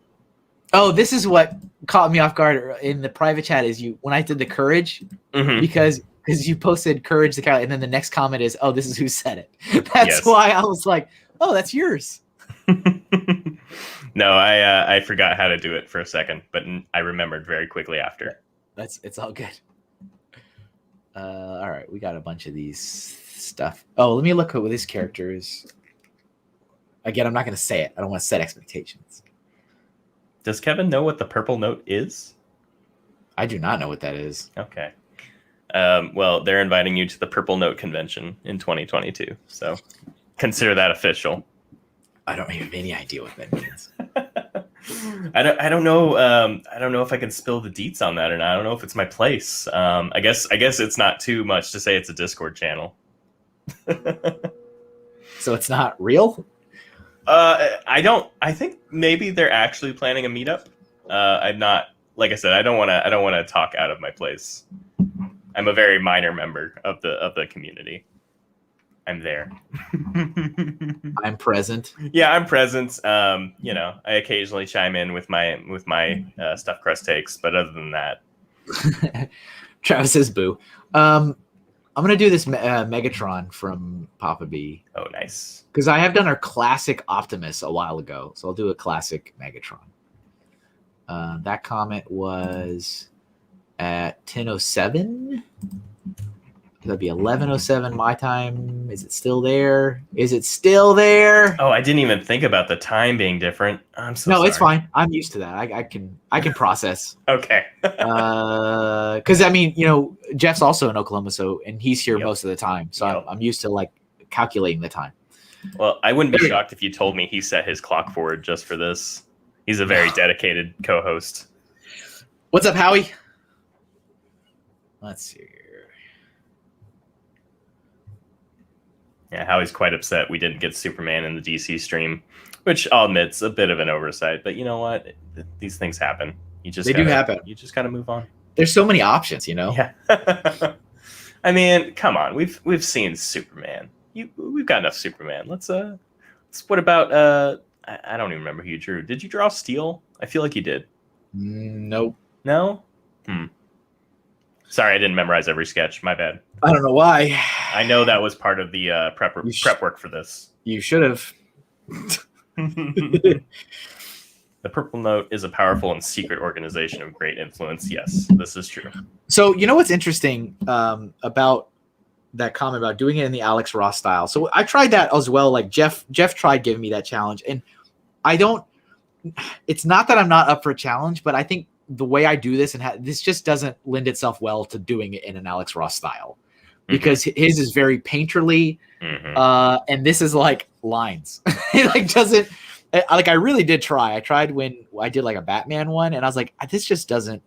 Oh, this is what caught me off guard in the private chat is when I did the courage, because you posted courage the cow, and then the next comment is, oh, this is who said it. That's why I was like, oh, that's yours. No, I forgot how to do it for a second, but I remembered very quickly after. It's all good. All right, we got a bunch of these stuff. Oh, let me look at what this character is. Again, I'm not going to say it. I don't want to set expectations. Does Kevin know what the purple note is? I do not know what that is. Okay. Well, they're inviting you to the Purple Note convention in 2022, so consider that official. I don't have any idea what that means. I don't know. I don't know if I can spill the deets on that or not. I don't know if it's my place. I guess it's not too much to say it's a Discord channel. So it's not real? I think maybe they're actually planning a meetup. I'm not, like I said, I don't want to talk out of my place. I'm a very minor member of the community. I'm there. I'm present. Yeah, I'm present. I occasionally chime in with my stuffed crust takes, but other than that, Travis says boo. I'm gonna do this Megatron from Papa B. Oh, nice. Because I have done our classic Optimus a while ago, so I'll do a classic Megatron. That comment was at 10:07. That'd be 11:07 my time. Is it still there? Is it still there? Oh, I didn't even think about the time being different. I'm so sorry. It's fine. I'm used to that. I can process. Okay. Because I mean, Jeff's also in Oklahoma, and he's here Yep. most of the time. So Yep. I'm used to like calculating the time. Well, I wouldn't be shocked if you told me he set his clock forward just for this. He's a very dedicated co-host. What's up, Howie? Let's see here. Yeah, Howie's quite upset we didn't get Superman in the DC stream, which I'll admit is a bit of an oversight. But you know what? These things happen. They do happen. You just gotta move on. There's so many options, Yeah. I mean, come on. We've seen Superman. We've got enough Superman. What about I don't even remember who you drew. Did you draw Steel? I feel like you did. Nope. No? Sorry, I didn't memorize every sketch. My bad. I don't know why. I know that was part of the prep work for this. You should have. The Purple Note is a powerful and secret organization of great influence. Yes, this is true. So you know what's interesting about that comment about doing it in the Alex Ross style? So I tried that as well. Like Jeff tried giving me that challenge, and I don't. It's not that I'm not up for a challenge, but I think the way I do this this just doesn't lend itself well to doing it in an Alex Ross style, because his is very painterly, and this is like lines. It like doesn't. Like I really did try. I tried when I did like a Batman one, and I was like, this just doesn't,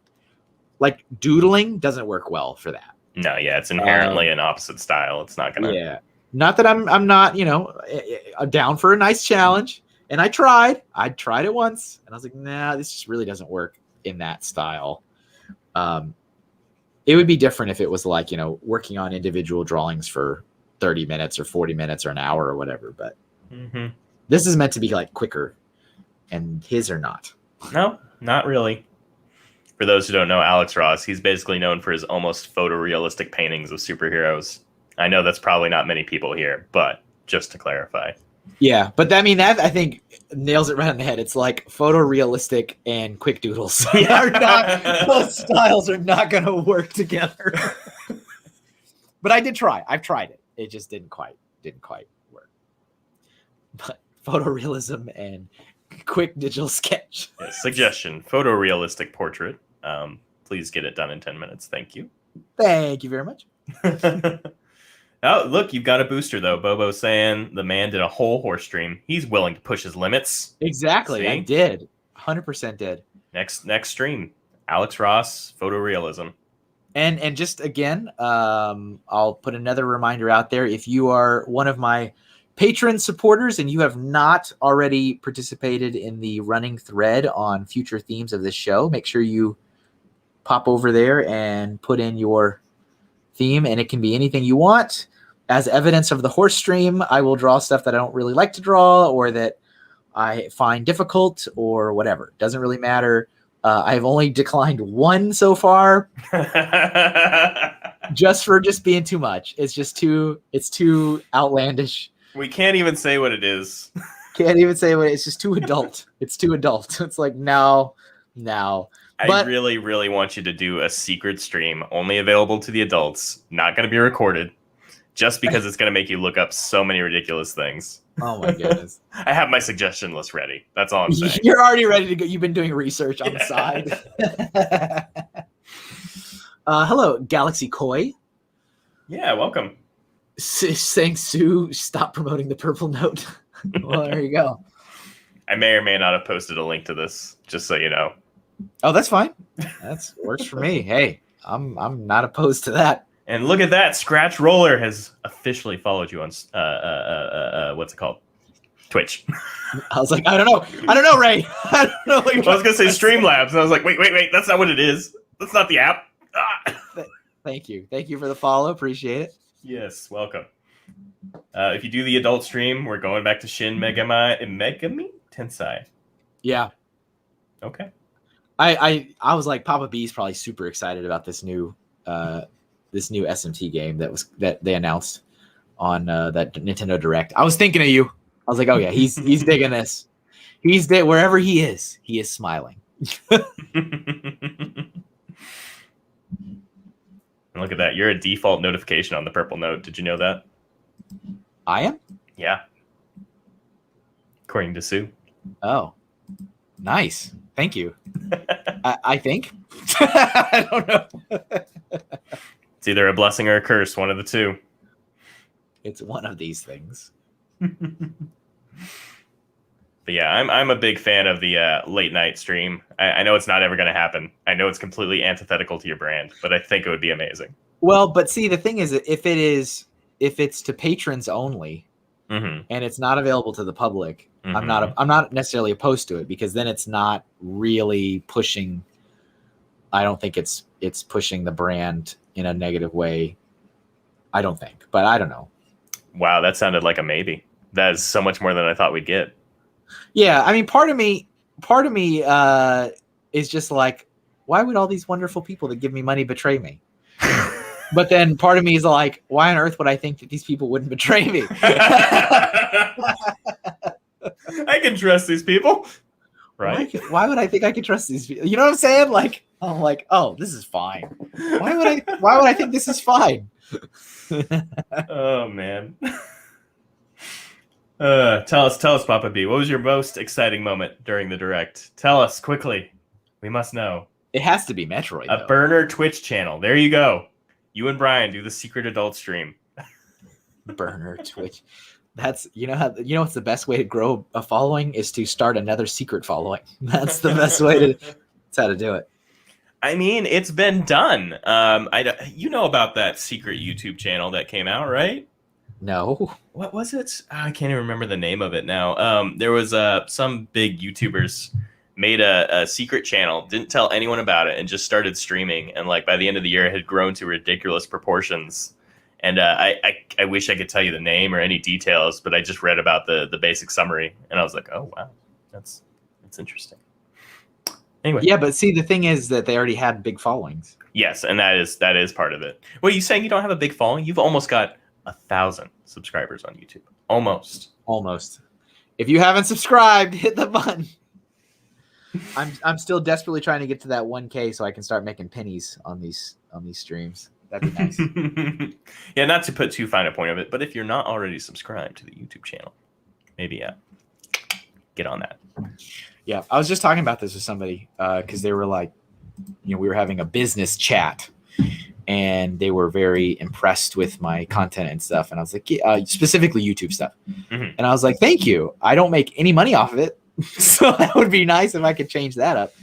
like, doodling doesn't work well for that. No, yeah, it's inherently an opposite style. It's not gonna. Yeah, not that I'm not down for a nice challenge. And I tried it once, and I was like, nah, this just really doesn't work in that style. It would be different if it was like working on individual drawings for 30 minutes or 40 minutes or an hour or whatever. But this is meant to be like quicker, and his are not. No, not really. For those who don't know Alex Ross, he's basically known for his almost photorealistic paintings of superheroes. I know that's probably not many people here, but just to clarify. Yeah, but that I think nails it right on the head. It's like photorealistic and quick doodles. Those styles are not going to work together. But I did try. I've tried it. It just didn't quite work. But photorealism and quick digital sketch. Yes, suggestion: photorealistic portrait. Please get it done in 10 minutes. Thank you. Thank you very much. Oh, look, you've got a booster, though. Bobo's saying the man did a whole horse stream. He's willing to push his limits. Exactly. See? I did. 100% did. Next stream, Alex Ross, photorealism. And just again, I'll put another reminder out there. If you are one of my Patreon supporters and you have not already participated in the running thread on future themes of this show, make sure you pop over there and put in your theme, and it can be anything you want. As evidence of the horse stream, I will draw stuff that I don't really like to draw or that I find difficult or whatever. Doesn't really matter. I've only declined one so far just being too much. It's too outlandish. We can't even say what it is. It's just too adult. It's too adult. It's like, no. I really, really want you to do a secret stream only available to the adults, not going to be recorded, just because it's going to make you look up so many ridiculous things. Oh my goodness. I have my suggestion list ready. That's all I'm saying. You're already ready to go. You've been doing research on the side. Hello, Galaxy Koi. Yeah, welcome. Saying Sue, stop promoting the Purple Note. Well, there you go. I may or may not have posted a link to this, just so you know. Oh, that's fine. That works for me. Hey, I'm not opposed to that. And look at that, Scratch Roller has officially followed you on what's it called? Twitch. I was like, I don't know, Ray. I don't know. I was gonna say Streamlabs, and I was like, wait, that's not what it is. That's not the app. Thank you for the follow. Appreciate it. Yes, welcome. If you do the adult stream, we're going back to Shin Megami Tensei. Yeah. Okay. I was like, Papa B's probably super excited about this new SMT game that they announced on that Nintendo Direct. I was thinking of you. I was like, oh yeah, he's digging this. Wherever he is smiling. And look at that. You're a default notification on the Purple Note. Did you know that? I am? Yeah. According to Sue. Oh, nice. Thank you. I think. I don't know. It's either a blessing or a curse, one of the two. It's one of these things. But yeah, I'm a big fan of the late night stream. I know it's not ever going to happen. I know it's completely antithetical to your brand, but I think it would be amazing. Well, but see, the thing is, if it's to patrons only, Mm-hmm. and it's not available to the public, Mm-hmm. I'm not necessarily opposed to it, because then it's not really pushing. I don't think it's pushing the brand in a negative way. I don't think, but I don't know. Wow, that sounded like a maybe. That is so much more than I thought we'd get. Yeah, I mean, part of me is just like, why would all these wonderful people that give me money betray me? But then part of me is like, why on earth would I think that these people wouldn't betray me? I can trust these people, right? Why would I think I could trust these people? You know what I'm saying? Like, I'm like, oh, this is fine. Why would I think this is fine? Oh man. Tell us, Papa B. What was your most exciting moment during the direct? Tell us quickly. We must know. It has to be Metroid. A burner Twitch channel. There you go. You and Brian do the secret adult stream. Burner Twitch. That's what's the best way to grow a following is to start another secret following. That's the best way to. That's how to do it. I mean, it's been done. You know about that secret YouTube channel that came out, right? No. What was it? I can't even remember the name of it now. There was some big YouTubers made a secret channel, didn't tell anyone about it, and just started streaming. And like by the end of the year, it had grown to ridiculous proportions. And I wish I could tell you the name or any details, but I just read about the basic summary, and I was like, oh wow, that's interesting. Anyway. Yeah, but see, the thing is that they already had big followings. Yes, and that is part of it. Well, you saying you don't have a big following? You've almost got 1,000 subscribers on YouTube. Almost. If you haven't subscribed, hit the button. I'm still desperately trying to get to that 1K so I can start making pennies on these streams. That'd be nice. Yeah, not to put too fine a point of it, but if you're not already subscribed to the YouTube channel, maybe get on that. Yeah, I was just talking about this with somebody because they were like, we were having a business chat, and they were very impressed with my content and stuff. And I was like, specifically YouTube stuff. Mm-hmm. And I was like, thank you. I don't make any money off of it. So that would be nice if I could change that up.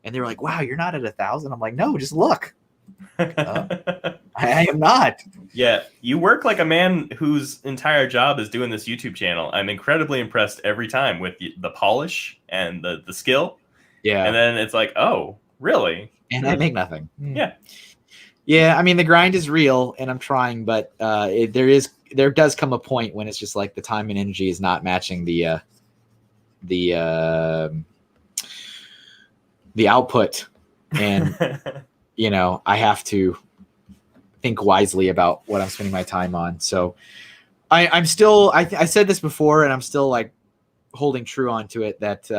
And they were like, wow, you're not at 1,000. I'm like, no, just look. I am not. Yeah, you work like a man whose entire job is doing this YouTube channel. I'm incredibly impressed every time with the polish and the skill. Yeah. And then it's like, oh, really? And I make nothing. Yeah. Yeah, I mean, the grind is real, and I'm trying, but there does come a point when it's just like the time and energy is not matching the output, and I have to think wisely about what I'm spending my time on. So I'm still I said this before, and I'm still like holding true onto it that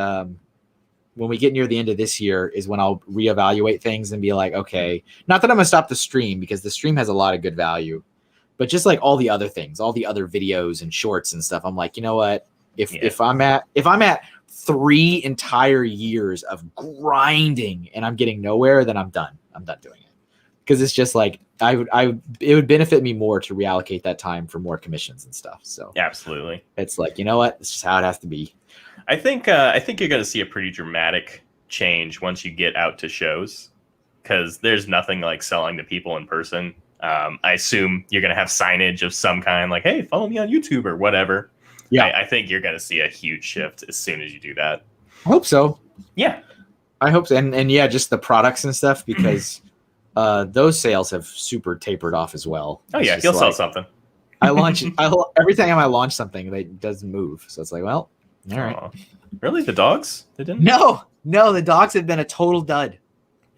when we get near the end of this year is when I'll reevaluate things and be like, okay, not that I'm gonna stop the stream, because the stream has a lot of good value, but just like all the other things, all the other videos and shorts and stuff, I'm like, you know what? If I'm at 3 entire years of grinding and I'm getting nowhere, then I'm done. I'm done doing it, because it's just like it would benefit me more to reallocate that time for more commissions and stuff. So absolutely, it's like, you know what? It's just how it has to be. I think you're going to see a pretty dramatic change once you get out to shows, because there's nothing like selling to people in person. I assume you're going to have signage of some kind, like, hey, follow me on YouTube or whatever. Yeah, I think you're going to see a huge shift as soon as you do that. I hope so. Yeah, I hope so. And yeah, just the products and stuff, because those sales have super tapered off as well. Oh yeah, you'll sell something. Every time I launch something, it doesn't move. So it's like, well, all right. Really? The dogs? They didn't? No, the dogs have been a total dud.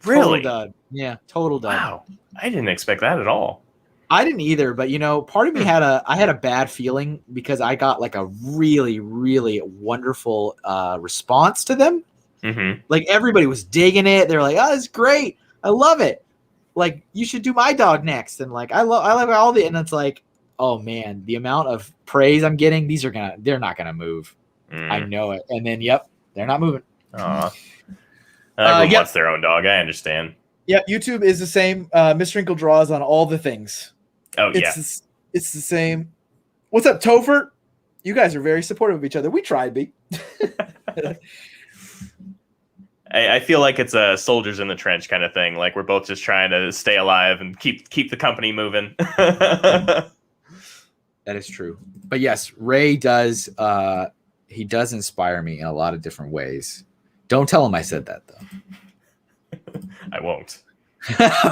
Really? Total dud. Yeah, total dud. Wow. I didn't expect that at all. I didn't either, but part of me had a bad feeling, because I got like a really, really wonderful response to them. Mm-hmm. Like everybody was digging it. They're like, oh, it's great. I love it. like you should do my dog next. And like I love all the, and it's like, oh man, the amount of praise I'm getting, they're not gonna move. I know it. And then they're not moving. Aw. Everyone wants their own dog. I understand. Yep, YouTube is the same. MrHinkleDraws on all the things. Oh, it's the same. What's up, Topher? You guys are very supportive of each other. We tried, B. I feel like it's a soldiers in the trench kind of thing. Like we're both just trying to stay alive and keep the company moving. That is true. But yes, Ray does. He does inspire me in a lot of different ways. Don't tell him I said that though. I won't.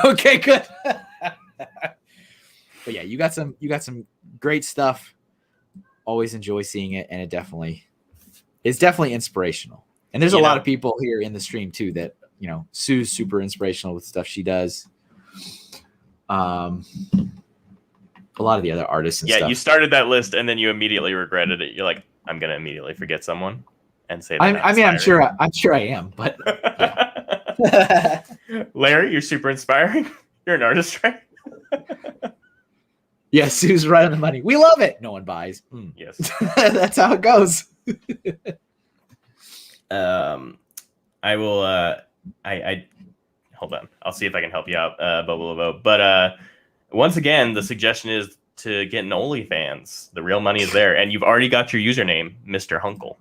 Okay, good. But yeah, you got some great stuff. Always enjoy seeing it, and it's definitely inspirational. And there's a lot of people here in the stream too that, Sue's super inspirational with stuff she does. A lot of the other artists and stuff. You started that list and then you immediately regretted it. You're like, I'm gonna immediately forget someone and say that. I'm sure I am, but yeah. Larry, you're super inspiring. You're an artist, right? Yeah, Sue's right on the money. We love it. No one buys. Yes. That's how it goes. I will I hold on. I'll see if I can help you out, Bobo. But once again, the suggestion is to get an OnlyFans. The real money is there, and you've already got your username, Mr. Hunkle.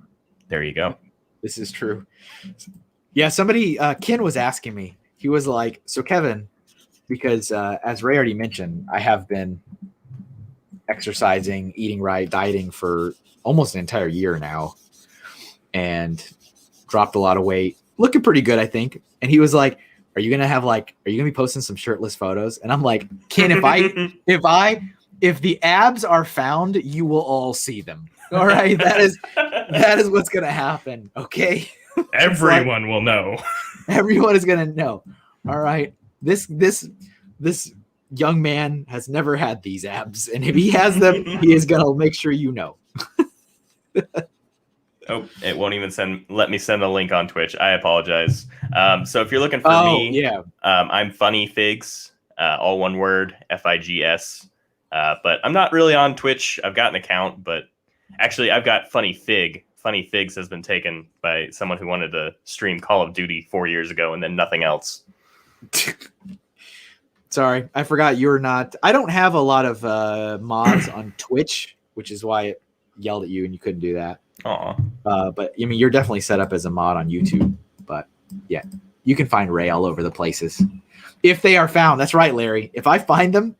There you go. This is true. Yeah, somebody Ken was asking me. He was like, so Kevin, because as Ray already mentioned, I have been exercising, eating right, dieting for almost an entire year now, and dropped a lot of weight, looking pretty good, I think. And he was like, are you gonna be posting some shirtless photos? And I'm like, Ken, if the abs are found, you will all see them. All right. That is what's gonna happen. Okay. Everyone will know. Everyone is gonna know. All right. This young man has never had these abs, and if he has them, he is gonna make sure you know. Oh, it won't even let me send a link on Twitch. I apologize. So if you're looking for me, I'm Funny Figs, all one word, FIGS. But I'm not really on Twitch. I've got an account, but actually I've got Funny Fig. Funny Figs has been taken by someone who wanted to stream Call of Duty 4 years ago and then nothing else. Sorry, I forgot you're not. I don't have a lot of mods on Twitch, which is why it yelled at you and you couldn't do that. But I mean, you're definitely set up as a mod on YouTube. But yeah, you can find Ray all over the places if they are found. That's right, Larry. If I find them,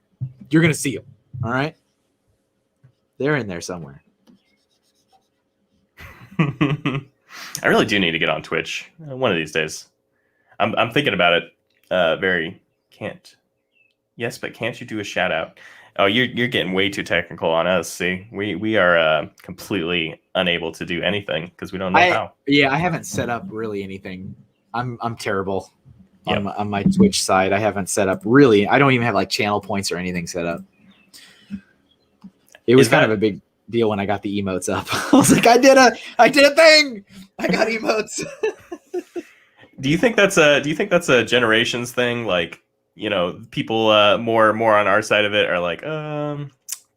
you're gonna see them. All right, they're in there somewhere. I really do need to get on Twitch one of these days. I'm thinking about it. Yes, but can't you do a shout out? Oh, you're getting way too technical on us. See, we are completely unable to do anything because we don't know how. Yeah, I haven't set up really anything. I'm terrible on my Twitch side. I haven't set up really. I don't even have like channel points or anything set up. It was kind of a big deal when I got the emotes up. I was like, I did a thing. I got emotes. Do you think that's a generations thing? Like, people more on our side of it are like,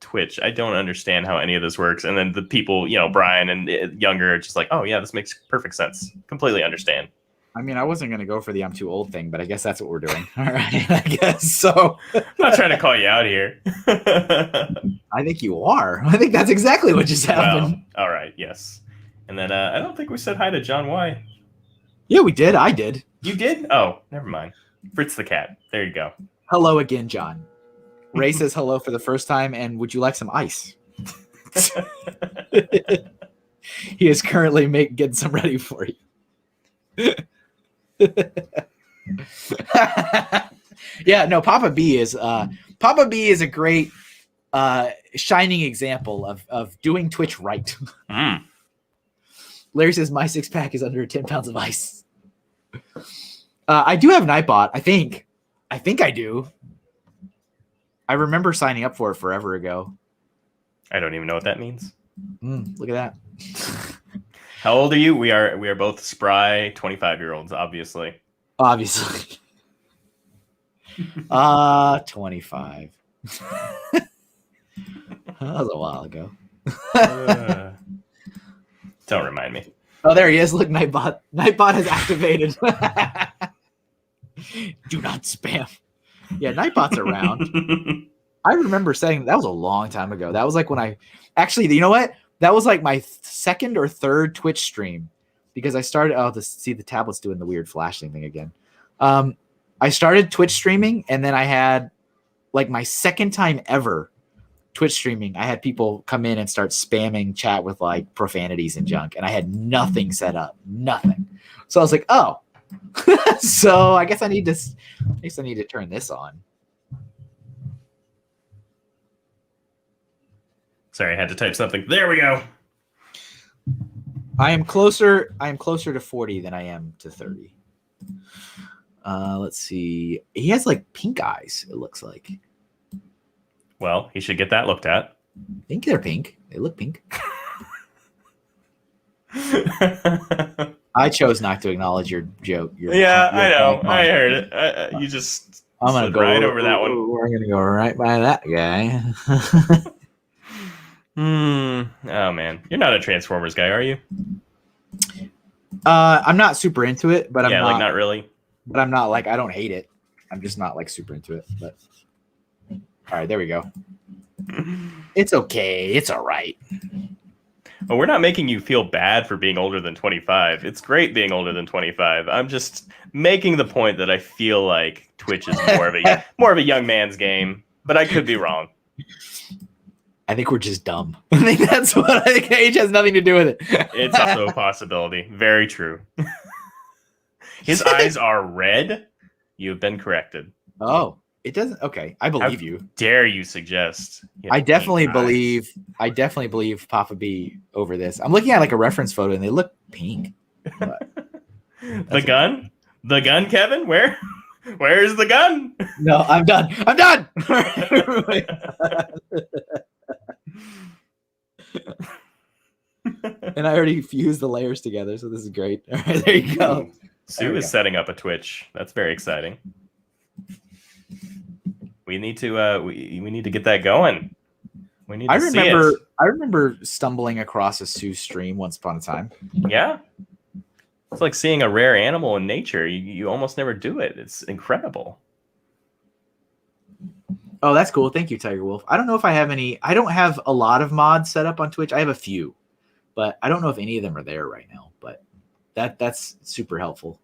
Twitch, I don't understand how any of this works. And then the people, Brian and younger, are just like, oh yeah, this makes perfect sense. Completely understand. I mean, I wasn't going to go for the I'm too old thing, but I guess that's what we're doing. All right, I guess so. I'm not trying to call you out here. I think you are. I think that's exactly what just happened. Well, all right, yes. And then I don't think we said hi to John Y. Yeah, we did. I did. You did? Oh, never mind. Fritz the cat. There you go. Hello again, John. Ray says hello for the first time, and would you like some ice? He is currently getting some ready for you. Yeah, no, Papa B is a great shining example of doing Twitch right. Larry says my 6-pack is under 10 pounds of ice. I do have Nightbot. I think I do. I remember signing up for it forever ago. I don't even know what that means. Look at that. How old are you? We are both spry 25-year-olds, obviously. Obviously. 25. That was a while ago. Don't remind me. Oh, there he is. Look, Nightbot. Nightbot has activated. Do not spam. Yeah, Nightbot's around. I remember saying that was a long time ago. That was like when I actually, you know what? That was like my second or third Twitch stream because I started. Oh, see the tablet's doing the weird flashing thing again. I started Twitch streaming, and then I had like my second time ever Twitch streaming. I had people come in and start spamming chat with like profanities and junk, and I had nothing set up, nothing. So I was like, oh, so I guess I need to turn this on. Sorry, I had to type something. There we go. I am closer to 40 than I am to 30. Let's see. He has like pink eyes, it looks like. Well, he should get that looked at. I think they're pink. They look pink. I chose not to acknowledge your joke. Yeah, I know. I heard it. You just I'm gonna go right over that one. We're gonna go right by that guy. Oh man, you're not a Transformers guy, are you? I'm not super into it, but I'm not really. But I'm not like I don't hate it. I'm just not like super into it. But all right, there we go. It's okay. It's all right. Well, we're not making you feel bad for being older than 25. It's great being older than 25. I'm just making the point that I feel like Twitch is more of a young man's game, but I could be wrong. I think we're just dumb. I think that's what I think. Age has nothing to do with it. It's also a possibility. Very true. His eyes are red. You've been corrected. Oh, it doesn't. Okay, I believe you. Dare you suggest? I definitely believe Papa B over this. I'm looking at like a reference photo and they look pink. The gun, Kevin. Where's the gun? No, I'm done. And I already fused the layers together, so this is great. All right, there you go. Sue is setting up a Twitch. That's very exciting. We need to we need to get that going. We need to see it. I remember stumbling across a Sue stream once upon a time. Yeah. It's like seeing a rare animal in nature. You almost never do it. It's incredible. Oh, that's cool. Thank you, Tiger Wolf. I don't know if I have any. I don't have a lot of mods set up on Twitch. I have a few, but I don't know if any of them are there right now. But that's super helpful.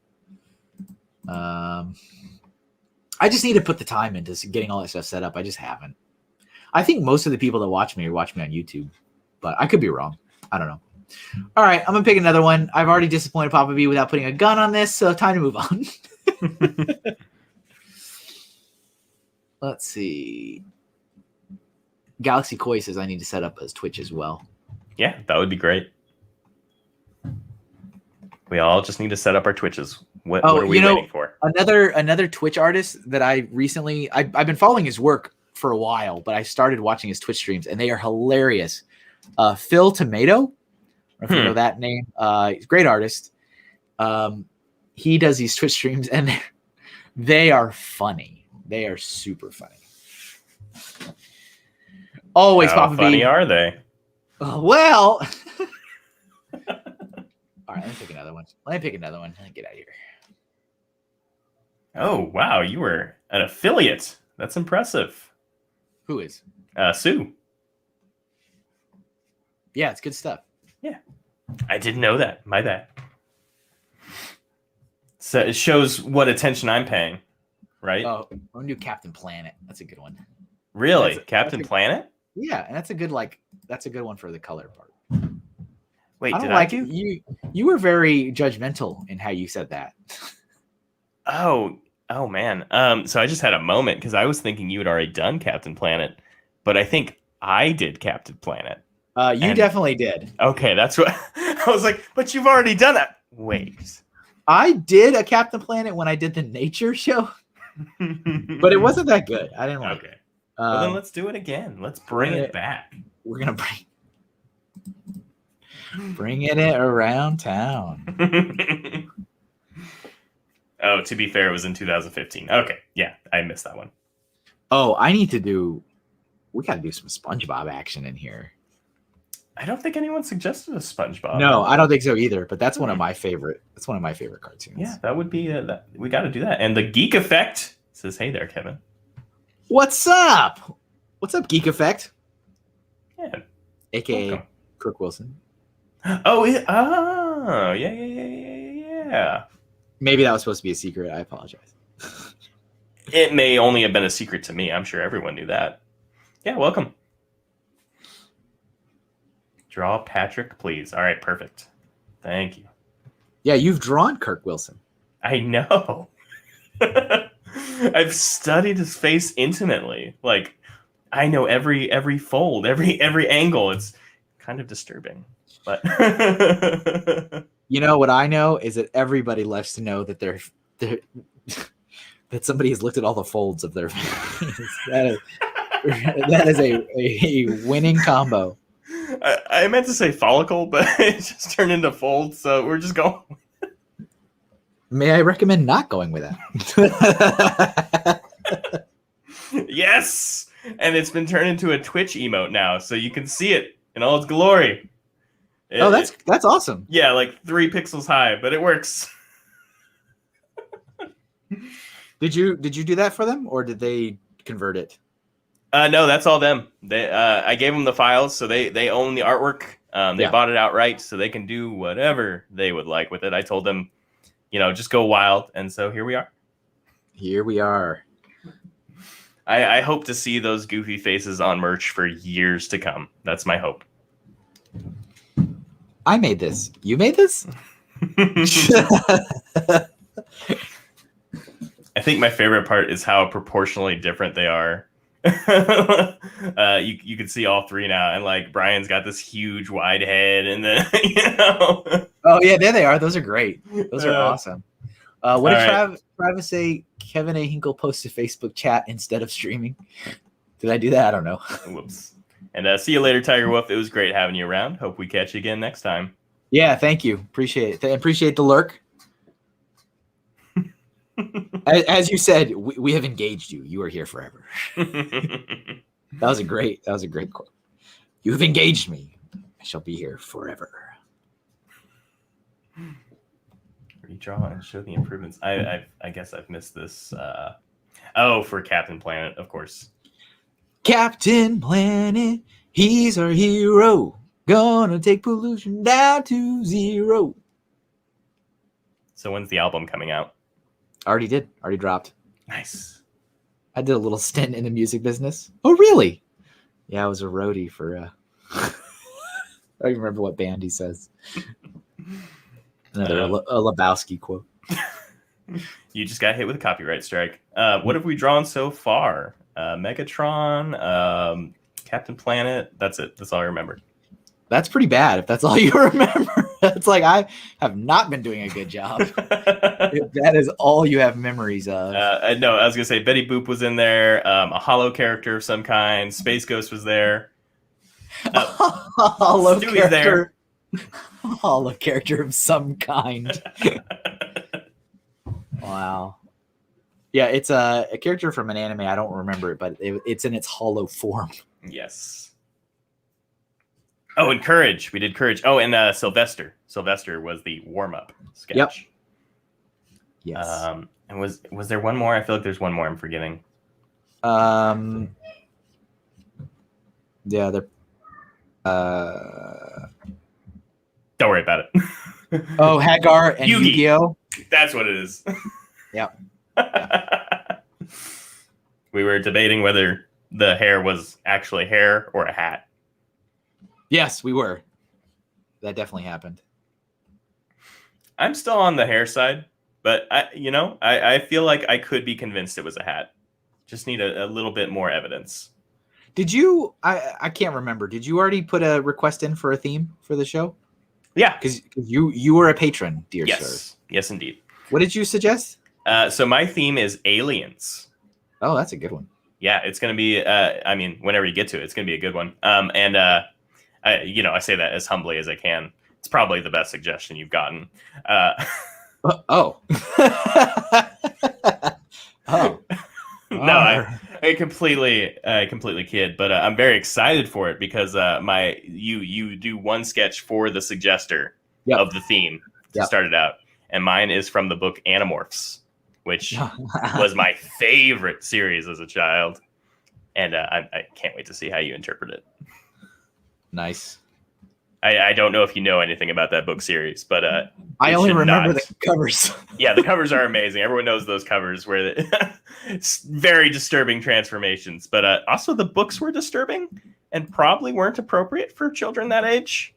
I just need to put the time into getting all that stuff set up. I just haven't. I think most of the people that watch me on YouTube, but I could be wrong. I don't know. All right, I'm gonna pick another one. I've already disappointed Papa B without putting a gun on this, so time to move on. Let's see. Galaxy Koi says I need to set up as Twitch as well. Yeah, that would be great. We all just need to set up our Twitches. What are we waiting for? Another Twitch artist that I recently I've been following his work for a while, but I started watching his Twitch streams and they are hilarious. Phil Tomato, if you know that name, he's a great artist. He does these Twitch streams and they are funny. They are super funny. Always, How Papa funny B. are they? Well. All right, let me pick another one. Get out of here. Oh, wow. You were an affiliate. That's impressive. Who is? Sue. Yeah, it's good stuff. Yeah. I didn't know that. My bad. So it shows what attention I'm paying, right? Oh, I'm gonna do Captain Planet. That's a good one. Really? Captain Planet? Yeah, and that's a good one for the color part. Wait, did I do? You were very judgmental in how you said that. Oh man. So I just had a moment because I was thinking you had already done Captain Planet, but I think I did Captain Planet. You definitely did. Okay, that's what I was like, but you've already done that. Wait. I did a Captain Planet when I did the nature show, but it wasn't that good. I didn't like it. Okay. Well, then let's do it again. Let's bring it back. We're going to bringing it around town. Oh, to be fair, it was in 2015. Okay, yeah, I missed that one. Oh, we got to do some SpongeBob action in here. I don't think anyone suggested a SpongeBob. No, I don't think so either. But that's one of my favorite. That's one of my favorite cartoons. Yeah, that would be that. We got to do that. And the Geek Effect says, "Hey there, Kevin. What's up? What's up, Geek Effect? Yeah, AKA welcome. Kirk Wilson. Oh, yeah. Maybe that was supposed to be a secret. I apologize. It may only have been a secret to me. I'm sure everyone knew that. Yeah, welcome. Draw Patrick, please. All right, perfect. Thank you. Yeah, you've drawn Kirk Wilson. I know. I've studied his face intimately. Like, I know every fold, every angle. It's kind of disturbing, but you know what I know is that everybody loves to know that they're that somebody has looked at all the folds of their face. that is a winning combo. I meant to say follicle, but it just turned into fold, so we're just going. May I recommend not going with that? Yes, and it's been turned into a Twitch emote now, so you can see it in all its glory. That's awesome. Yeah, like 3 pixels high, but it works. Did you do that for them, or did they convert it? No, that's all them. I gave them the files, so they own the artwork. They bought it outright, so they can do whatever they would like with it. I told them, just go wild, and so here we are. Here we are. I hope to see those goofy faces on merch for years to come. That's my hope. I made this. You made this? I think my favorite part is how proportionally different they are. You can see all 3 now, and like Brian's got this huge wide head, and then Oh yeah, there they are. Those are great. Those are awesome. What did Travis say? Kevin A. Hinkle posted Facebook chat instead of streaming. Did I do that? I don't know. Whoops. And see you later, Tiger Wolf. It was great having you around. Hope we catch you again next time. Yeah, thank you. Appreciate it. Appreciate the lurk. As you said, we have engaged you. You are here forever. That was a great quote. You have engaged me. I shall be here forever. Redraw and show the improvements. I guess I've missed this. For Captain Planet, of course. Captain Planet, he's our hero. Gonna take pollution down to 0. So when's the album coming out? Already dropped. Nice. I did a little stint in the music business. Oh, really? Yeah, I was a roadie for I don't even remember what band he says. Another a Lebowski quote. You just got hit with a copyright strike. What have we drawn so far? Megatron, Captain Planet. That's it. That's all I remember. That's pretty bad if that's all you remember. It's like I have not been doing a good job. If that is all you have memories of. No, I was going to say Betty Boop was in there. A hollow character of some kind. Space Ghost was there. Hollow Stewie's character. Hollow character of some kind. Wow. Yeah, it's a character from an anime. I don't remember it, but it's in its hollow form. Yes. Oh, and Courage. We did Courage. Oh, and Sylvester. Sylvester was the warm-up sketch. Yep. Yes. And was there one more? I feel like there's one more I'm forgetting. Yeah, they're Don't worry about it. Oh, Hagar and Yu-Gi-Oh. That's what it is. Yep. We were debating whether the hair was actually hair or a hat. Yes, we were. That definitely happened. I'm still on the hair side, but I feel like I could be convinced it was a hat. Just need a little bit more evidence. Did you? I can't remember. Did you already put a request in for a theme for the show? Yeah, because you were a patron, dear sir. Yes, indeed. What did you suggest? So my theme is aliens. Oh, that's a good one. Yeah, it's going to be. Whenever you get to it, it's going to be a good one. I say that as humbly as I can. It's probably the best suggestion you've gotten. Oh. Oh. No, I completely kid, but I'm very excited for it because you do one sketch for the suggester Yep. of the theme to Yep. start it out, and mine is from the book Animorphs, which was my favorite series as a child, and I can't wait to see how you interpret it. Nice. I don't know if you know anything about that book series, but I only remember the covers. Yeah, the covers are amazing. Everyone knows those covers where it's very disturbing transformations. But also the books were disturbing and probably weren't appropriate for children that age.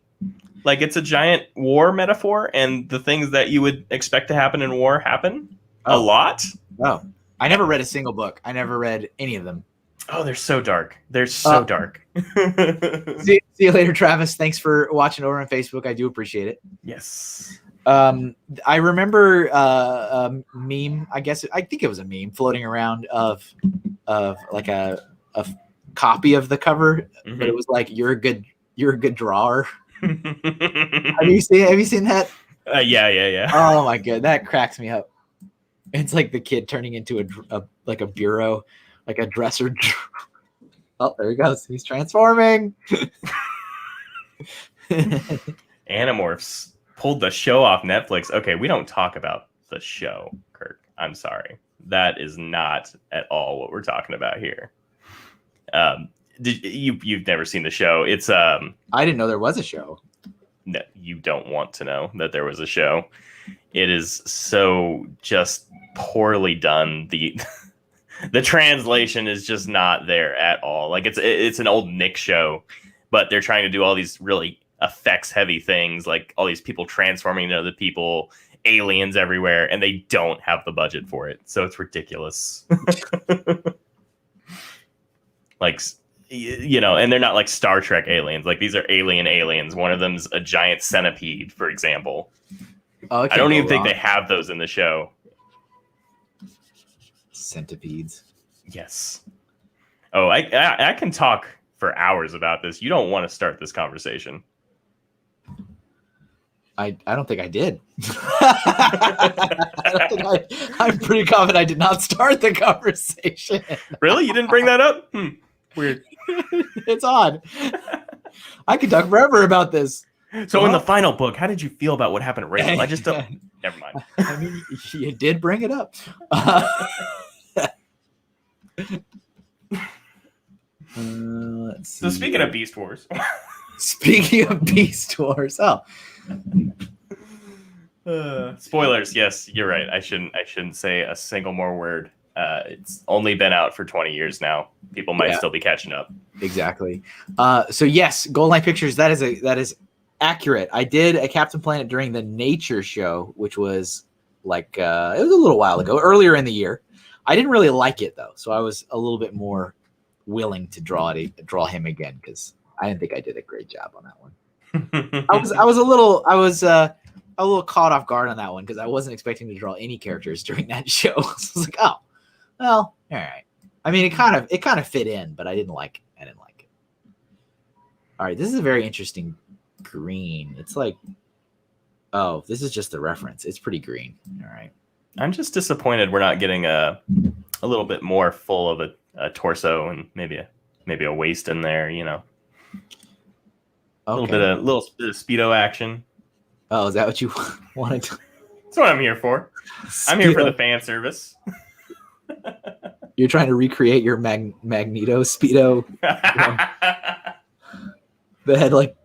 Like it's a giant war metaphor, and the things that you would expect to happen in war happen a lot. Oh, I never read a single book. I never read any of them. Oh, they're so dark. They're so dark. See you later, Travis. Thanks for watching over on Facebook. I do appreciate it. Yes. I remember a meme. I think it was a meme floating around of like a copy of the cover, but it was like you're a good drawer. Have you seen that? Yeah. Oh my god, that cracks me up. It's like the kid turning into a bureau. Like a dresser. Oh, there he goes. He's transforming. Animorphs pulled the show off Netflix. Okay, we don't talk about the show, Kirk. I'm sorry. That is not at all what we're talking about here. You've never seen the show. It's I didn't know there was a show. No, you don't want to know that there was a show. It is so just poorly done. The translation is just not there at all. Like it's an old Nick show, but they're trying to do all these really effects heavy things, like all these people transforming into other people, aliens everywhere, and they don't have the budget for it. So it's ridiculous. Like, and they're not like Star Trek aliens. Like these are aliens. One of them's a giant centipede, for example. Oh, I don't even think they have those in the show. Centipedes. Yes. Oh, I can talk for hours about this. You don't want to start this conversation. I don't think I did. I'm pretty confident I did not start the conversation. Really? You didn't bring that up? Weird. It's odd. I could talk forever about this. So in the final book, how did you feel about what happened to Rachel? I just don't... Never mind. I mean, you did bring it up. Let's see. So speaking of Beast Wars. Spoilers. Yes, you're right. I shouldn't say a single more word. It's only been out for 20 years now. People might still be catching up. Exactly. So yes, Golden Light Pictures. That is accurate. I did a Captain Planet during the Nature show, which was like it was a little while ago, earlier in the year. I didn't really like it though, so I was a little bit more willing to draw him again because I didn't think I did a great job on that one. I was a little caught off guard on that one because I wasn't expecting to draw any characters during that show. So I was like, oh, well, all right. I mean, it kind of fit in, but I didn't like it. All right, this is a very interesting green. It's like, oh, this is just the reference. It's pretty green. All right. I'm just disappointed we're not getting a little bit more full of a torso and maybe a waist in there, Okay. A little bit of Speedo action. Oh, is that what you wanted? That's what I'm here for. Speedo. I'm here for the fan service. You're trying to recreate your Magneto Speedo. The head, like,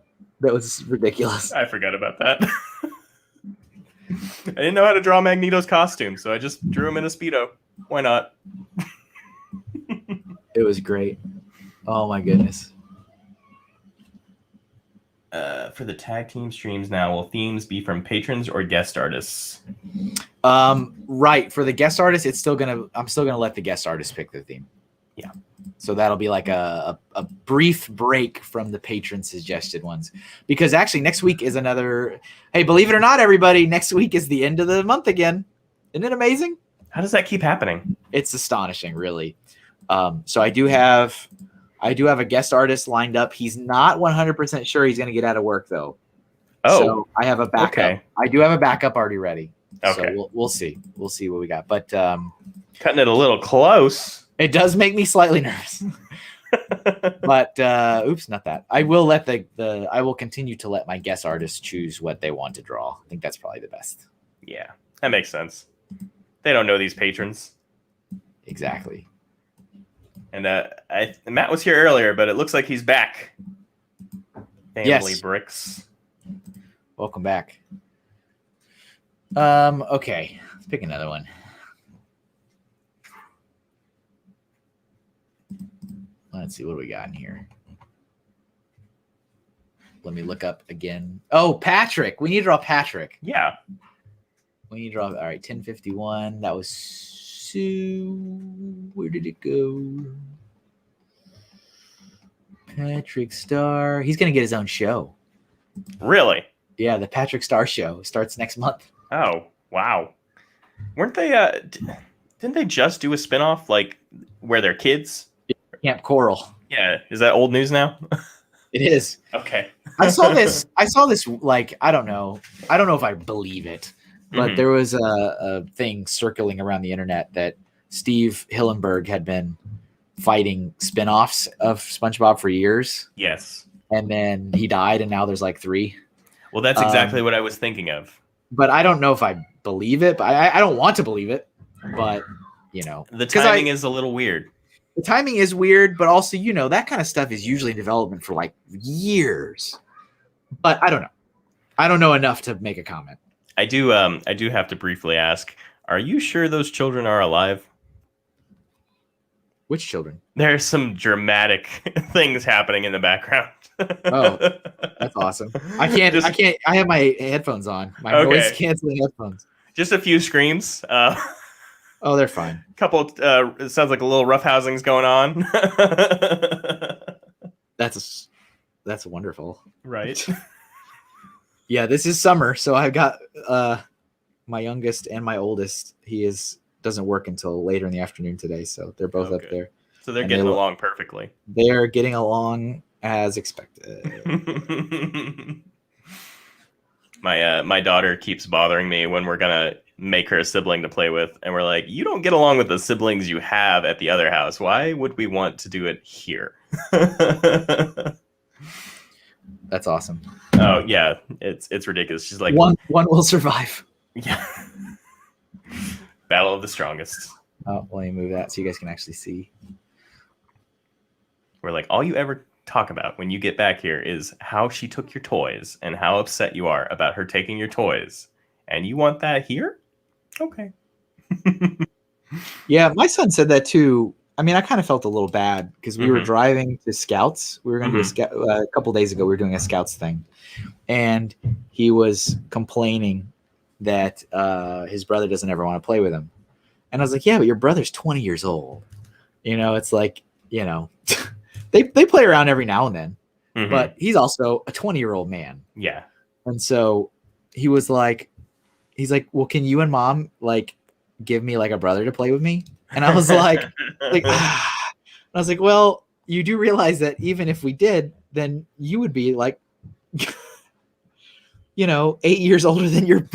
that was ridiculous. I forgot about that. I didn't know how to draw Magneto's costume, so I just drew him in a Speedo. Why not? It was great. Oh my goodness. For the tag team streams now, will themes be from patrons or guest artists? Right. For the guest artists, I'm still gonna let the guest artists pick the theme. Yeah. So that'll be like a brief break from the patron suggested ones. Because actually next week is another, hey, believe it or not, everybody, next week is the end of the month again. Isn't it amazing? How does that keep happening? It's astonishing, really. So I do have a guest artist lined up. He's not 100% sure he's going to get out of work though. Oh, so I have a backup. Okay. I do have a backup already ready. Okay. So we'll see. We'll see what we got. But Cutting it a little close. it does make me slightly nervous. But oops, not that. I will let I will continue to let my guest artists choose what they want to draw. I think that's probably the best. Yeah, that makes sense. They don't know these patrons. Exactly. And Matt was here earlier, but it looks like he's back. Family Bricks. Welcome back. Okay, let's pick another one. Let's see what do we got in here. Let me look up again. Oh, Patrick. We need to draw Patrick. Yeah. We need to draw. All right, 1051. That was Sue. Where did it go? Patrick Star. He's going to get his own show. Really? Yeah, the Patrick Star show starts next month. Oh, wow. Weren't they, didn't they just do a spinoff, like, where they're kids? Camp Coral. Yeah. Is that old news now? It is. Okay. I saw this, like, I don't know if I believe it, but there was a thing circling around the internet that Steve Hillenburg had been fighting spinoffs of SpongeBob for years. Yes. And then he died, and now there's like 3. Well, that's exactly what I was thinking of. But I don't know if I believe it, but I don't want to believe it. But, you know. The timing is a little weird. The timing is weird, but also, you know, that kind of stuff is usually in development for like years. But I don't know. I don't know enough to make a comment. I do have to briefly ask, are you sure those children are alive? Which children? There's some dramatic things happening in the background. Oh, that's awesome. I can't. I have my headphones on. My noise canceling headphones. Just a few screams. Oh, they're fine. Couple. It sounds like a little roughhousing's going on. That's wonderful. Right. Yeah, this is summer, so I've got my youngest and my oldest. He doesn't work until later in the afternoon today, so they're both up there. So they're getting along perfectly. They're getting along as expected. My daughter keeps bothering me when we're gonna make her a sibling to play with, and we're like, you don't get along with the siblings you have at the other house. Why would we want to do it here? That's awesome. Oh yeah, it's ridiculous. She's like, one will survive. Yeah. Battle of the strongest. Oh, let me move that so you guys can actually see. We're like, all you ever talk about when you get back here is how she took your toys and how upset you are about her taking your toys. And you want that here? Okay. Yeah, my son said that too. I mean, I kind of felt a little bad because we were driving to Scouts. We were going to do a couple days ago. We were doing a Scouts thing. And he was complaining that his brother doesn't ever want to play with him. And I was like, yeah, but your brother's 20 years old. You know, it's like, you know, they play around every now and then. But he's also a 20-year-old man. Yeah. And so he's like, well, can you and mom like give me like a brother to play with me? And I was like, I was like, well, you do realize that even if we did, then you would be like, you know, 8 years older than your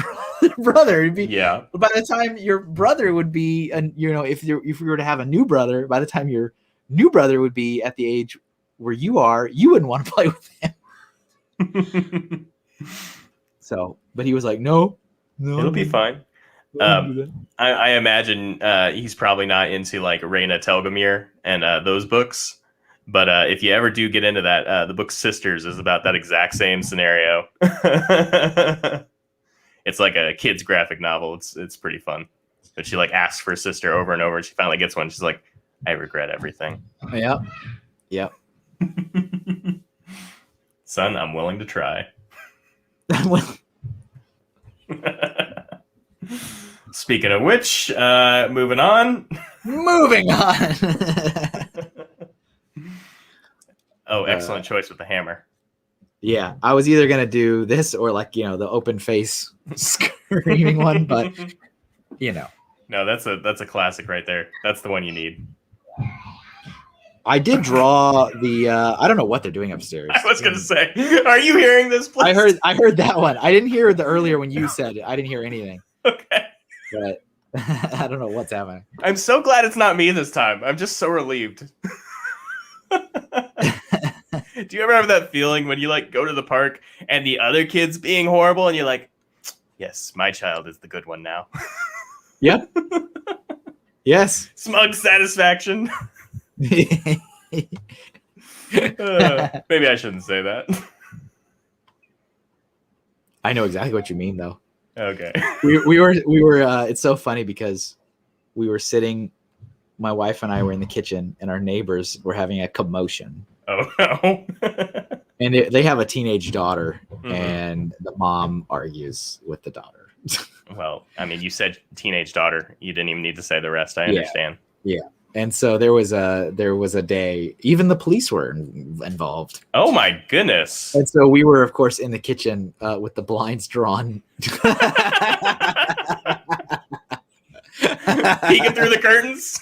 brother. It'd be, yeah. By the time your brother would be, and you know, if we were to have a new brother, by the time your new brother would be at the age where you are, you wouldn't want to play with him. So, but he was like, no, it'll be fine. I imagine he's probably not into like Raina Telgemeier and those books. But if you ever do get into that, the book Sisters is about that exact same scenario. It's like a kid's graphic novel. It's pretty fun. But she like asks for a sister over and over, and she finally gets one. She's like, I regret everything. Yeah. Yep. Son, I'm willing to try. Speaking of which, moving on. Oh, excellent choice with the hammer. Yeah, I was either gonna do this or like, you know, the open face screaming one, but you know. No, that's a classic right there. That's the one you need. I did draw the I don't know what they're doing upstairs. I was gonna say, are you hearing this, please? I heard that one. I didn't hear the earlier when you said it. I didn't hear anything. Okay. but I don't know what's happening. I'm so glad it's not me this time. I'm just so relieved. Do you ever have that feeling when you like go to the park and the other kid's being horrible and you're like, yes, my child is the good one now. Yep. Yes. Smug satisfaction. Maybe I shouldn't say that. I know exactly what you mean, though. Okay. We were. It's so funny because we were sitting. My wife and I were in the kitchen, and our neighbors were having a commotion. Oh no. And they have a teenage daughter, and the mom argues with the daughter. Well, I mean, you said teenage daughter. You didn't even need to say the rest. I understand. Yeah. And so there was a day, even the police were involved. Oh my goodness. And so we were, of course, in the kitchen with the blinds drawn. Peeking through the curtains.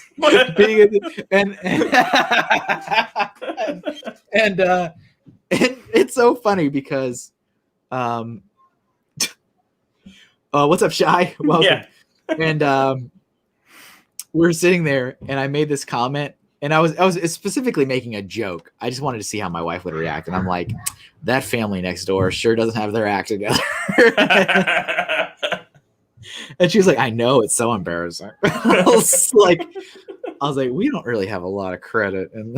and it's so funny because what's up, Shea? Welcome. Yeah. And we're sitting there, and I made this comment, and I was specifically making a joke. I just wanted to see how my wife would react, and I'm like, that family next door sure doesn't have their act together. And she was like, I know, it's so embarrassing. I was like, we don't really have a lot of credit. And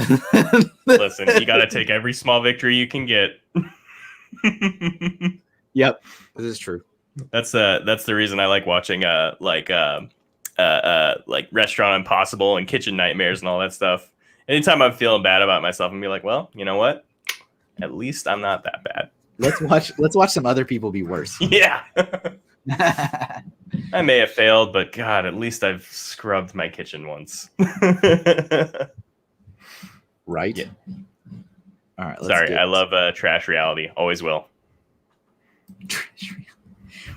listen, you got to take every small victory you can get. Yep, this is true. That's the reason I like watching like Restaurant Impossible and Kitchen Nightmares and all that stuff. Anytime I'm feeling bad about myself, I'm be like, well, you know what? At least I'm not that bad. Let's watch some other people be worse. Yeah. I may have failed, but God, at least I've scrubbed my kitchen once. Right? Yeah. All right. Sorry, I love trash reality. Always will.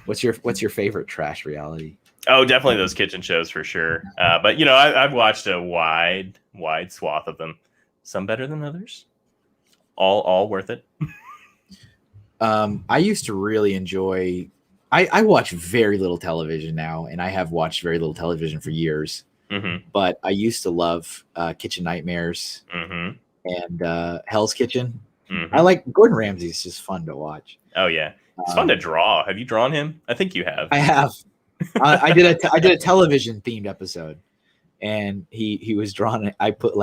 What's your favorite trash reality? Oh, definitely those kitchen shows for sure. But you know, I've watched a wide swath of them. Some better than others. All worth it. I used to really enjoy. I watch very little television now, and I have watched very little television for years. Mm-hmm. But I used to love Kitchen Nightmares and Hell's Kitchen. Mm-hmm. I like Gordon Ramsay. It's just fun to watch. Oh yeah, it's fun to draw. Have you drawn him? I think you have. I have. I did a television themed episode, and he was drawn. I put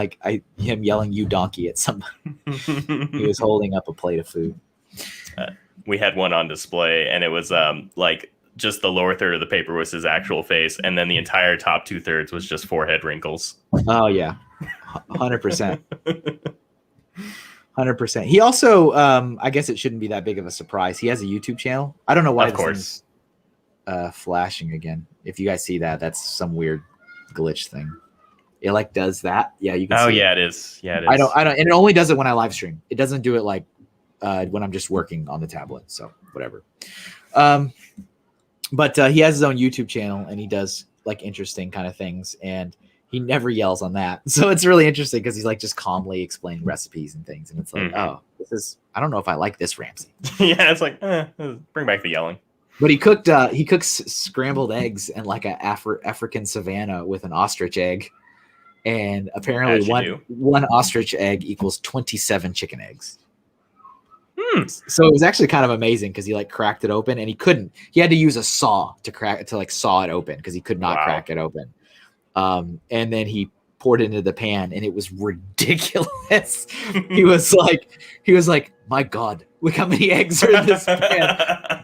him yelling "You donkey" at somebody. He was holding up a plate of food. We had one on display, and it was like just the lower third of the paper was his actual face, and then the entire top 2/3 was just forehead wrinkles. Oh yeah, 100%. 100%. He also, I guess it shouldn't be that big of a surprise. He has a YouTube channel. I don't know why. Of course. Flashing again. If you guys see that, that's some weird glitch thing. It like does that. Yeah, you can. Oh see yeah, it is. Yeah, it is. I don't. And it only does it when I live stream. It doesn't do it like when I'm just working on the tablet. So whatever. But he has his own YouTube channel, and he does like interesting kind of things, and he never yells on that. So it's really interesting because he's like just calmly explaining recipes and things, and it's like, oh, this is. I don't know if I like this Ramsay. Yeah, it's like bring back the yelling. But he cooks scrambled eggs and like a African savannah with an ostrich egg, and apparently one ostrich egg equals 27 chicken eggs. So it was actually kind of amazing because he like cracked it open, and he had to use a saw to saw it open because he could not crack it open. And then he poured it into the pan, and it was ridiculous. he was like, my God, look how many eggs are in this pan.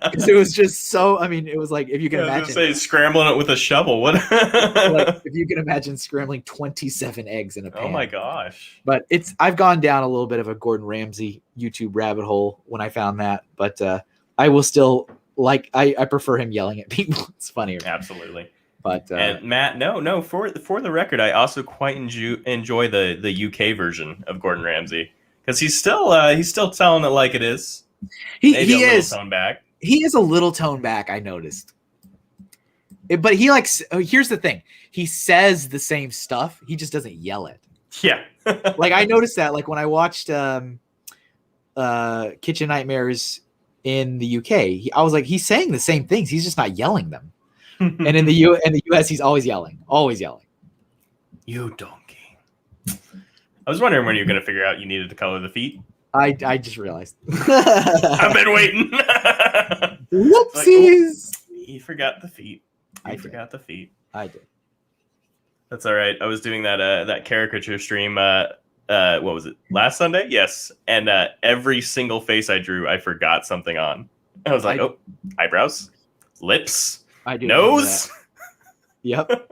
Because it was just so, I mean, it was like, if you can imagine. I was gonna say, scrambling it with a shovel. What? Like, if you can imagine scrambling 27 eggs in a pan. Oh my gosh. But I've gone down a little bit of a Gordon Ramsay YouTube rabbit hole when I found that. But I will still, I prefer him yelling at people. It's funnier. Absolutely. But and Matt, no, for the record, I also quite enjoy the UK version of Gordon Ramsay because he's still telling it like it is. He is toned back. He is a little toned back. I noticed, but he here's the thing: he says the same stuff. He just doesn't yell it. Yeah, like I noticed that. Like when I watched Kitchen Nightmares in the UK, I was like, he's saying the same things. He's just not yelling them. And in the US, he's always yelling. You donkey. I was wondering when you were going to figure out you needed to color the feet. I just realized. I've been waiting. Whoopsies. He forgot the feet. I forgot the feet. I did. That's all right. I was doing that caricature stream. What was it? Last Sunday? Yes. And every single face I drew, I forgot something on. I was like, eyebrows, lips, I do. nose. Yep.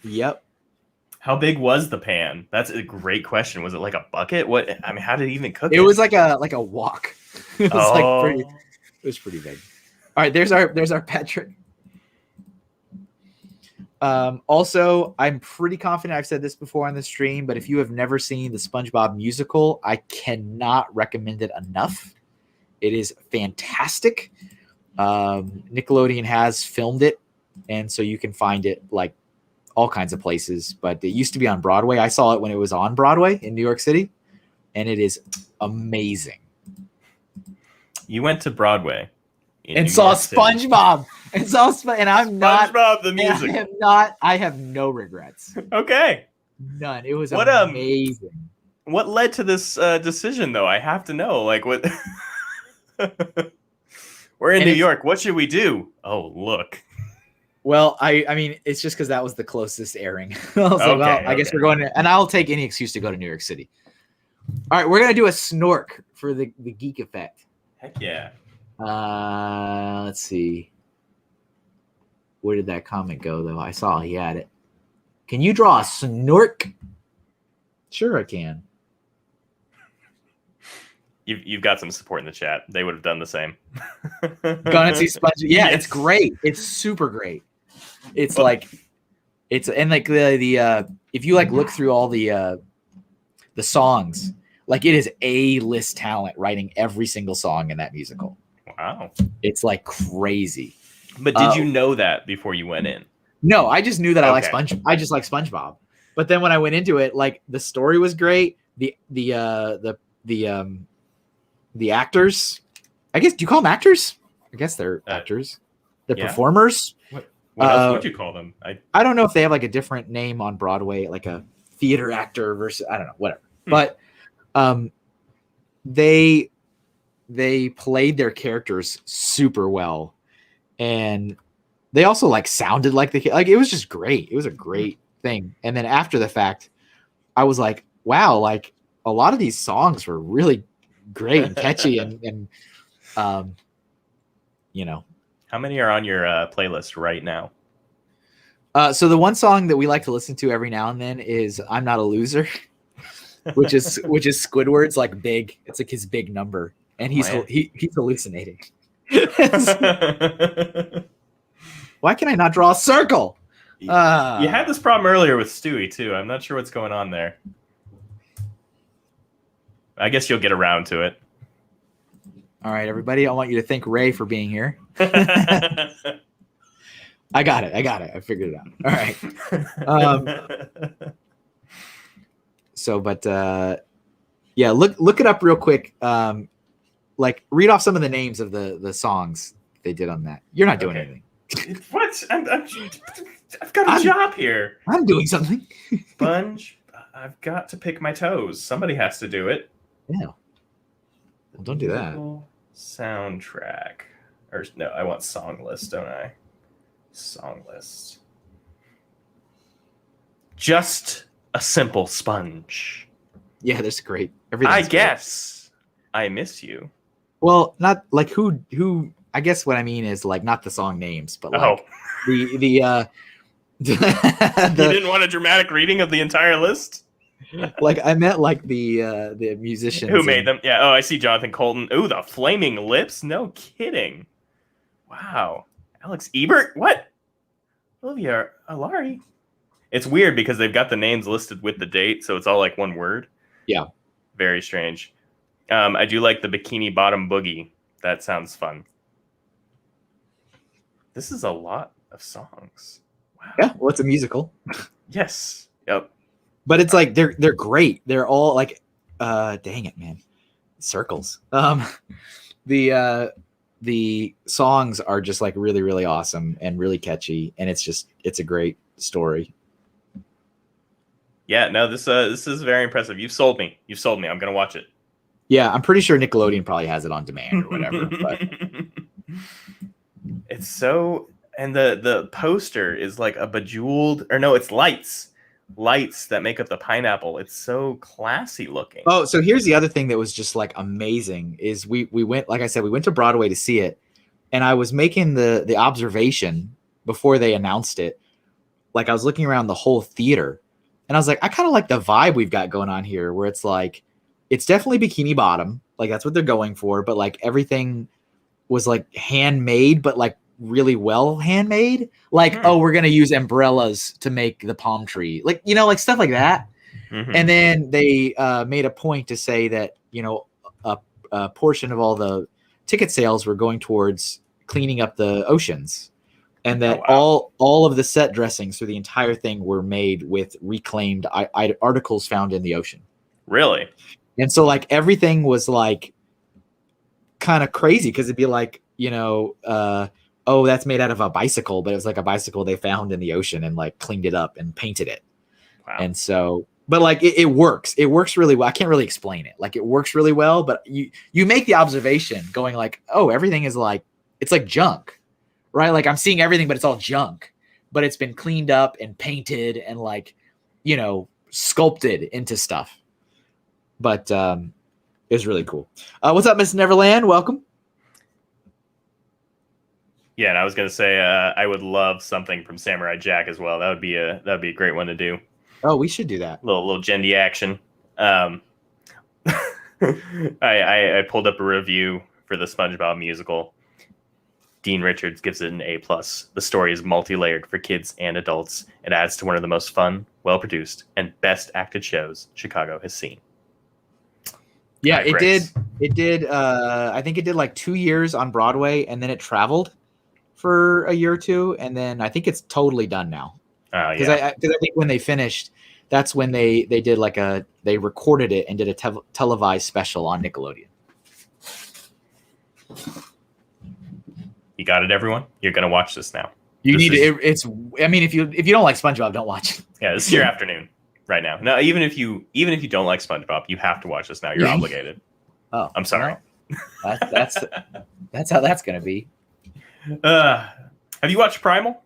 Yep. How big was the pan? That's a great question. Was it like a bucket? What? I mean, how did it even cook? It was like a wok. It was it was pretty big. All right, there's our Patrick. Also, I'm pretty confident I've said this before on the stream, but if you have never seen the SpongeBob musical, I cannot recommend it enough. It is fantastic. Nickelodeon has filmed it, and so you can find it like all kinds of places, but it used to be on Broadway. I saw it when it was on Broadway in New York City, and it is amazing. You went to Broadway and saw SpongeBob and I'm not SpongeBob the music. I have no regrets. Okay. None. It was amazing. What led to this decision though? I have to know. Like what we're in New York. What should we do? Oh, look. Well, I mean, it's just because that was the closest airing. I was like, well, I guess we're going to, and I'll take any excuse to go to New York City. All right, we're going to do a snork for the geek effect. Heck yeah. Let's see. Where did that comment go, though? I saw he had it. Can you draw a snork? Sure, I can. You've got some support in the chat. They would have done the same. Gonna see Sponge. Yeah, yes. It's great. It's super great. It's like the if you like look through all the songs, like it is A-list talent writing every single song in that musical. Wow. It's like crazy. But did you know that before you went in? No, I just knew that I like I just like SpongeBob. But then when I went into it, like the story was great. The actors, I guess, do you call them actors? I guess they're actors. They're performers. What else would you call them? I don't know if they have like a different name on Broadway, like a theater actor versus, I don't know, whatever. But they played their characters super well, and they also like sounded like it was just great. It was a great thing. And then after the fact, I was like, wow, like a lot of these songs were really great and catchy and you know. How many are on your playlist right now? So the one song that we like to listen to every now and then is "I'm Not a Loser," which is Squidward's like big. It's like his big number, and he's hallucinating. Why can I not draw a circle? You had this problem earlier with Stewie too. I'm not sure what's going on there. I guess you'll get around to it. All right, everybody. I want you to thank Ray for being here. I got it. I figured it out. All right. Yeah, look it up real quick. Like read off some of the names of the songs they did on that. You're not doing anything. What? I've got a job here. I'm doing something. Sponge, I've got to pick my toes. Somebody has to do it. Yeah. Well, don't do that. Soundtrack. Or no, I want song list, don't I? Song list. Just a simple sponge. Yeah, that's great. I guess I miss you. Well, not like who I guess what I mean is like not the song names, but like the You didn't want a dramatic reading of the entire list? Like I meant like the musicians who made them. Yeah. Oh, I see Jonathan Colton. Ooh, the Flaming Lips. No kidding. Wow. Alex Ebert. What? Olivia Alari. It's weird because they've got the names listed with the date, so it's all like one word. Yeah. Very strange. I do like the Bikini Bottom Boogie. That sounds fun. This is a lot of songs. Wow. Yeah. Well, it's a musical. Yes. Yep. But it's like they're great. They're all like, dang it, man, circles. the songs are just like really, really awesome and really catchy, and it's a great story. Yeah, no, this is very impressive. You've sold me. I'm gonna watch it. Yeah, I'm pretty sure Nickelodeon probably has it on demand or whatever. But it's so, and the poster is like a bejeweled, or no, it's lights that make up the pineapple. It's so classy looking. oh, so here's the other thing that was just like amazing is we went, like I said, we went to Broadway to see it, and I was making the observation before they announced it. Like I was looking around the whole theater, and I was like, I kind of like the vibe we've got going on here, where it's like, it's definitely Bikini Bottom, like that's what they're going for, but like everything was like handmade, but like really well handmade. Like, oh, we're gonna use umbrellas to make the palm tree, like, you know, like stuff like that. Mm-hmm. And then they made a point to say that, you know, a portion of all the ticket sales were going towards cleaning up the oceans, and that all of the set dressings for the entire thing were made with reclaimed articles found in the ocean. Really? And so like everything was like kind of crazy, because it'd be like, you know, oh, that's made out of a bicycle, but it was like a bicycle they found in the ocean and like cleaned it up and painted it. Wow. And so, but like it works. It works really well. I can't really explain it. Like it works really well, but you make the observation going like, oh, everything is like, it's like junk, right? Like I'm seeing everything, but it's all junk, but it's been cleaned up and painted and like, you know, sculpted into stuff. But it was really cool. What's up, Miss Neverland? Welcome. Yeah, and I was gonna say I would love something from Samurai Jack as well. That would be a great one to do. Oh, we should do that. Little Gendy action. I pulled up a review for the SpongeBob musical. Dean Richards gives it an A+. The story is multi-layered for kids and adults. It adds to one of the most fun, well-produced, and best acted shows Chicago has seen. Yeah, it did. I think it did like 2 years on Broadway, and then it traveled for a year or two, and then I think it's totally done now. Because I think when they finished, that's when they did like they recorded it and did a televised special on Nickelodeon. You got it, everyone. You're gonna watch this now. You need to. It's. I mean, if you don't like SpongeBob, don't watch it. Yeah, this is your afternoon right now. No, even if you don't like SpongeBob, you have to watch this now. You're obligated. Oh, I'm sorry. Well, that's how that's gonna be. Have you watched Primal?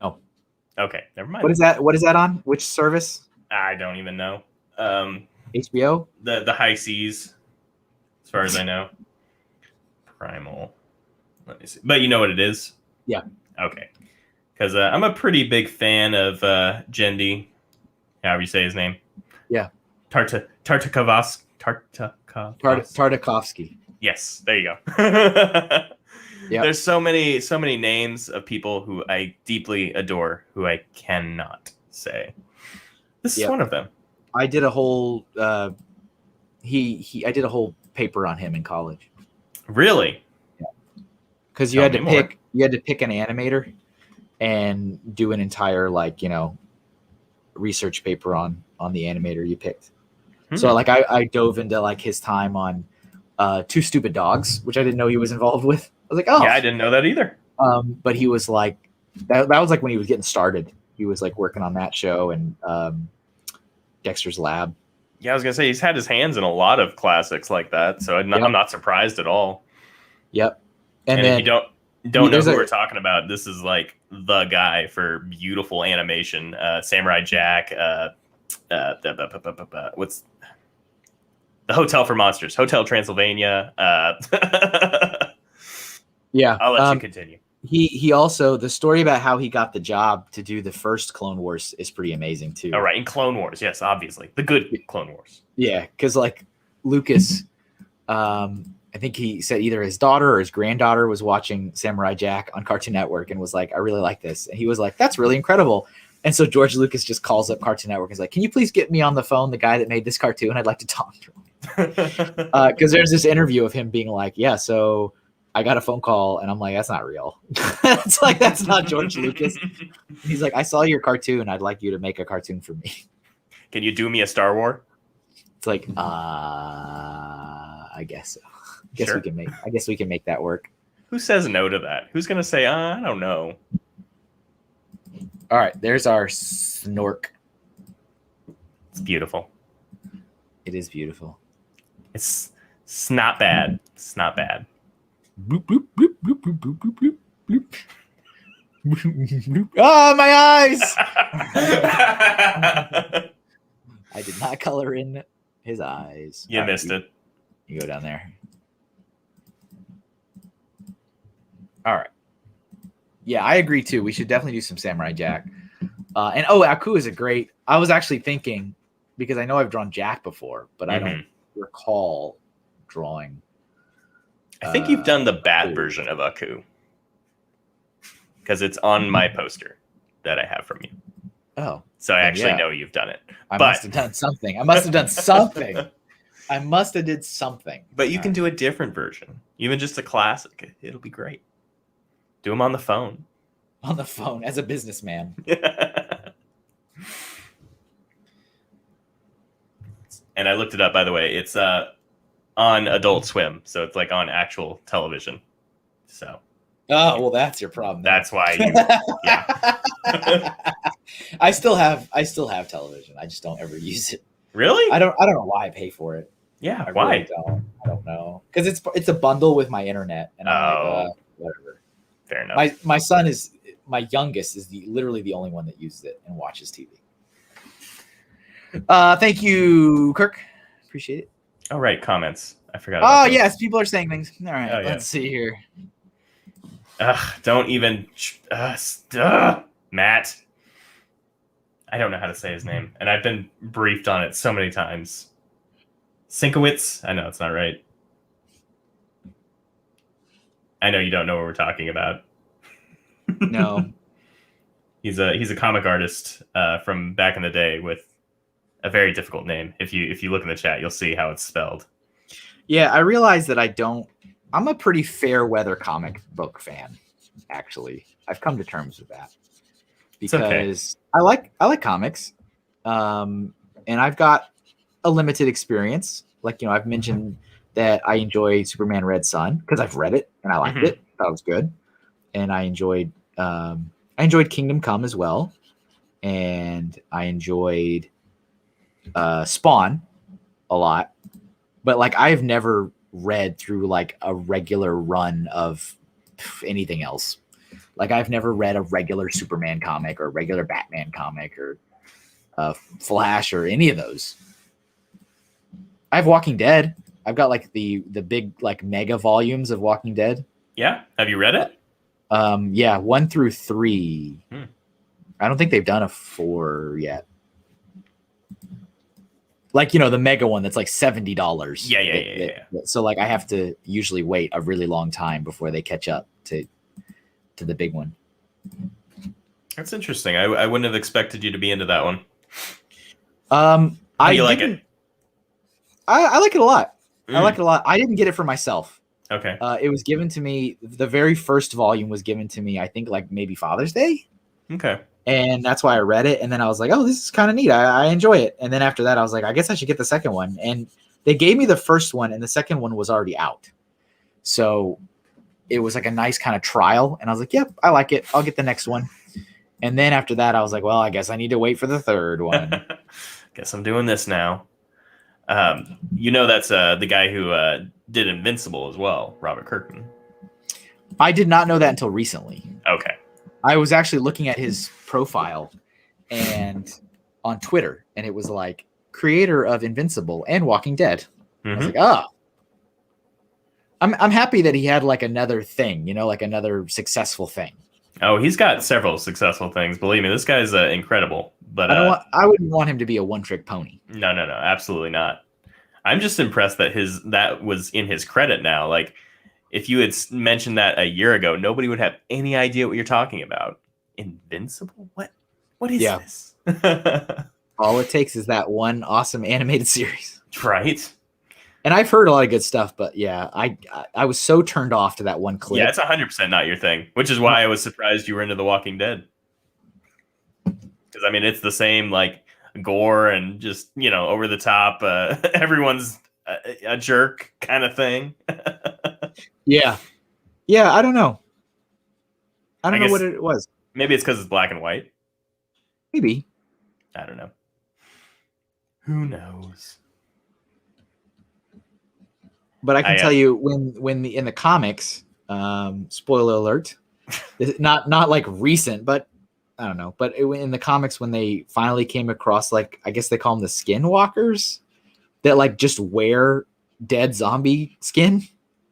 Oh, okay, never mind. What is that on? Which service? I don't even know. HBO. The High Seas, as far as I know. Primal. Let me see. But you know what it is? Yeah. Okay. Because I'm a pretty big fan of Gendy, however you say his name. Yeah. Tartakovsky. Yes, there you go. Yep. There's so many names of people who I deeply adore who I cannot say. This is one of them. I did a whole I did a whole paper on him in college. Really? Yeah. Because you had to pick an animator and do an entire research paper on the animator you picked. So like I dove into like his time on Two Stupid Dogs, which I didn't know he was involved with. I was like, oh, yeah, I didn't know that either. But he was like, that was like when he was getting started. He was like working on that show and Dexter's Lab. Yeah, I was gonna say he's had his hands in a lot of classics like that, so I'm not surprised at all. Yep. And then, if you don't know who we're talking about, this is like the guy for beautiful animation. Samurai Jack. What's the Hotel for Monsters? Hotel Transylvania. Yeah, I'll let you continue. He also, the story about how he got the job to do the first Clone Wars is pretty amazing too. All right, in Clone Wars, yes, obviously the good Clone Wars. Yeah, because like Lucas, I think he said either his daughter or his granddaughter was watching Samurai Jack on Cartoon Network and was like, "I really like this," and he was like, "That's really incredible." And so George Lucas just calls up Cartoon Network and is like, "Can you please get me on the phone, the guy that made this cartoon? I'd like to talk to him." Because there's this interview of him being like, "Yeah, so I got a phone call," and I'm like, "That's not real." It's like, that's not George Lucas. He's like, "I saw your cartoon. I'd like you to make a cartoon for me." Can you do me a Star Wars? It's like, I guess so. I guess we can make that work. Who says no to that? Who's gonna say, I don't know? All right, there's our snork. It's beautiful. It is beautiful. It's not bad. It's not bad. Bloop, bloop, bloop, bloop, bloop, bloop, bloop, bloop, bloop. Oh, my eyes! I did not color in his eyes. You missed it. You go down there. All right. Yeah, I agree too. We should definitely do some Samurai Jack. And Aku is a great. I was actually thinking, because I know I've drawn Jack before, but I don't recall drawing. I think you've done the bat version of Aku, because it's on my poster that I have from you. Oh. So I actually know you've done it. I must have done something. I must have done something. I must have did something. But you can do a different version. Even just a classic. It'll be great. Do them on the phone. On the phone as a businessman. And I looked it up, by the way. It's on Adult Swim. So it's like on actual television. So. Oh, well, that's your problem. That's why you, yeah. I still have television. I just don't ever use it. Really? I don't know why I pay for it. Yeah, why? Really I don't know. Because it's a bundle with my internet, and I'm like, whatever. Fair enough. My son is my youngest is literally the only one that uses it and watches TV. Thank you, Kirk. Appreciate it. Oh, right, comments. I forgot. Oh yes, people are saying things. All right, yeah. Let's see here. Don't even Matt. I don't know how to say his name, and I've been briefed on it so many times. Sinkowitz? I know it's not right. I know you don't know what we're talking about. No. He's a comic artist from back in the day with a very difficult name. If you look in the chat, you'll see how it's spelled. Yeah, I realize that I'm a pretty fair weather comic book fan, actually. I've come to terms with that. Because I like comics. And I've got a limited experience. Like, I've mentioned that I enjoy Superman Red Sun because I've read it and I liked it. That was good. And I enjoyed Kingdom Come as well. And I enjoyed Spawn a lot. But like I've never read through like a regular run of anything else. Like I've never read a regular Superman comic or a regular Batman comic or Flash or any of those. I have Walking Dead. I've got like the big like mega volumes of Walking Dead. Yeah. Have you read it? Yeah, 1 through 3. I don't think they've done a 4 yet. Like, the mega one that's like $70. Yeah. So like I have to usually wait a really long time before they catch up to the big one. That's interesting. I wouldn't have expected you to be into that one. How do you like it? I like it a lot. I like it a lot. I didn't get it for myself. Okay. It was given to me. The very first volume was given to me, I think, like maybe Father's Day. Okay. And that's why I read it. And then I was like, oh, this is kind of neat. I enjoy it. And then after that, I was like, I guess I should get the second one. And they gave me the first one, and the second one was already out. So it was like a nice kind of trial. And I was like, yep, I like it. I'll get the next one. And then after that, I was like, well, I guess I need to wait for the third one. Guess I'm doing this now. That's the guy who did Invincible as well, Robert Kirkman. I did not know that until recently. Okay. I was actually looking at his profile and on Twitter, and it was like creator of Invincible and Walking Dead. I was like, oh. I'm happy that he had like another thing, like another successful thing. Oh, he's got several successful things. Believe me, this guy's incredible. But I wouldn't want him to be a one-trick pony. No, absolutely not. I'm just impressed that that was in his credit now. Like, if you had mentioned that a year ago, nobody would have any idea what you're talking about. Invincible? What is this? All it takes is that one awesome animated series. Right. And I've heard a lot of good stuff, but yeah, I was so turned off to that one clip. Yeah, it's 100% not your thing, which is why I was surprised you were into The Walking Dead. Because, I mean, it's the same, like, gore and just, over the top, everyone's a jerk kind of thing. Yeah. Yeah, I don't know. I don't know guess what it was. maybe it's because it's black and white. Maybe. I don't know. Who knows? But I can tell you in the comics, spoiler alert, not like recent, but I don't know. But in the comics, when they finally came across, like, I guess they call them the skinwalkers that like just wear dead zombie skin.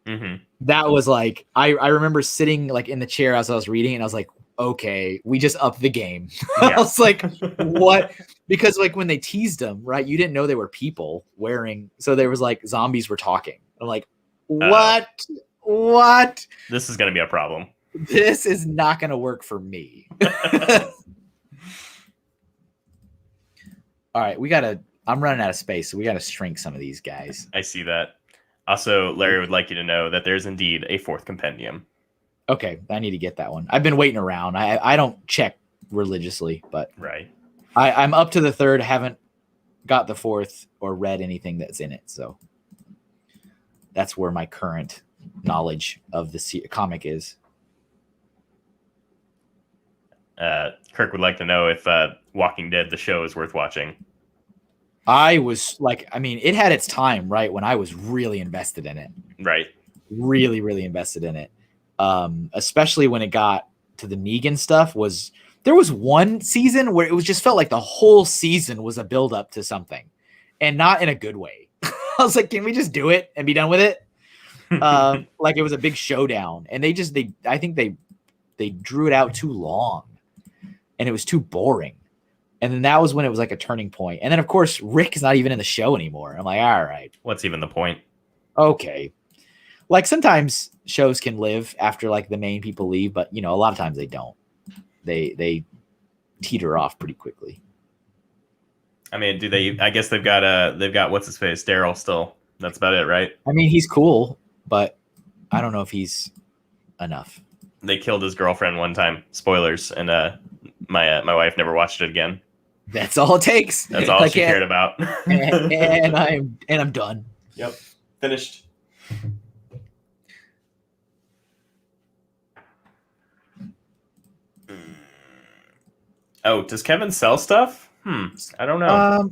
Mm-hmm. That was like, I remember sitting like in the chair as I was reading, and I was like, okay, we just upped the game. Yeah. I was like, what? Because like when they teased them, right, you didn't know they were people wearing. So there was like zombies were talking. I'm like, what? What? This is going to be a problem. This is not going to work for me. All right, I'm running out of space, so we got to shrink some of these guys. I see that. Also, Larry would like you to know that there's indeed a 4th compendium. Okay, I need to get that one. I've been waiting around. I don't check religiously, but right. I'm up to the 3rd. Haven't got the 4th or read anything that's in it, so that's where my current knowledge of the comic is. Kirk would like to know if Walking Dead, the show, is worth watching. I was like, I mean, it had its time, right, when I was really invested in it. Right. Really, really invested in it. Especially when it got to the Negan stuff. There was one season where it was just felt like the whole season was a build up to something, and not in a good way. I was like, can we just do it and be done with it? Like it was a big showdown, and I think they drew it out too long, and it was too boring. And then that was when it was like a turning point. And then of course Rick is not even in the show anymore. I'm like, all right, what's even the point? Okay. Like sometimes shows can live after like the main people leave, but a lot of times they don't. They teeter off pretty quickly. I mean, do they? I guess they've got what's his face, Daryl still. That's about it, right? I mean, he's cool, but I don't know if he's enough. They killed his girlfriend one time. Spoilers, and my wife never watched it again. That's all it takes. That's all she cared about. and I'm done. Yep, finished. Oh, does Kevin sell stuff? I don't know.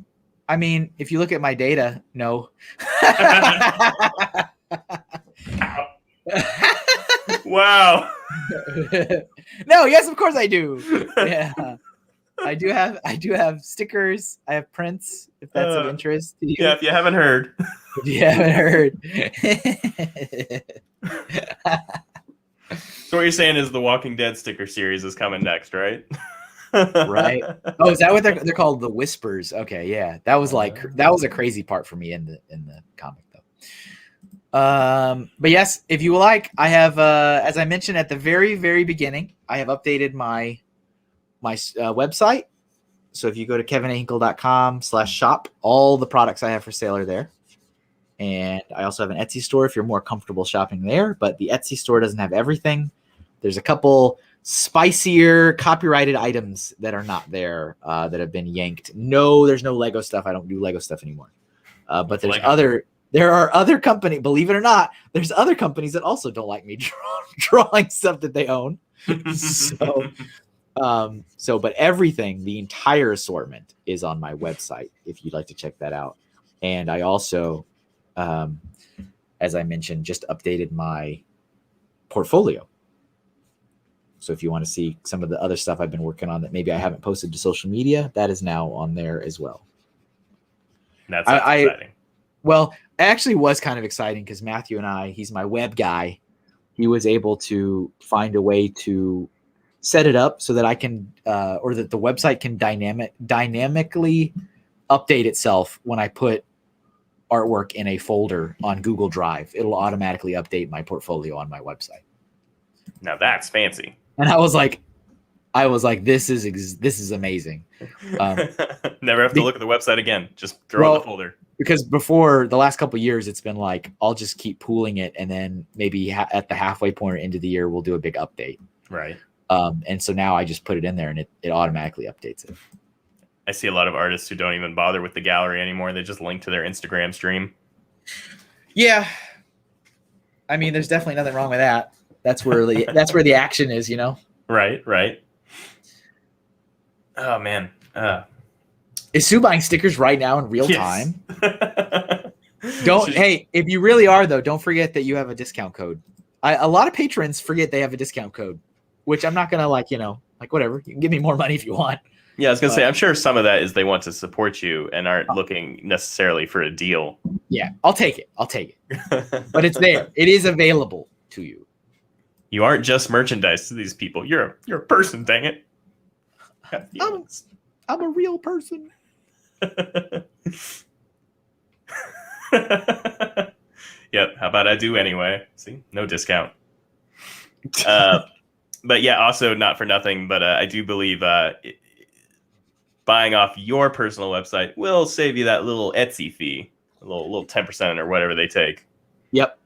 I mean, if you look at my data, no. Wow. No, yes, of course I do. Yeah. I do have stickers. I have prints, if that's of interest to you. Yeah, if you haven't heard. If you haven't heard. So what you're saying is the Walking Dead sticker series is coming next, right? Right. Oh, is that what they're called? The Whispers. Okay, yeah. That was a crazy part for me in the comic though. But yes, if you like, I have as I mentioned at the very, very beginning, I have updated my website. So if you go to kevinhinkle.com/shop, all the products I have for sale are there. And I also have an Etsy store if you're more comfortable shopping there, but the Etsy store doesn't have everything. There's a couple spicier copyrighted items that are not there that have been yanked. No, there's no Lego stuff. I don't do Lego stuff anymore. But there are other companies, believe it or not, there's other companies that also don't like me drawing stuff that they own. But everything, the entire assortment is on my website if you'd like to check that out. And I also, as I mentioned, just updated my portfolio. So if you want to see some of the other stuff I've been working on that maybe I haven't posted to social media, that is now on there as well. That's exciting. Well, it actually was kind of exciting because Matthew and I, he's my web guy. He was able to find a way to set it up so that I can, or that the website can dynamically update itself when I put artwork in a folder on Google Drive. It'll automatically update my portfolio on my website. Now that's fancy. And I was like, this is amazing. Never have to look at the website again. Just throw in the folder. Because before the last couple of years, it's been like, I'll just keep pooling it. And then maybe at the halfway point or end of the year, we'll do a big update. Right. And so now I just put it in there and it automatically updates it. I see a lot of artists who don't even bother with the gallery anymore. They just link to their Instagram stream. Yeah. I mean, there's definitely nothing wrong with that. That's where the action is, you know. Right. Oh man. Is Sue buying stickers right now in real Yes. time? Hey, if you really are though, don't forget that you have a discount code. A lot of patrons forget they have a discount code, which I'm not gonna whatever. You can give me more money if you want. Yeah, I was gonna say, I'm sure some of that is they want to support you and aren't looking necessarily for a deal. Yeah, I'll take it. But it's there. It is available to you. You aren't just merchandise to these people. You're a person, dang it. I'm a real person. Yep. How about I do anyway? See, no discount. But yeah, also not for nothing, but I do believe buying off your personal website will save you that little Etsy fee, a little 10% or whatever they take. Yep,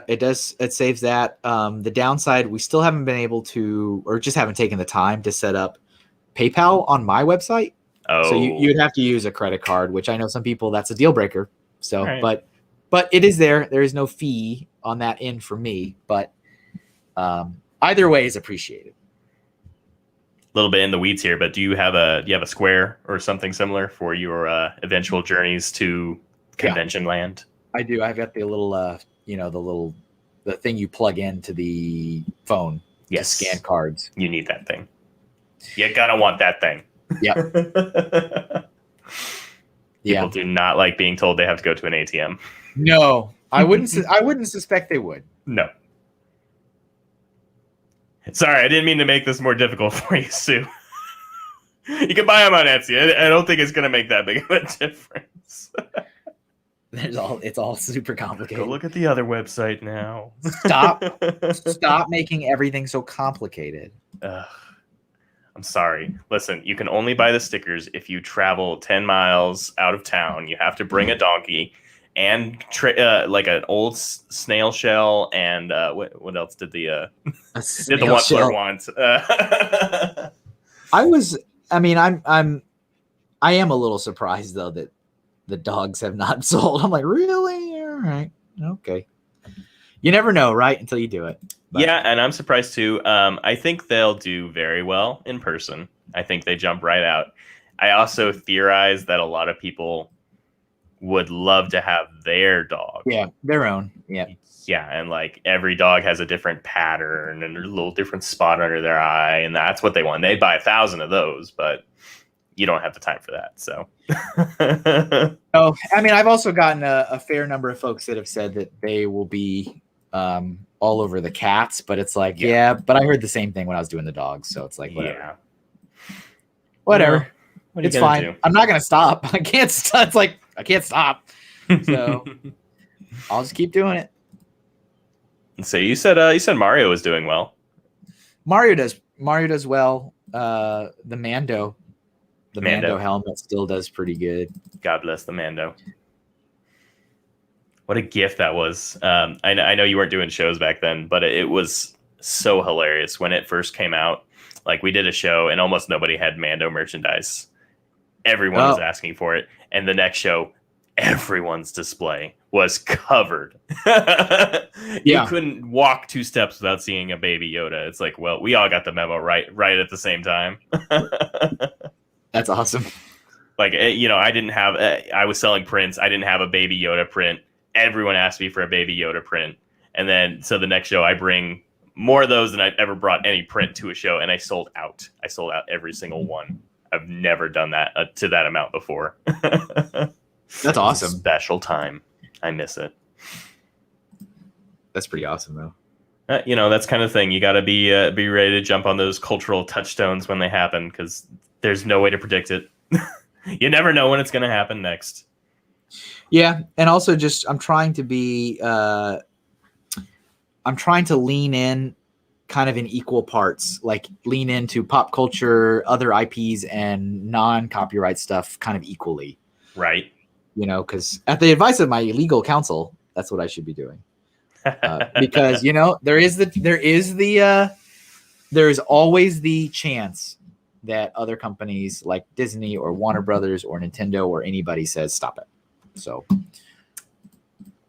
it does. It saves that. The downside, we still haven't been able to, or just haven't taken the time to set up PayPal on my website. Oh, so you'd have to use a credit card, which I know some people that's a deal breaker. So, right. but it is there. There is no fee on that end for me, but either way is appreciated. A little bit in the weeds here, but do you have a Square or something similar for your eventual journeys to convention land? I do. I've got the little, the thing you plug into the phone to scan cards. You need that thing. You're gonna want that thing. Yeah. People do not like being told they have to go to an ATM. No, I wouldn't suspect they would. No. Sorry, I didn't mean to make this more difficult for you, Sue. You can buy them on Etsy. I don't think it's going to make that big of a difference. It's all super complicated. Go look at the other website now. Stop making everything so complicated. I'm sorry. Listen, you can only buy the stickers if you travel 10 miles out of town. You have to bring a donkey and like an old snail shell and what else did the Wantler want? I am a little surprised though that the dogs have not sold. I'm like, really? All right, okay. You never know, right? Until you do it. But. Yeah, and I'm surprised too. I think they'll do very well in person. I think they jump right out. I also theorize that a lot of people would love to have their dog. Yeah, their own. Yeah. Yeah, and like every dog has a different pattern and a little different spot under their eye, and that's what they want. They'd buy 1,000 of those, but you don't have the time for that. So, I've also gotten a fair number of folks that have said that they will be all over the cats, but it's like, but I heard the same thing when I was doing the dogs, so it's like, whatever. It's fine. Do? I'm not gonna stop. I can't stop. It's like I can't stop. So I'll just keep doing it. So you said Mario was doing well. Mario does well. The Mando helmet still does pretty good. God bless the Mando. What a gift that was. I know you weren't doing shows back then, but it was so hilarious when it first came out. Like we did a show and almost nobody had Mando merchandise. Everyone was asking for it. And the next show, everyone's display was covered. You couldn't walk 2 steps without seeing a baby Yoda. It's like, well, we all got the memo right at the same time. That's awesome. Like, I didn't have, I was selling prints. I didn't have a baby Yoda print. Everyone asked me for a baby Yoda print. And then, so the next show I bring more of those than I've ever brought any print to a show. And I sold out. Every single one. I've never done that to that amount before. That's awesome. Special time. I miss it. That's pretty awesome, though. That's kind of thing. You got to be ready to jump on those cultural touchstones when they happen, because there's no way to predict it. You never know when it's going to happen next. Yeah, and also I'm trying to lean in kind of in equal parts, like lean into pop culture, other IPs, and non-copyright stuff kind of equally. Right. Because at the advice of my legal counsel, that's what I should be doing. Because there is always the chance that other companies like Disney or Warner Brothers or Nintendo or anybody says stop it. So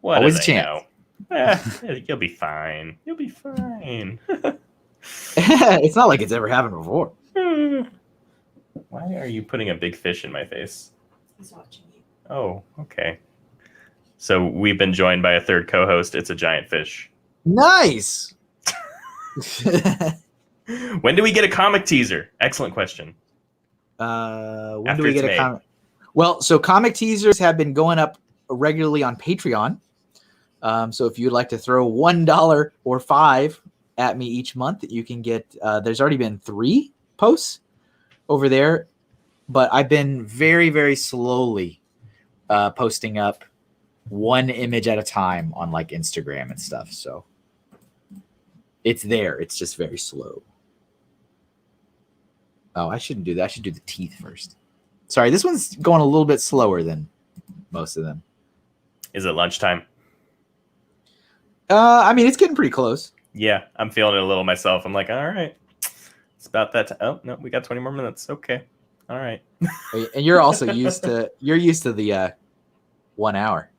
what always a chance. You'll be fine. You'll be fine. It's not like it's ever happened before. Why are you putting a big fish in my face? He's watching you. Oh, okay. So we've been joined by a third co-host. It's a giant fish. Nice. When do we get a comic teaser? Excellent question. When After do we it's get a made. comic? Well, so comic teasers have been going up regularly on Patreon. So if you'd like to throw $1 or $5 at me each month, you can get. There's already been 3 posts over there, but I've been very, very slowly posting up one image at a time on like Instagram and stuff. So it's there. It's just very slow. Oh, I shouldn't do that. I should do the teeth first. Sorry, this one's going a little bit slower than most of them. Is it lunchtime? I mean, it's getting pretty close. Yeah, I'm feeling it a little myself. I'm like, all right. It's about that time. Oh, no, we got 20 more minutes. Okay. All right. And you're also used to the 1 hour.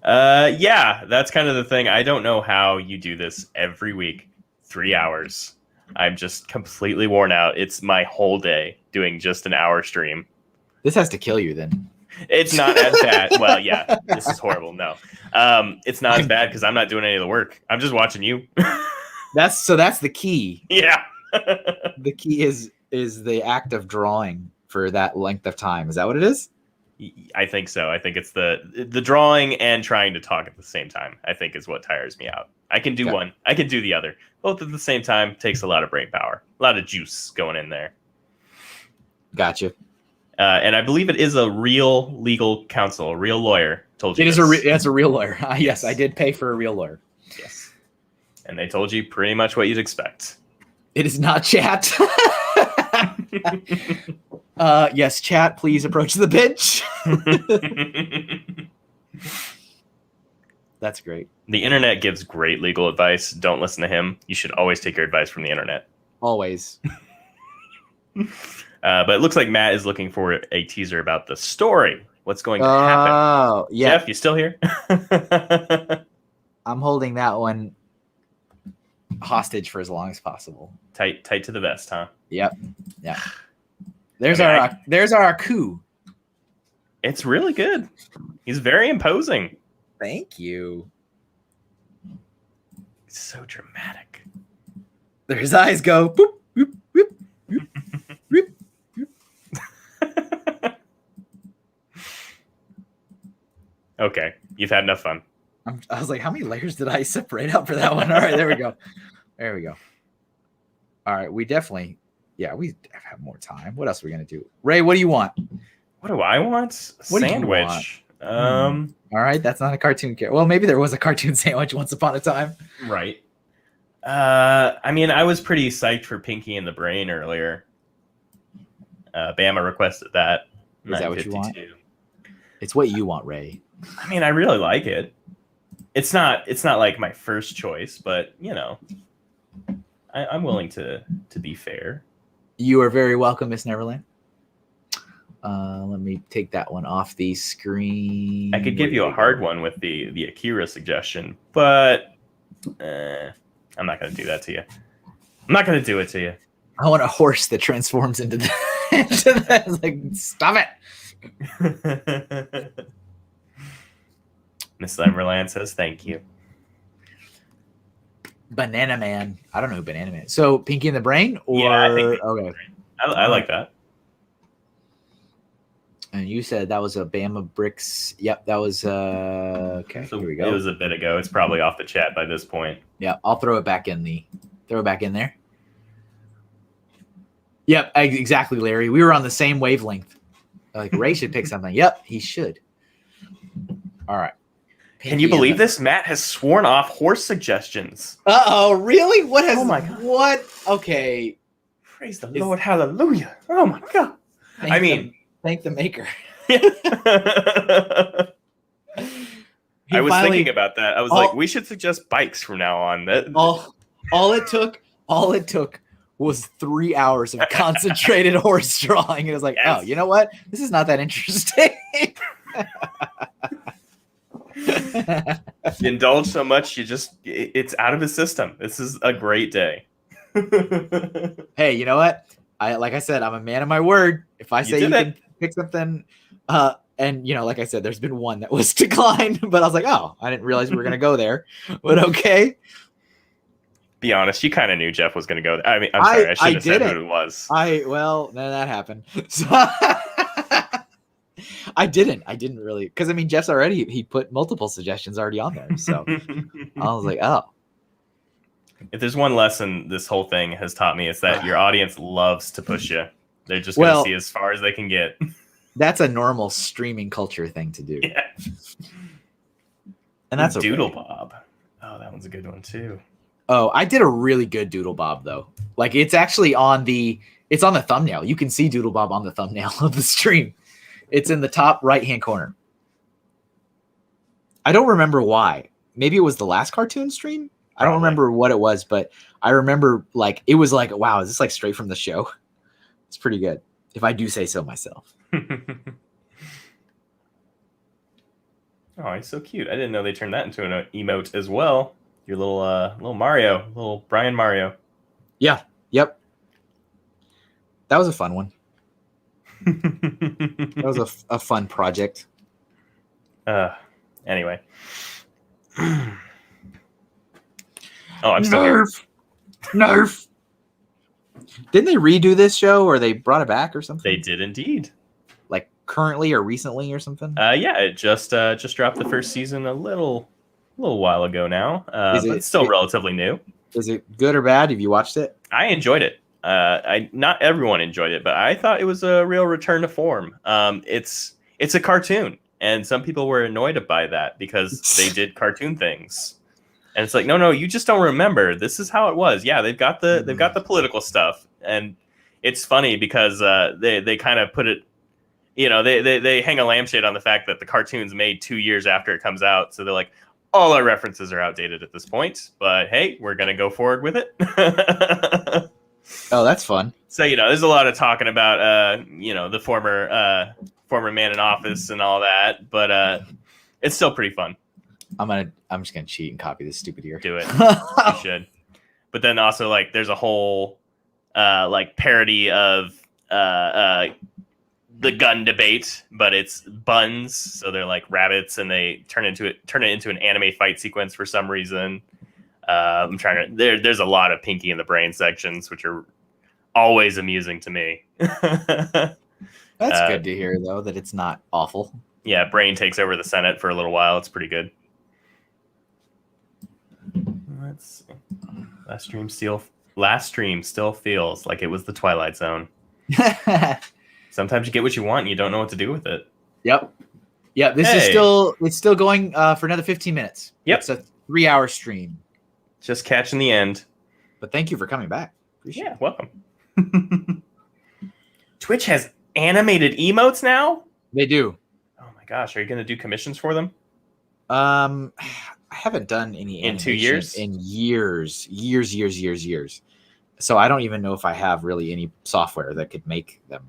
Yeah, that's kind of the thing. I don't know how you do this every week. 3 hours. I'm just completely worn out. It's my whole day doing just an hour stream. This has to kill you then. It's not as bad. Well, yeah, this is horrible. No, it's not as bad because I'm not doing any of the work. I'm just watching you. That's the key. Yeah. The key is the act of drawing for that length of time. Is that what it is? I think so. I think it's the drawing and trying to talk at the same time, I think, is what tires me out. I can do one. I can do the other. Both at the same time takes a lot of brain power. A lot of juice going in there. Gotcha. And I believe it is a real legal counsel, a real lawyer told you It is this. that's a real lawyer. Yes, I did pay for a real lawyer. Yes. And they told you pretty much what you'd expect. It is not chat. Yes, chat, please approach the bench. That's great. The internet gives great legal advice. Don't listen to him. You should always take your advice from the internet. Always. But it looks like Matt is looking for a teaser about the story. What's going to happen? Oh, yeah. Jeff, you still here? I'm holding that one hostage for as long as possible. Tight to the vest, huh? Yep. Yeah. There's our coup. It's really good. He's very imposing. Thank you. It's so dramatic. There his eyes go. Boop, boop, boop, boop, boop, boop. Okay, you've had enough fun. I was like, how many layers did I separate out for that one? All right, there we go. There we go. All right, we definitely, we have more time. What else are we gonna do? Ray, what do you want? What do I want? What do you Sandwich. All right, that's not a cartoon character. Well, maybe there was a cartoon sandwich once upon a time. Right. I mean, I was pretty psyched for Pinky and the Brain earlier. Bama requested that. Is that what you want? 9:52. It's what you want, Ray. I mean, I really like it. It's not like my first choice, but you know, I'm willing to be fair. You are very welcome, Miss Neverland. Let me take that one off the screen. I could give you a hard one with the Akira suggestion, but I'm not going to do that to you. I'm not going to do it to you. I want a horse that transforms into the. It's like, stop it. Miss Neverland says thank you. Banana Man. I don't know who Banana Man is. So Pinky and the Brain? Or Yeah, I think okay. I like that. And you said that was a Bama Bricks. Yep, that was okay. So Here we go. It was a bit ago. It's probably off the chat by this point. Yeah, I'll throw it back in there. Yep, exactly, Larry. We were on the same wavelength. Like Ray should pick something. Yep, he should. All right. Can you believe this? Matt has sworn off horse suggestions. Uh-oh, really? What has Oh my God. What? Okay. Praise the Lord, hallelujah. Oh my God. Thank the maker. I was finally- thinking about that. I was like, we should suggest bikes from now on. That all it took was 3 hours of concentrated horse drawing. It was like, Yes. oh, you know what? This is not that interesting. You indulge so much, it's out of his system. This is a great day. Hey, you know what? Like I said, I'm a man of my word. If I say you can pick something, and like I said, there's been one that was declined, but I was like, oh, I didn't realize we were gonna go there. But okay. Be honest, you kind of knew Jeff was gonna go there. I mean, I'm sorry, I shouldn't have said who it was. Well, then that happened. So I didn't really, because I mean, Jeff's already, he put multiple suggestions already on there. So I was like, oh. If there's one lesson this whole thing has taught me, it's that your audience loves to push you. They're just going to see as far as they can get. That's a normal streaming culture thing to do. Yeah. And that's Doodle Bob. Oh, that one's a good one too. Oh, I did a really good Doodle Bob though. Like it's actually on the thumbnail. You can see Doodle Bob on the thumbnail of the stream. It's in the top right-hand corner. I don't remember why. Maybe it was the last cartoon stream. I don't remember what it was, but I remember like it was like, wow, is this like straight from the show? It's pretty good, if I do say so myself. Oh, he's so cute. I didn't know they turned that into an emote as well. Your little Mario, little Brian Mario. Yeah. Yep. That was a fun one. That was a fun project. Anyway. Oh, I'm still here. Nerf. Didn't they redo this show, or they brought it back or something? They did indeed. Like currently or recently or something? Yeah, it just dropped the first season a little while ago now. But it's still relatively new. Is it good or bad? Have you watched it? I enjoyed it. Not everyone enjoyed it, but I thought it was a real return to form. It's a cartoon, and some people were annoyed by that because they did cartoon things. And it's like, no, you just don't remember. This is how it was. Yeah, they've got the political stuff, and it's funny because they kind of put it, they hang a lampshade on the fact that the cartoon's made 2 years after it comes out. So they're like, all our references are outdated at this point, but hey, we're gonna go forward with it. Oh, that's fun. So there's a lot of talking about the former man in office and all that, but it's still pretty fun. I'm just gonna cheat and copy this stupid ear. Do it. You should. But then also like there's a whole like parody of the gun debate, but it's buns, so they're like rabbits, and they turn it into an anime fight sequence for some reason. There's a lot of Pinky in the Brain sections, which are always amusing to me. That's good to hear, though, that it's not awful. Yeah, Brain takes over the Senate for a little while. It's pretty good. Let's see. Last stream still feels like it was the Twilight Zone. Sometimes you get what you want and you don't know what to do with it. Yep. Yeah, it's still going for another 15 minutes. Yep. It's a 3-hour stream. Just catching the end. But thank you for coming back. Appreciate it. Welcome. Twitch has animated emotes now? They do. Oh my gosh, are you going to do commissions for them? I haven't done any in 2 years? In years. So I don't even know if I have really any software that could make them.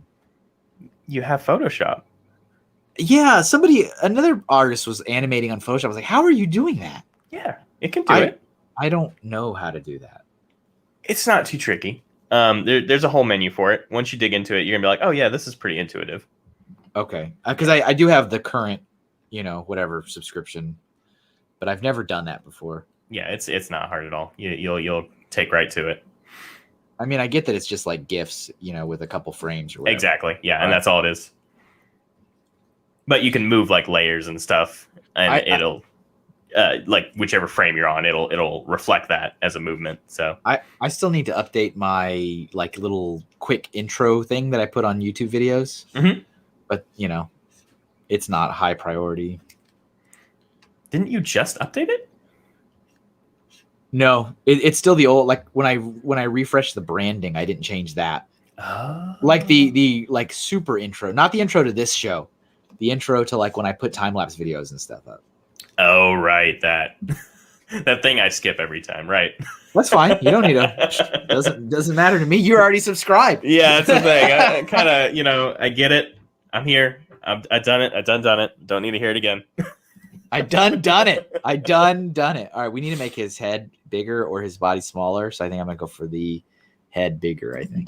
You have Photoshop. Yeah, another artist was animating on Photoshop. I was like, how are you doing that? Yeah, it can do it. I don't know how to do that. It's not too tricky. There's a whole menu for it. Once you dig into it, you're going to be like, oh yeah, this is pretty intuitive. Okay. Because I do have the current, whatever subscription, but I've never done that before. Yeah, it's not hard at all. You'll take right to it. I mean, I get that it's just like GIFs, with a couple frames or whatever. Exactly. Yeah, and that's all it is. But you can move like layers and stuff, and it'll like whichever frame you're on, it'll reflect that as a movement. So I still need to update my like little quick intro thing that I put on YouTube videos. Mm-hmm. But it's not high priority. Didn't you just update it? No, it's still the old. Like when I refreshed the branding, I didn't change that. Oh. Like the like super intro, not the intro to this show, the intro to like when I put time lapse videos and stuff up. Oh right, that thing I skip every time. Right. That's fine. You don't need to. Doesn't matter to me. You're already subscribed. Yeah, that's the thing. I kind of I get it. I'm here. I've done it. I've done it. Don't need to hear it again. I done it. I done it. All right, we need to make his head bigger or his body smaller. So I think I'm gonna go for the head bigger. I think.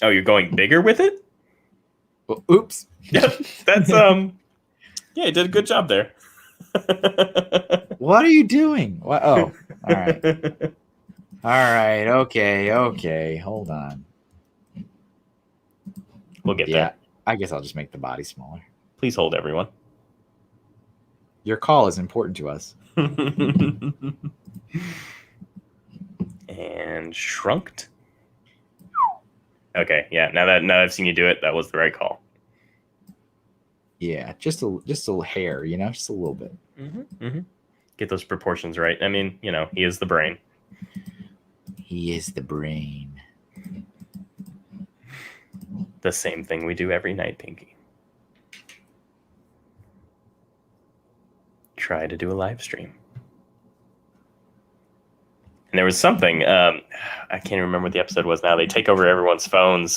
Oh, you're going bigger with it? Oops. Yep. That's Yeah, you did a good job there. What are you doing? What? Oh, all right. All right. Okay. Hold on. We'll get there. I guess I'll just make the body smaller. Please hold, everyone. Your call is important to us. And shrunked. Okay, yeah. Now that I've seen you do it, that was the right call. Yeah, just a hair, just a little bit. Get those proportions right. I mean, he is the brain. He is the brain. The same thing we do every night, Pinky. Try to do a live stream. And there was something, I can't even remember what the episode was now. They take over everyone's phones.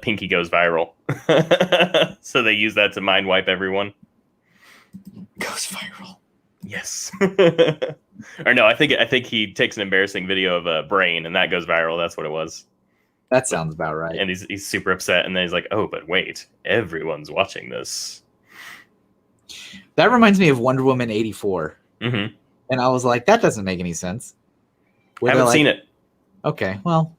Pinky goes viral. So they use that to mind wipe everyone. Goes viral. Yes. Or no, I think he takes an embarrassing video of a brain and that goes viral. That's what it was. That sounds about right. And he's super upset, and then he's like, "Oh, but wait, everyone's watching this." That reminds me of Wonder Woman 84. Mm-hmm. And I was like, that doesn't make any sense. I haven't seen it. Okay, well,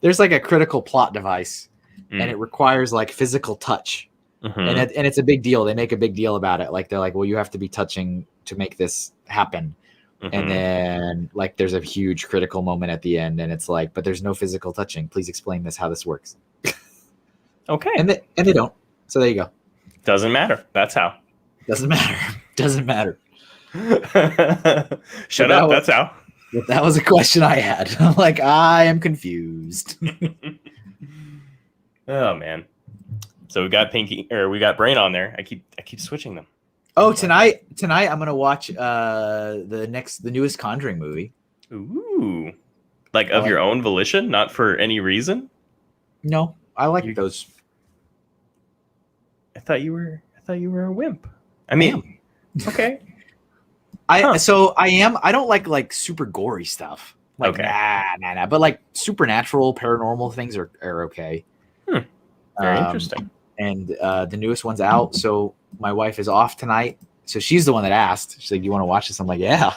there's like a critical plot device, and it requires like physical touch, and it's a big deal. They make a big deal about it. Like they're like, well, you have to be touching to make this happen. And then like there's a huge critical moment at the end, and it's like, but there's no physical touching. Please explain how this works. Okay. And they don't. So there you go. Doesn't matter. That's how. Doesn't matter. Shut up. That's how. That was a question I had. I'm like, I am confused. Oh man. So we got we got Brain on there. I keep switching them. Oh, tonight I'm gonna watch the newest Conjuring movie. Ooh, like of your own volition, not for any reason. No, I like those. I thought you were a wimp. I mean, okay. I am. I don't like super gory stuff. Like, okay. Nah. But like supernatural, paranormal things are okay. Very interesting. And the newest one's out, so my wife is off tonight. So she's the one that asked. She's like, "Do you want to watch this?" I'm like, "Yeah."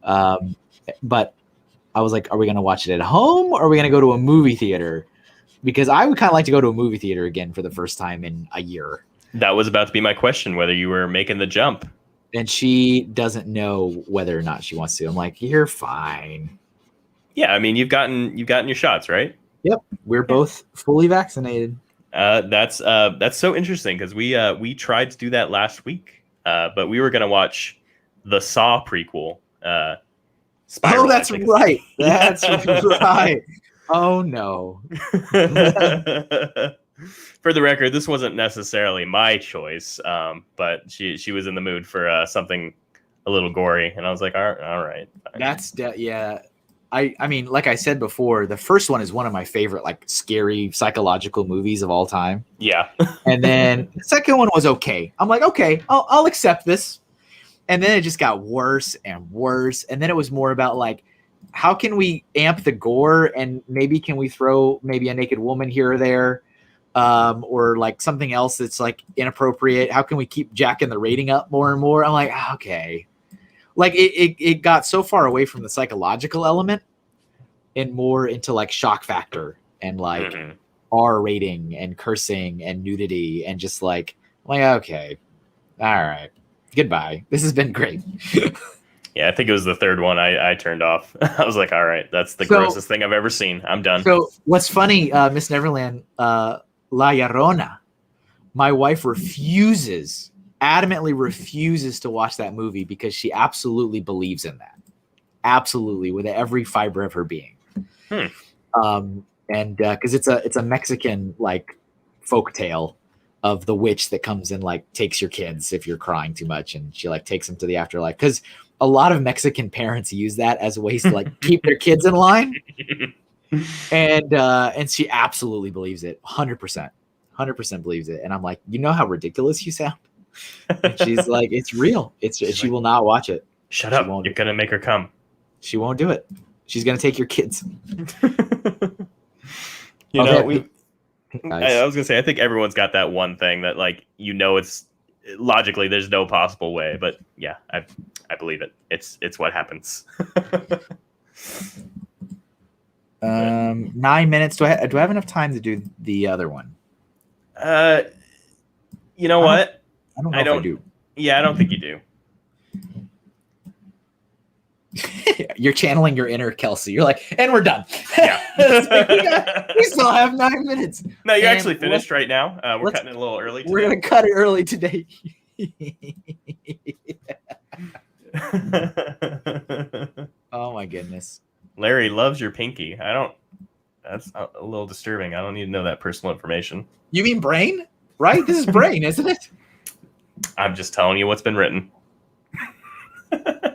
But I was like, "Are we going to watch it at home, or are we going to go to a movie theater?" Because I would kind of like to go to a movie theater again for the first time in a year. That was about to be my question, whether you were making the jump. And she doesn't know whether or not she wants to. I'm like, "You're fine." Yeah, I mean, you've gotten your shots, right? Yep, we're both fully vaccinated. That's so interesting because we tried to do that last week, but we were gonna watch the Saw prequel. Spiral, that's right. That's right. Oh no. For the record, this wasn't necessarily my choice, but she was in the mood for something a little gory, and I was like, all right. Fine. Yeah. I mean, like I said before, the first one is one of my favorite, like, scary psychological movies of all time. Yeah. And then the second one was okay. I'm like, okay, I'll accept this. And then it just got worse and worse. And then it was more about like, how can we amp the gore, and maybe can we throw maybe a naked woman here or there, or like something else that's like inappropriate? How can we keep jacking the rating up more and more? I'm like, okay. Like it got so far away from the psychological element and more into like shock factor and like R rating and cursing and nudity and just like, okay, all right, goodbye. This has been great. Yeah, I think it was the third one I turned off. I was like, all right, that's the grossest thing I've ever seen. I'm done. So what's funny, Miss Neverland, La Llorona, my wife adamantly refuses to watch that movie because she absolutely believes in that. Absolutely, with every fiber of her being. And because it's a Mexican like folk tale of the witch that comes and like takes your kids if you're crying too much, and she like takes them to the afterlife. Because a lot of Mexican parents use that as ways to like keep their kids in line. And she absolutely believes it, 100%. 100% believes it. And I'm like, you know how ridiculous you sound? And she's like, it's real. She will not watch it. Shut up. You're going to make her come. She won't do it. She's going to take your kids. You know, I was going to say, I think everyone's got that one thing that, like, you know, it's logically there's no possible way. But yeah, I believe it. It's what happens. 9 minutes. Do I have enough time to do the other one? You know what? I don't know if I do. Yeah, I don't think you do. You're channeling your inner Kelsey. You're like, and we're done. Yeah. we still have 9 minutes. No, you're actually finished right now. We're cutting it a little early today. We're going to cut it early today. Oh, my goodness. Larry loves your pinky. That's a little disturbing. I don't need to know that personal information. You mean brain? Right? This is brain, isn't it? I'm just telling you what's been written.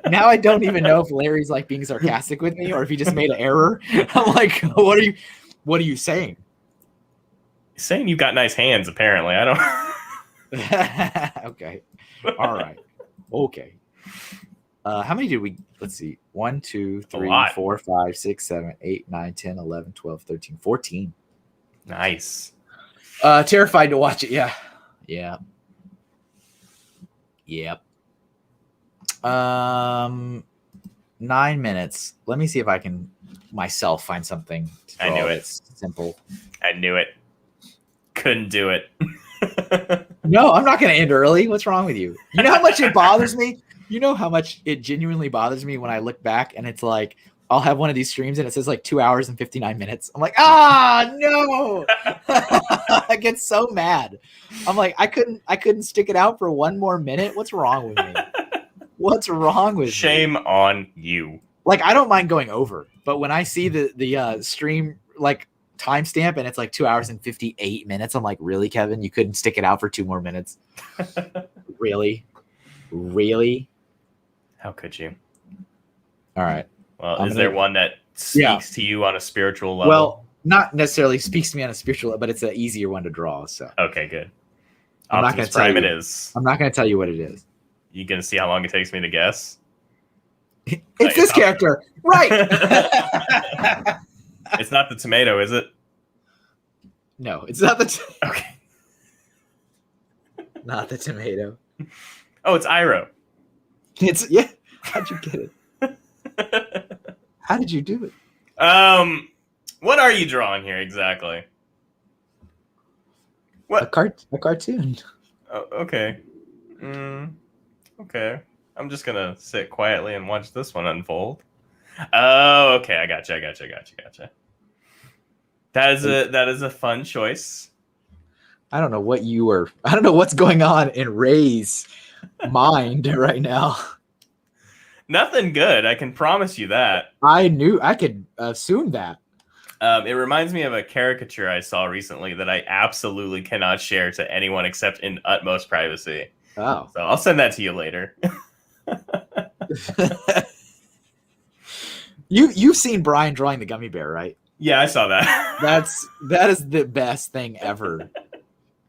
Now I don't even know if Larry's like being sarcastic with me or if he just made an error. I'm like, what are you saying? He's saying you've got nice hands, apparently. I don't. Okay. All right. Okay. How many did we? Let's see. 1, 2, 3, 4, 5, 6, 7, 8, 9, 10, 11, 12, 13, 14. Nice. Terrified to watch it. Yeah. Yeah. Yep. 9 minutes. Let me see if I can myself find something. I knew it. It's simple. I knew it. Couldn't do it. No, I'm not going to end early. What's wrong with you? You know how much it bothers me? You know how much it genuinely bothers me when I look back and it's like, I'll have one of these streams and it says like 2 hours and 59 minutes. I'm like, no. I get so mad. I'm like, I couldn't stick it out for 1 more minute. What's wrong with me? What's wrong with Shame me? on you. Like, I don't mind going over, but when I see the stream like timestamp and it's like 2 hours and 58 minutes, I'm like, really, Kevin? You couldn't stick it out for 2 more minutes? Really? How could you? All right. Well, is there one that speaks to you on a spiritual level? Well, not necessarily speaks to me on a spiritual level, but it's an easier one to draw. So okay, good. I'm not going to tell you. It is. I'm not going to tell you what it is. You gonna see how long it takes me to guess? It's this character, right? It's not the tomato, is it? No, it's not the. Okay. Not the tomato. Oh, it's Iroh. Yeah. How'd you get it? How did you do it? What are you drawing here exactly? What? A cartoon. Oh, okay. Okay. I'm just gonna sit quietly and watch this one unfold. Oh, okay. I gotcha. That is a fun choice. I don't know what I don't know what's going on in Ray's mind right now. Nothing good. I can promise you that. I could assume that. It reminds me of a caricature I saw recently that I absolutely cannot share to anyone except in utmost privacy. Oh. So I'll send that to you later. You've seen Brian drawing the gummy bear, right? Yeah, I saw that. that is the best thing ever.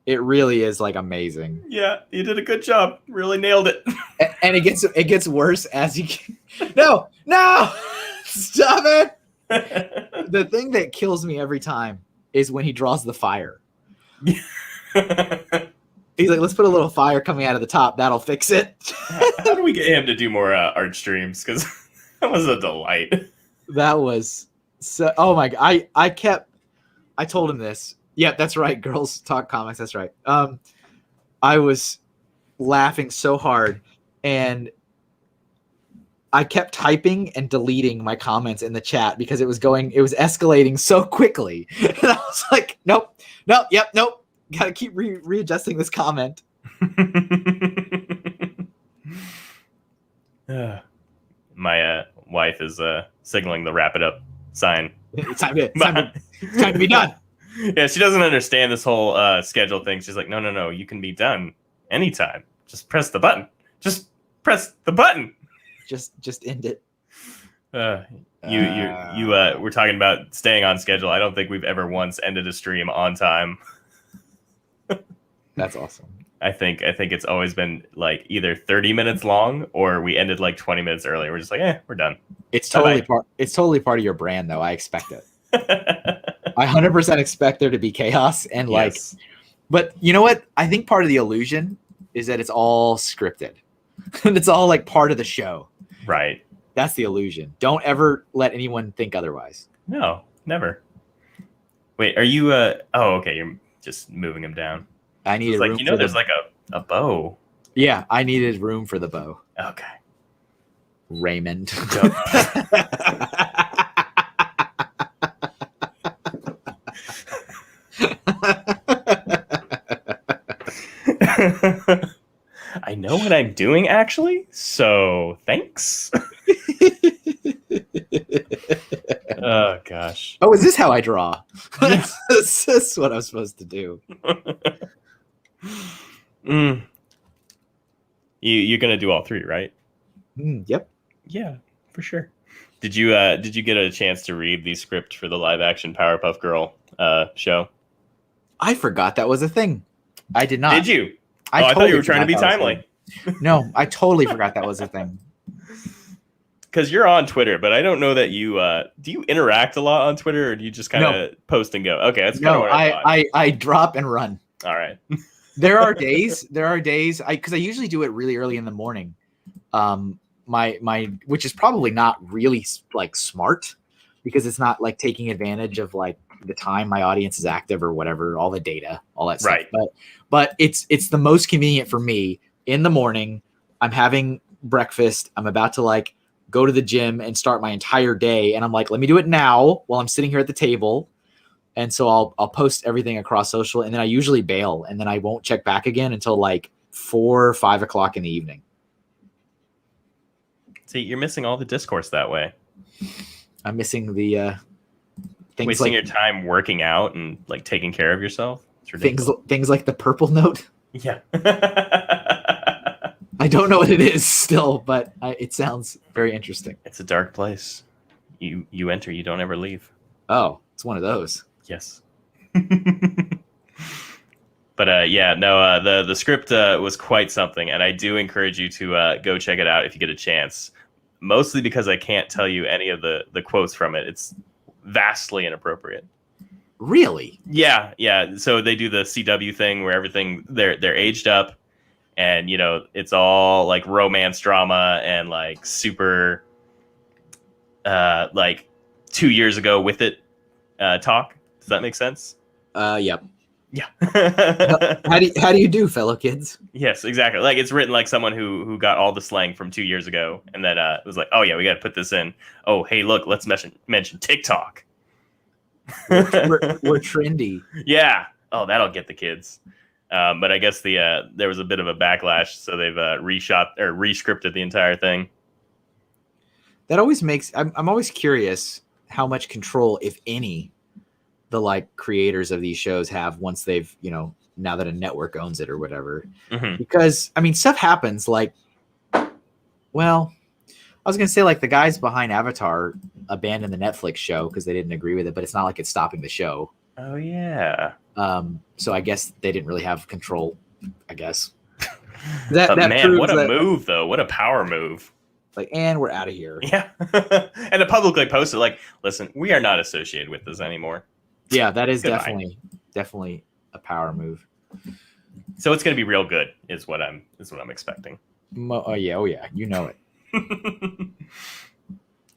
It really is like amazing. Yeah, you did a good job. Really nailed it. And it gets worse as you. No, stop it. The thing that kills me every time is when he draws the fire. He's like, let's put a little fire coming out of the top. That'll fix it. How do we get him to do more art streams? Because that was a delight. That was so. Oh my god! I told him this. Yeah, that's right. Girls Talk Comics. That's right. I was laughing so hard, and I kept typing and deleting my comments in the chat because it was escalating so quickly. And I was like, nope. Got to keep readjusting this comment. My wife is signaling the wrap it up sign. It's time to be done. Yeah, she doesn't understand this whole schedule thing. She's like, no, you can be done anytime. Just press the button. Just press the button. Just end it. We're talking about staying on schedule. I don't think we've ever once ended a stream on time. That's awesome. I think it's always been like either 30 minutes long or we ended like 20 minutes early. We're just like, we're done. It's totally part of your brand, though. I expect it. I 100% expect there to be chaos and like, yes. but you know what? I think part of the illusion is that it's all scripted and it's all like part of the show. Right. That's the illusion. Don't ever let anyone think otherwise. No, never. Wait, are you? Oh, okay. You're just moving him down. I needed like, room. There's like a bow. Yeah, I needed room for the bow. Okay. Raymond. I know what I'm doing, actually. So thanks. Oh gosh. Oh, is this how I draw? This is what I'm supposed to do. You're gonna do all three, right? Yep. Yeah, for sure. Did you get a chance to read the script for the live action Powerpuff Girl show? I forgot that was a thing. I did not. Did you? I thought you were trying to be timely. No, I totally forgot that was a thing. Because you're on Twitter, but I don't know that you do you interact a lot on Twitter, or do you just kind of post and go? Okay, that's kind of what I thought. I drop and run. All right. There are days because I usually do it really early in the morning. My which is probably not really like smart because it's not like taking advantage of like the time my audience is active or whatever, all the data, all that stuff. Right. But it's the most convenient for me in the morning. I'm having breakfast. I'm about to like go to the gym and start my entire day. And I'm like, let me do it now while I'm sitting here at the table. And so I'll post everything across social and then I usually bail and then I won't check back again until like 4 or 5 o'clock in the evening. See, you're missing all the discourse that way. I'm missing the wasting your time working out and like taking care of yourself. It's ridiculous. Things like the purple note. Yeah. I don't know what it is still, but it sounds very interesting. It's a dark place. You enter, you don't ever leave. Oh, it's one of those. Yes. But the script was quite something, and I do encourage you to go check it out if you get a chance. Mostly because I can't tell you any of the quotes from it. It's vastly inappropriate. Really? Yeah. So they do the CW thing where everything they're aged up, and it's all like romance drama and like super, like 2 years ago with it talk. Does that make sense? Yep. Yeah. How do you do, fellow kids? Yes, exactly. Like it's written like someone who got all the slang from 2 years ago, and then it was like, oh yeah, we got to put this in. Oh hey, look, let's mention TikTok. We're trendy. Yeah. Oh, that'll get the kids. But I guess there was a bit of a backlash, so they've reshot or rescripted the entire thing. That always makes I'm always curious how much control, if any, the like creators of these shows have once they've, now that a network owns it or whatever. Mm-hmm. Because I mean, stuff happens like, well, I was going to say like the guys behind Avatar abandoned the Netflix show because they didn't agree with it, but it's not like it's stopping the show. Oh yeah. So I guess they didn't really have control, I guess. But man, what a move though. What a power move. Like, and we're out of here. Yeah. And to publicly post it like, listen, we are not associated with this anymore. Yeah, that is Goodbye. definitely a power move. So it's going to be real good is what I'm expecting. Oh yeah, you know it.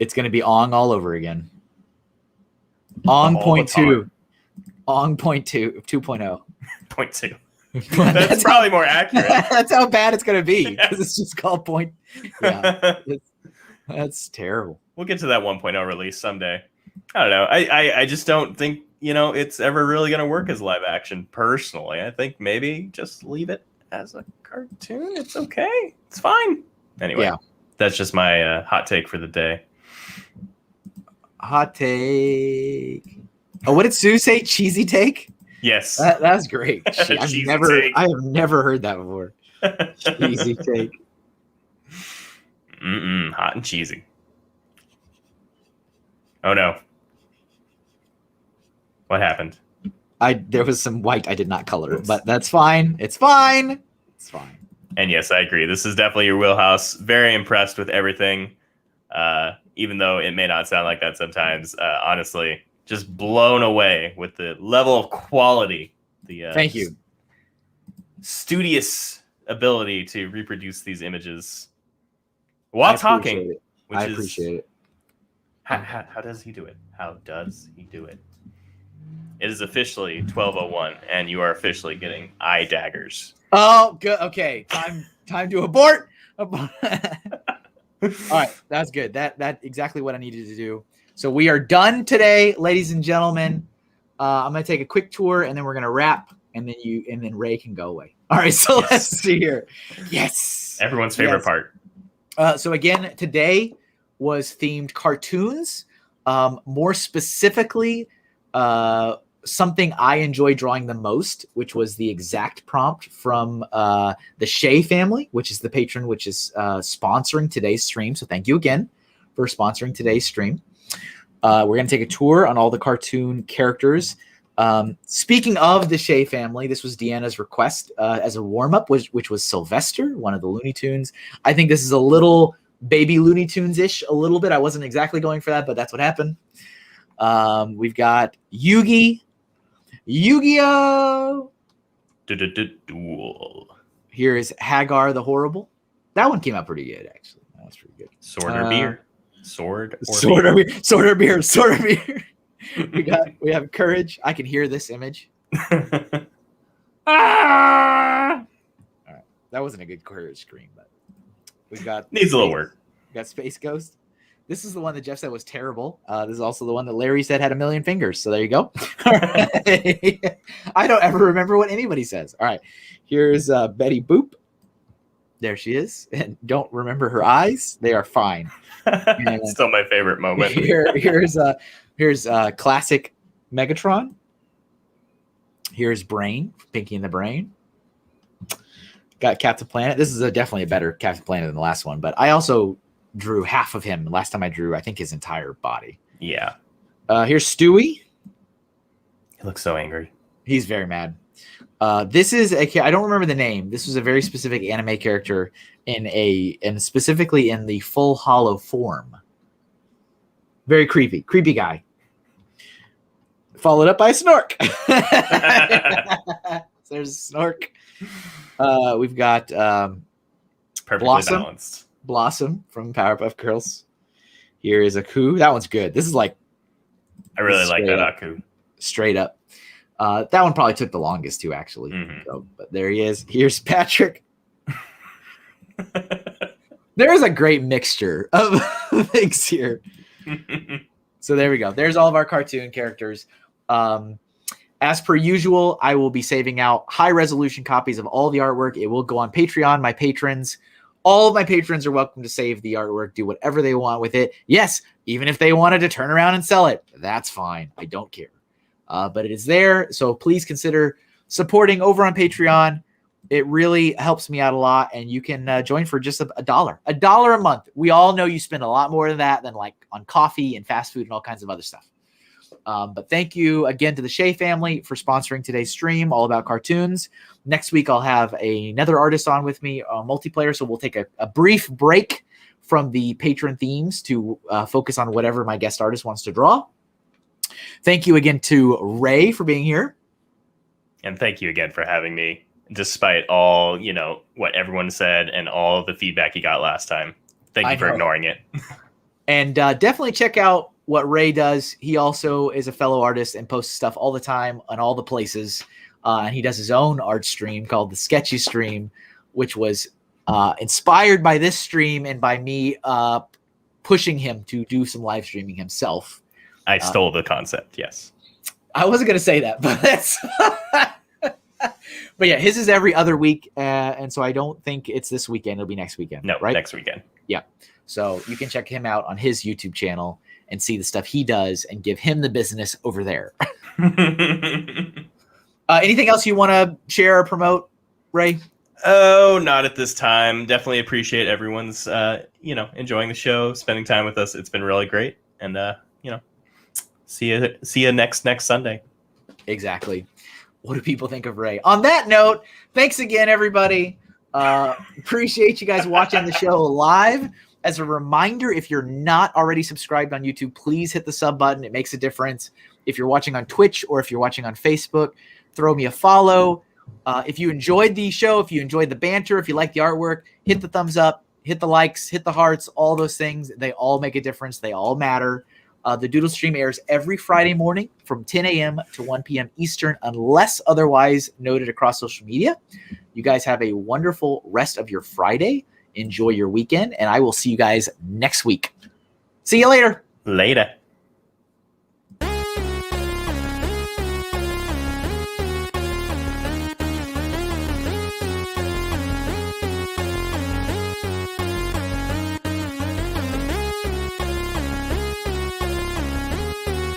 It's going to be Ong all over again. Ong point two. Ong point 2.0. Point 2. That's probably more accurate. That's how bad it's going to be because it's just called point. Yeah, that's terrible. We'll get to that 1.0 release someday. I don't know. I just don't think, it's ever really going to work as live action personally. I think maybe just leave it as a cartoon. It's okay. It's fine. Anyway, That's just my hot take for the day. Hot take. Oh, what did Sue say? Cheesy take? Yes. That's great. I have never heard that before. Cheesy take. Hot and cheesy. Oh no. What happened? There was some white I did not color, but that's fine. It's fine. It's fine. And yes, I agree. This is definitely your wheelhouse. Very impressed with everything, even though it may not sound like that sometimes. Honestly, just blown away with the level of quality. Thank you. Studious ability to reproduce these images while talking. I appreciate it. How does he do it? How does he do it? It is officially 12:01, and you are officially getting eye daggers. Oh, good. Okay, time to abort. All right, that's good. That exactly what I needed to do. So we are done today, ladies and gentlemen. I'm gonna take a quick tour, and then we're gonna wrap, and then Ray can go away. All right, so let's see here. Yes, everyone's favorite part. So again, today was themed cartoons. More specifically, something I enjoy drawing the most, which was the exact prompt from the Shea family, which is the patron, which is sponsoring today's stream. So thank you again for sponsoring today's stream. We're going to take a tour on all the cartoon characters. Speaking of the Shea family, this was Deanna's request as a warm-up, which was Sylvester, one of the Looney Tunes. I think this is a little baby Looney Tunes-ish, a little bit. I wasn't exactly going for that, but that's what happened. We've got Yu-Gi-Oh! Duel. Here is Hagar the Horrible. That one came out pretty good, actually. That was pretty good. Sword or beer? Sword or beer. We have Courage. I can hear this image. All right. That wasn't a good Courage scream, but we got needs a little work. We got Space Ghost. This is the one that Jeff said was terrible. This is also the one that Larry said had 1,000,000 fingers. So there you go. I don't ever remember what anybody says. All right. Here's Betty Boop. There she is. And don't remember her eyes. They are fine. Still my favorite moment. Here's classic Megatron. Here's Brain, Pinky and the Brain. Got Captain Planet. This is definitely a better Captain Planet than the last one, but I also drew half of him. Last time I drew, I think, his entire body. Yeah. Here's Stewie. He looks so angry. He's very mad. This is I don't remember the name. This was a very specific anime character and specifically in the full hollow form. Very creepy guy. Followed up by Snork. So there's Snork. We've got perfectly balanced. Blossom from Powerpuff Girls. Here is Aku. That one's good. This is like I really like that Aku. Straight up. That one probably took the longest too, actually. Mm-hmm. So, but there he is. Here's Patrick. There is a great mixture of things here. So there we go. There's all of our cartoon characters. As per usual, I will be saving out high resolution copies of all the artwork. It will go on Patreon. My patrons, all of my patrons are welcome to save the artwork, do whatever they want with it. Yes, even if they wanted to turn around and sell it, that's fine. I don't care. But it is there. So please consider supporting over on Patreon. It really helps me out a lot. And you can join for just $1. $1 a month. We all know you spend a lot more than that than like on coffee and fast food and all kinds of other stuff. But thank you again to the Shea family for sponsoring today's stream, all about cartoons. Next week, I'll have another artist on with me, multiplayer. So we'll take a brief break from the patron themes to focus on whatever my guest artist wants to draw. Thank you again to Ray for being here. And thank you again for having me, despite all, what everyone said and all the feedback you got last time. Thank you for ignoring it. And definitely check out what Ray does. He also is a fellow artist and posts stuff all the time on all the places. And he does his own art stream called the Sketchy Stream, which was inspired by this stream and by me pushing him to do some live streaming himself. I stole the concept, yes. I wasn't going to say that, but that's... But yeah, his is every other week. And so I don't think it's this weekend. It'll be next weekend. No, right? Next weekend. Yeah. So you can check him out on his YouTube channel and see the stuff he does and give him the business over there. Anything else you want to share or promote, Ray? Oh, not at this time. Definitely appreciate everyone's, enjoying the show, spending time with us. It's been really great. And, see you next Sunday. Exactly. what do people think of Ray? On that note, thanks again, everybody. Appreciate you guys watching the show live. As a reminder, if you're not already subscribed on YouTube, please hit the sub button. It makes a difference. If you're watching on Twitch or if you're watching on Facebook, throw me a follow. If you enjoyed the show, if you enjoyed the banter, if you like the artwork, hit the thumbs up, hit the likes, hit the hearts, all those things. They all make a difference. They all matter. The Doodle Stream airs every Friday morning from 10 a.m. to 1 p.m. Eastern, unless otherwise noted across social media. You guys have a wonderful rest of your Friday. Enjoy your weekend, and I will see you guys next week. See you later. Later.